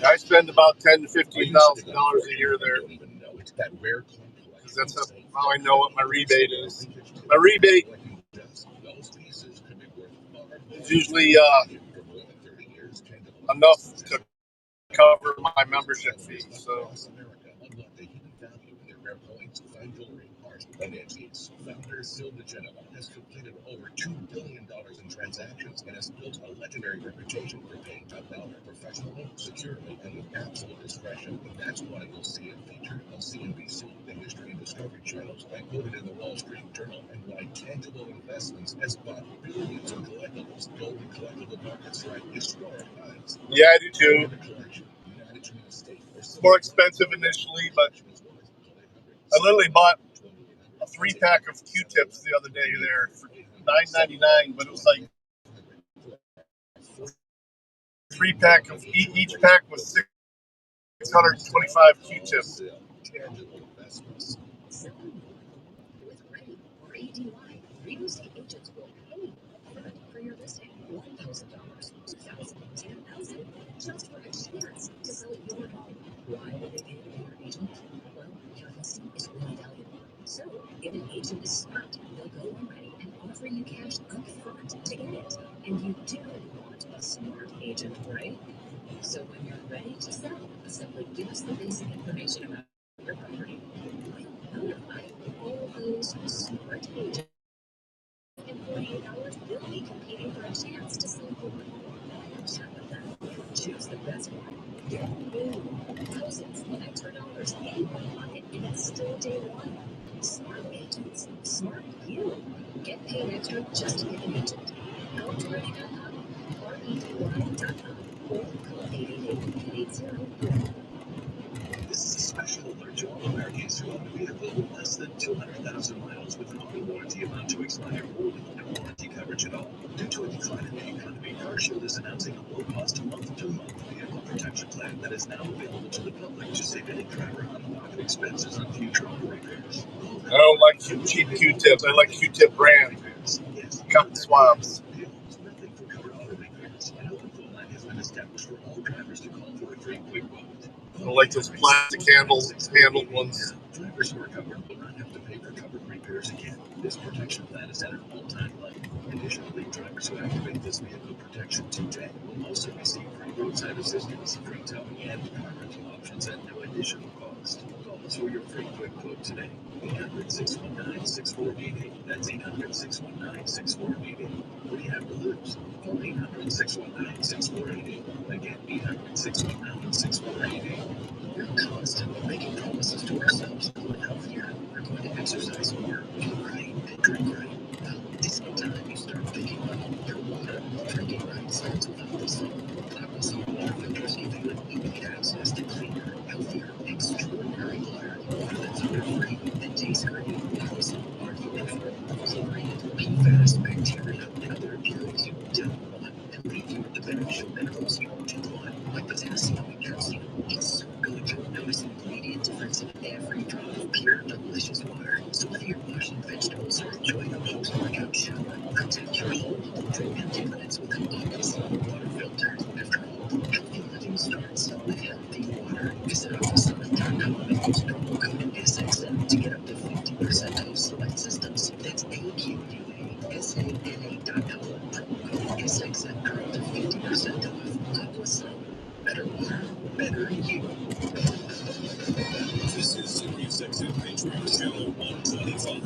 I spend about $10,000 to $15,000 a year there. Because that's how I know what my rebate is. My rebate is usually enough to cover my membership fee. So. Founder Silva Genova has completed over $2 billion in transactions and has built a legendary reputation for paying top dollar professionally, securely, and with absolute discretion. That's why you'll see it featured on CNBC, the History and Discovery channels, and quoted in the Wall Street Journal, and why Tangible Investments has bought billions of collectibles. Gold and collectible markets strike historic highs. Yeah, I do too. It's more expensive initially, but I literally bought a 3-pack of Q-tips the other day there for $9.99, but it was like 3-pack of each pack was 625 Q-tips. Real estate agents will pay you for your listing. $1,000, $2,000, $10,000, just for a chance to sell your home. Why would they pay to be your agent? Well, your listing is really valuable. So, if an agent is smart, they'll go already and offer you cash up front to get it. And you do want a smart agent, right? So when you're ready to sell, simply give us the basic information about your property. We'll notify all those smart agents. In 48 hours, we'll be competing for a chance to sell your home. Chat with them. Choose the best one. Get thousands of extra dollars in your pocket, and it's still day one. Smart agents. Smart you. Get paid extra just to get an agent. Go to ready.com or edy.com or call 888-880. This is a special alert to all Americans who own a vehicle with less than 200,000 miles with an auto warranty about to expire or with no warranty coverage at all. Due to a decline in the economy, CarShield is announcing a low-cost month-to-month vehicle protection plan that is now available to the public to save any driver out-of-pocket expenses on future auto repairs. I don't like cheap Q-tips. I like Q-tip brand. Cotton swabs. Nothing for covered auto repairs. An open phone line has been established for all drivers to call for a free quick quote. I don't like those plastic handled ones. Drivers who are covered will not have to pay for covered repairs again. This protection plan is at an all-time low. Additionally, drivers who activate this vehicle protection today will also receive free roadside assistance, free towing, and car rental options at no additional cost. Call us for your free quick quote today. 800-619-6488. That's 800-619-6488. What do you have to lose? Call 800-619-6488. Again, 800-619-6488. We're constantly making promises to ourselves. We're healthier. We're going to exercise more, eat right, and drink right. Well, it's time you start thinking about your water. Drinking right starts with Aquasol. Aquasol water filters give you an immediate access to cleaner, healthier, extraordinary water. Water that's odor-free and tastes great. Aquasol water filters for chlorine, PFAS, bacteria, and other impurities you don't want and leave you with the beneficial minerals you do want, like potassium and calcium. It's so good you'll notice an immediate difference in every drop of pure, delicious water. So whether you're washing vegetables or enjoying a post-workout shower, protect your whole home for 50 minutes with an Aquasol water filter. After all, healthy living starts with healthy water. Visit Aquasol.com and use promo code SXM to get up to 50% off select systems. That's AQUASANA.com. Promo code SXM for up to 50% off. Aquasol. Better water, better you. This is Sirius XM Patriot Channel 125.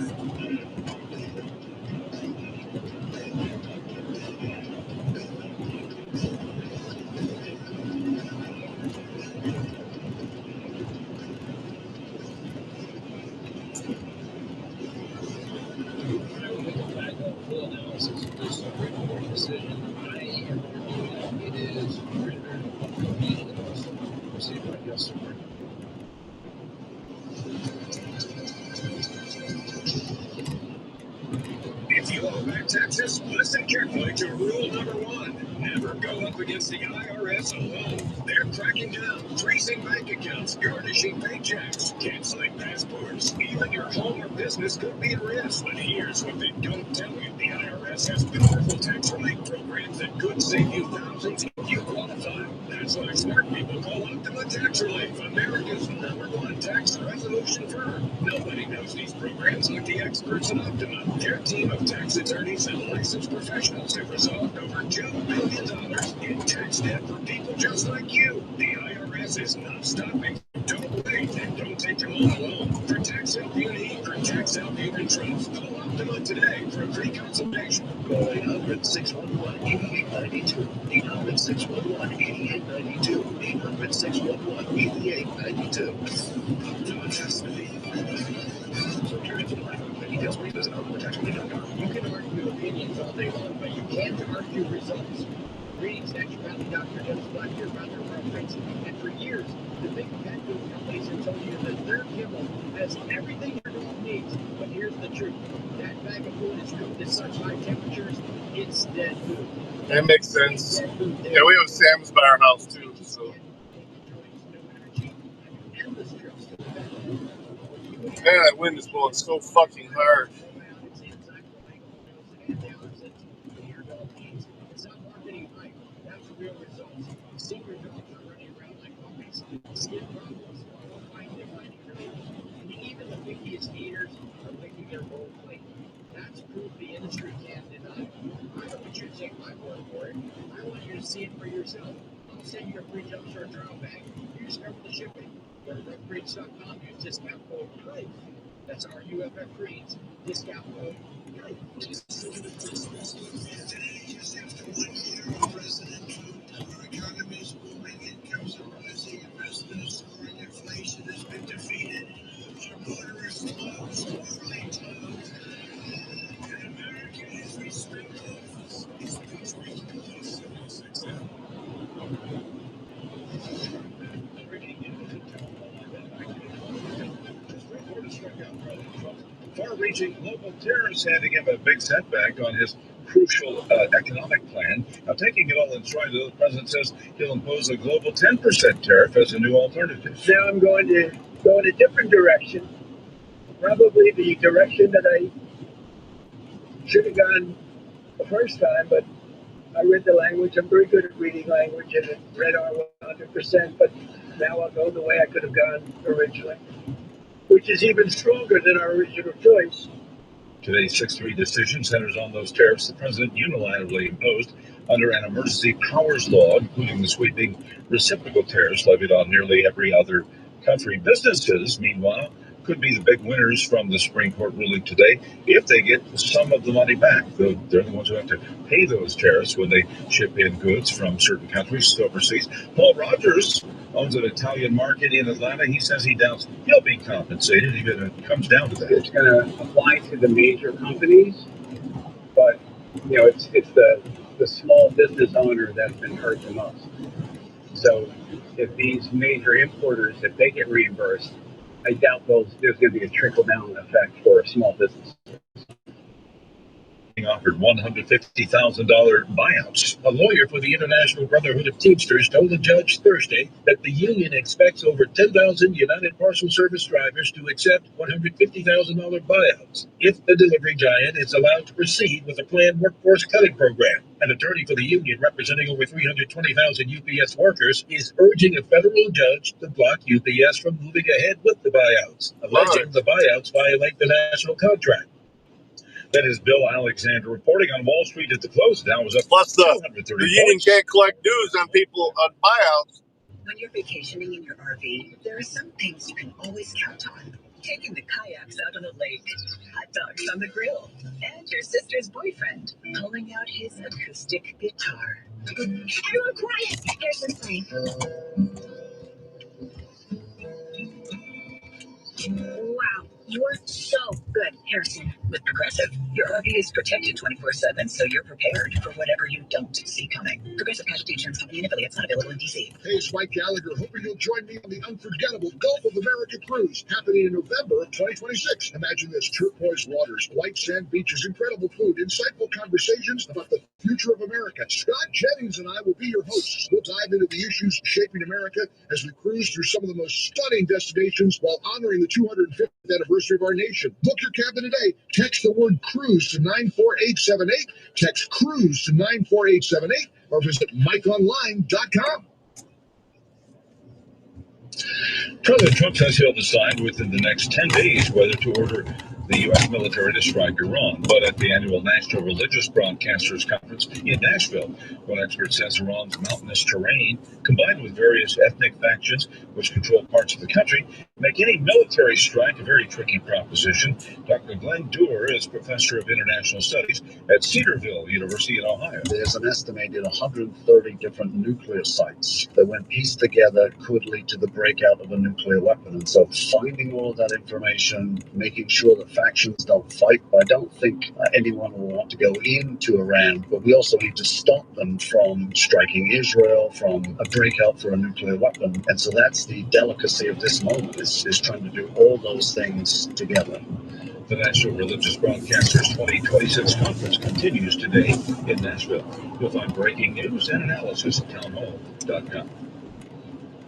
Full analysis of this Supreme Court decision. I am arguing it is greater meaningless. Proceed by yes, Supreme. You owe back taxes? Listen carefully to rule number 1. Never go up against the IRS alone. They're cracking down, freezing bank accounts, garnishing paychecks, canceling passports. Even your home or business could be at risk. But here's what they don't tell you. The IRS has powerful tax relief programs that could save you thousands if you qualify. That's why smart people call Optima Tax Relief, America's #1 tax resolution firm. Nobody knows these programs like the experts at Optima. Their team of tax attorneys and licensed professionals have resolved over $2 billion in tax debt for people just like you. The IRS is not stopping. Don't wait and don't take them on alone. For tax help you need, for tax help you can trust. Call Optima today for a free consultation. Call 800-611-8892. 800-611-8892. 800-611-8892. Optima Tax Relief. Details please visit OptimaTaxRelief.com. You can argue opinions all day long, but you can't argue results. Greetings, naturopathic Dr. Dennis Black here, founder of Farm Friends. And for years, the big pet food companies have told you that their kibble has everything your dog needs. But here's the truth. That bag of food is cooked at such high temperatures, it's dead food. That makes sense. Yeah, we have Sam's by our house too. So. Man, that wind is blowing so fucking hard. Even the wickiest eaters are licking their bowl plate. That's proof the industry can't deny. I don't want you to take my word for it. I want you to see it for yourself. I'll send you a free jump short trial bag. You just cover the shipping. Go to RuffBreeds.com, use discount code PROOF. That's RUFF Breeds. Discount code PROOF. President Trump, our economy is booming, incomes are rising, investors soaring, inflation has been defeated, our border is closed, our flights closed, and America is restricted. It's because we close 767. Far-reaching global tariffs handing him a big setback on his crucial economic plan. Now, taking it all in stride, the president says he'll impose a global 10% tariff as a new alternative. Now I'm going to go in a different direction, probably the direction that I should have gone the first time, but I read the language. I'm very good at reading language and read R 100%, but now I'll go the way I could have gone originally, which is even stronger than our original choice. Today's 6-3 decision centers on those tariffs the president unilaterally imposed under an emergency powers law, including the sweeping reciprocal tariffs levied on nearly every other country. Businesses, meanwhile, could be the big winners from the Supreme Court ruling today if they get some of the money back. They're the ones who have to pay those tariffs when they ship in goods from certain countries to overseas. Paul Rogers owns an Italian market in Atlanta. He says he doubts he'll be compensated if it comes down to that. It's going to apply to the major companies, but it's the small business owner that's been hurt the most. So if these major importers, if they get reimbursed, I doubt there's going to be a trickle-down effect for a small business. Offered $150,000 buyouts. A lawyer for the International Brotherhood of Teamsters told the judge Thursday that the union expects over 10,000 United Parcel Service drivers to accept $150,000 buyouts if the delivery giant is allowed to proceed with a planned workforce cutting program. An attorney for the union representing over 320,000 UPS workers is urging a federal judge to block UPS from moving ahead with the buyouts, alleging the buyouts violate the national contract. That is Bill Alexander reporting on Wall Street at the close. Dow was up. Plus, the union can't collect dues on people on buyouts. When you're vacationing in your RV, there are some things you can always count on. Taking the kayaks out on the lake, hot dogs on the grill, and your sister's boyfriend pulling out his acoustic guitar. Everyone quiet! Harrison's playing. Wow, you're so good, Harrison. With Progressive, your RV is protected 24/7, so you're prepared for whatever you don't see coming. Progressive Casualty Insurance Company and affiliates, not available in D.C. Hey, it's Mike Gallagher. Hoping you'll join me on the unforgettable Gulf of America cruise happening in November of 2026. Imagine this: turquoise waters, white sand beaches, incredible food, insightful conversations about the future of America. Scott Jennings and I will be your hosts. We'll dive into the issues shaping America as we cruise through some of the most stunning destinations while honoring the 250th anniversary of our nation. Book your cabin today. Text the word cruise to 94878. Text cruise to 94878 or visit mikeonline.com. President Trump says he'll decide within the next 10 days whether to order the U.S. military to strike Iran. But at the annual National Religious Broadcasters Conference in Nashville, one expert says Iran's mountainous terrain, combined with various ethnic factions which control parts of the country, make any military strike a very tricky proposition. Dr. Glenn Dewar is professor of international studies at Cedarville University in Ohio. There's an estimated 130 different nuclear sites that, when pieced together, could lead to the breakout of a nuclear weapon. And so finding all of that information, making sure that factions don't fight. I don't think anyone will want to go into Iran, but we also need to stop them from striking Israel, from a breakout for a nuclear weapon. And so that's the delicacy of this moment, is trying to do all those things together. The National Religious Broadcasters 2026 conference continues today in Nashville. You'll find breaking news and analysis at townhall.com.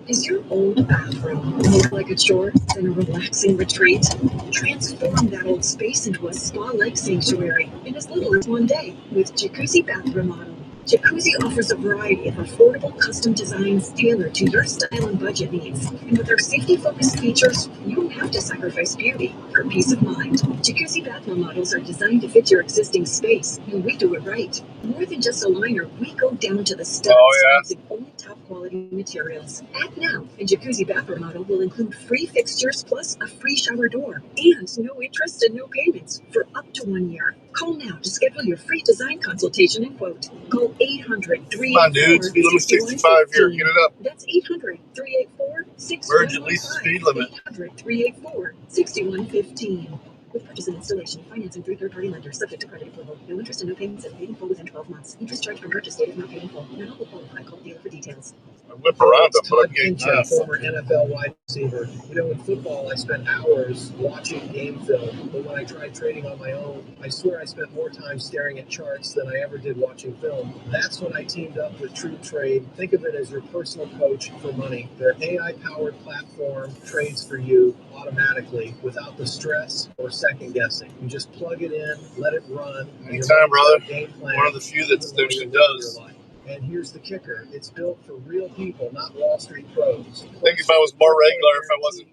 Is your old bathroom more like a chore than a relaxing retreat? Transform that old space into a spa-like sanctuary in as little as one day with Jacuzzi Bath Remodel. Jacuzzi offers a variety of affordable custom designs tailored to your style and budget needs. And with our safety-focused features, you don't have to sacrifice beauty for peace of mind. Jacuzzi Bath Remodels are designed to fit your existing space, and we do it right. More than just a liner, we go down to the studs using only top-quality materials. Act now, and Jacuzzi Bath Remodel will include free fixtures plus a free shower door and no interest and no payments for up to 1 year. Call now to schedule your free design consultation and quote. Call 800-384-6115. Come on, dude. Speed limit 65 here. Get it up. That's 800-384-6115. Merge at least the speed limit. 800-384-6115. With purchase and installation, financing through third-party lenders, subject to credit approval. No interest and no payments and paid in full within 12 months. Interest charged from purchase date if not paid in full. Not all will qualify. Call dealer for details. I whip around them, but I'm getting Todd, former NFL wide receiver. You know, in football, I spent hours watching game film, but when I tried trading on my own, I swear I spent more time staring at charts than I ever did watching film. That's when I teamed up with True Trade. Think of it as your personal coach for money. Their AI-powered platform trades for you automatically without the stress or second guessing. You just plug it in, let it run. Anytime, brother. One of the few that actually does. And here's the kicker. It's built for real people, not Wall Street pros. I think if I was more regular, if I wasn't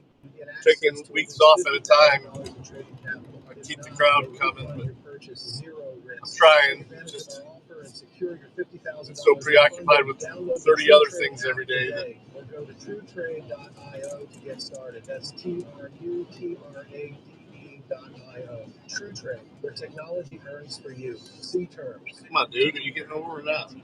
taking weeks off at a time, I'd keep the crowd coming, but I'm trying. Just so preoccupied with 30 other things every day that or go to TrueTrade.io to get started. That's TrueTrade.io. True Trade, where technology earns for you. See terms. Come on, dude. Are you getting over or not?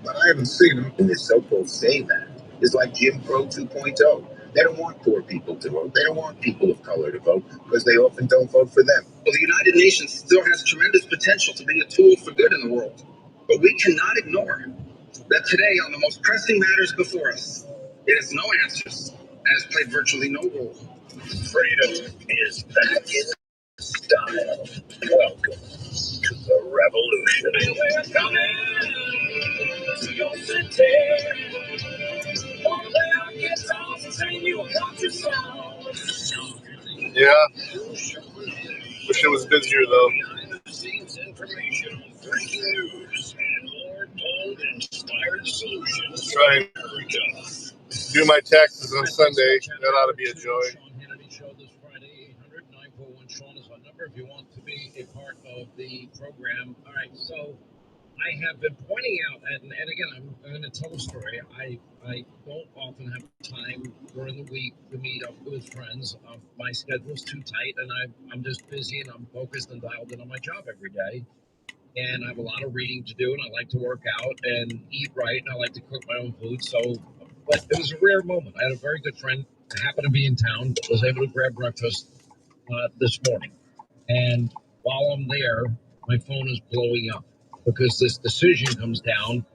But I haven't seen them in the so-called say that. It's like Jim Crow 2.0. They don't want poor people to vote. They don't want people of color to vote because they often don't vote for them. Well, the United Nations still has tremendous potential to be a tool for good in the world. But we cannot ignore that today, on the most pressing matters before us, it has no answers and has played virtually no role. Freedom is back in style. Welcome to the revolution. We're coming to your city. All our guitars and sing you a country song. Yeah. Wish it was busier, though. Behind-the-scenes information, breaking news, and more bold, inspired solutions. Trying. do my taxes on Sunday. That ought to be a joy. Sean is our number if you want to be a part of the program. All right, so I have been pointing out, and again, I'm going to tell a story. I don't often have time during the week to meet up with friends. My schedule's too tight, and I'm just busy, and I'm focused and dialed in on my job every day. And I have a lot of reading to do, and I like to work out and eat right, and I like to cook my own food. So, but it was a rare moment. I had a very good friend, happened to be in town, was able to grab breakfast this morning. And while I'm there, my phone is blowing up because this decision comes down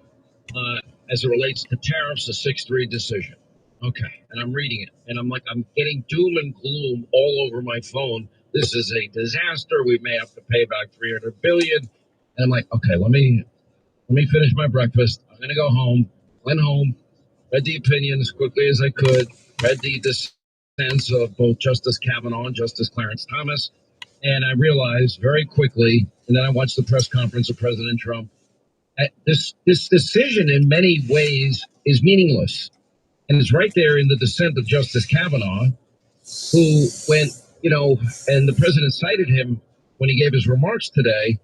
as it relates to tariffs, a 6-3 decision. Okay, and I'm reading it, and I'm getting doom and gloom all over my phone. This is a disaster. We may have to pay back $300 billion. And I'm like, okay, let me finish my breakfast. I'm gonna go home. Went home, read the opinion as quickly as I could, read the dissents of both Justice Kavanaugh and Justice Clarence Thomas, and I realized very quickly. And then I watched the press conference of President Trump. This decision, in many ways, is meaningless, and it's right there in the dissent of Justice Kavanaugh, who went, and the president cited him when he gave his remarks today.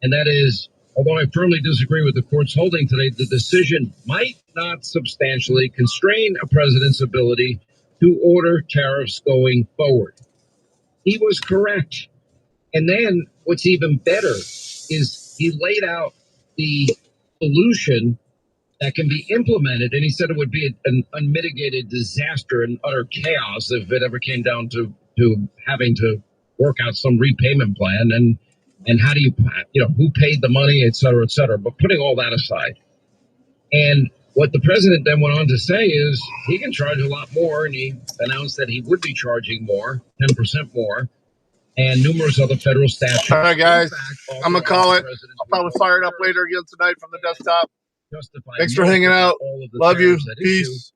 And that is, although I firmly disagree with the court's holding today, the decision might not substantially constrain a president's ability to order tariffs going forward. He was correct. And then what's even better is he laid out the solution that can be implemented. And he said it would be an unmitigated disaster and utter chaos if it ever came down to having to work out some repayment plan. And how do who paid the money, et cetera, et cetera. But putting all that aside, and what the president then went on to say is he can charge a lot more, and he announced that he would be charging more, 10% more, and numerous other federal statutes. All right, guys, I'm going to call it. I'll probably fire it up later again tonight from the desktop. Thanks for hanging out. Love you. Peace.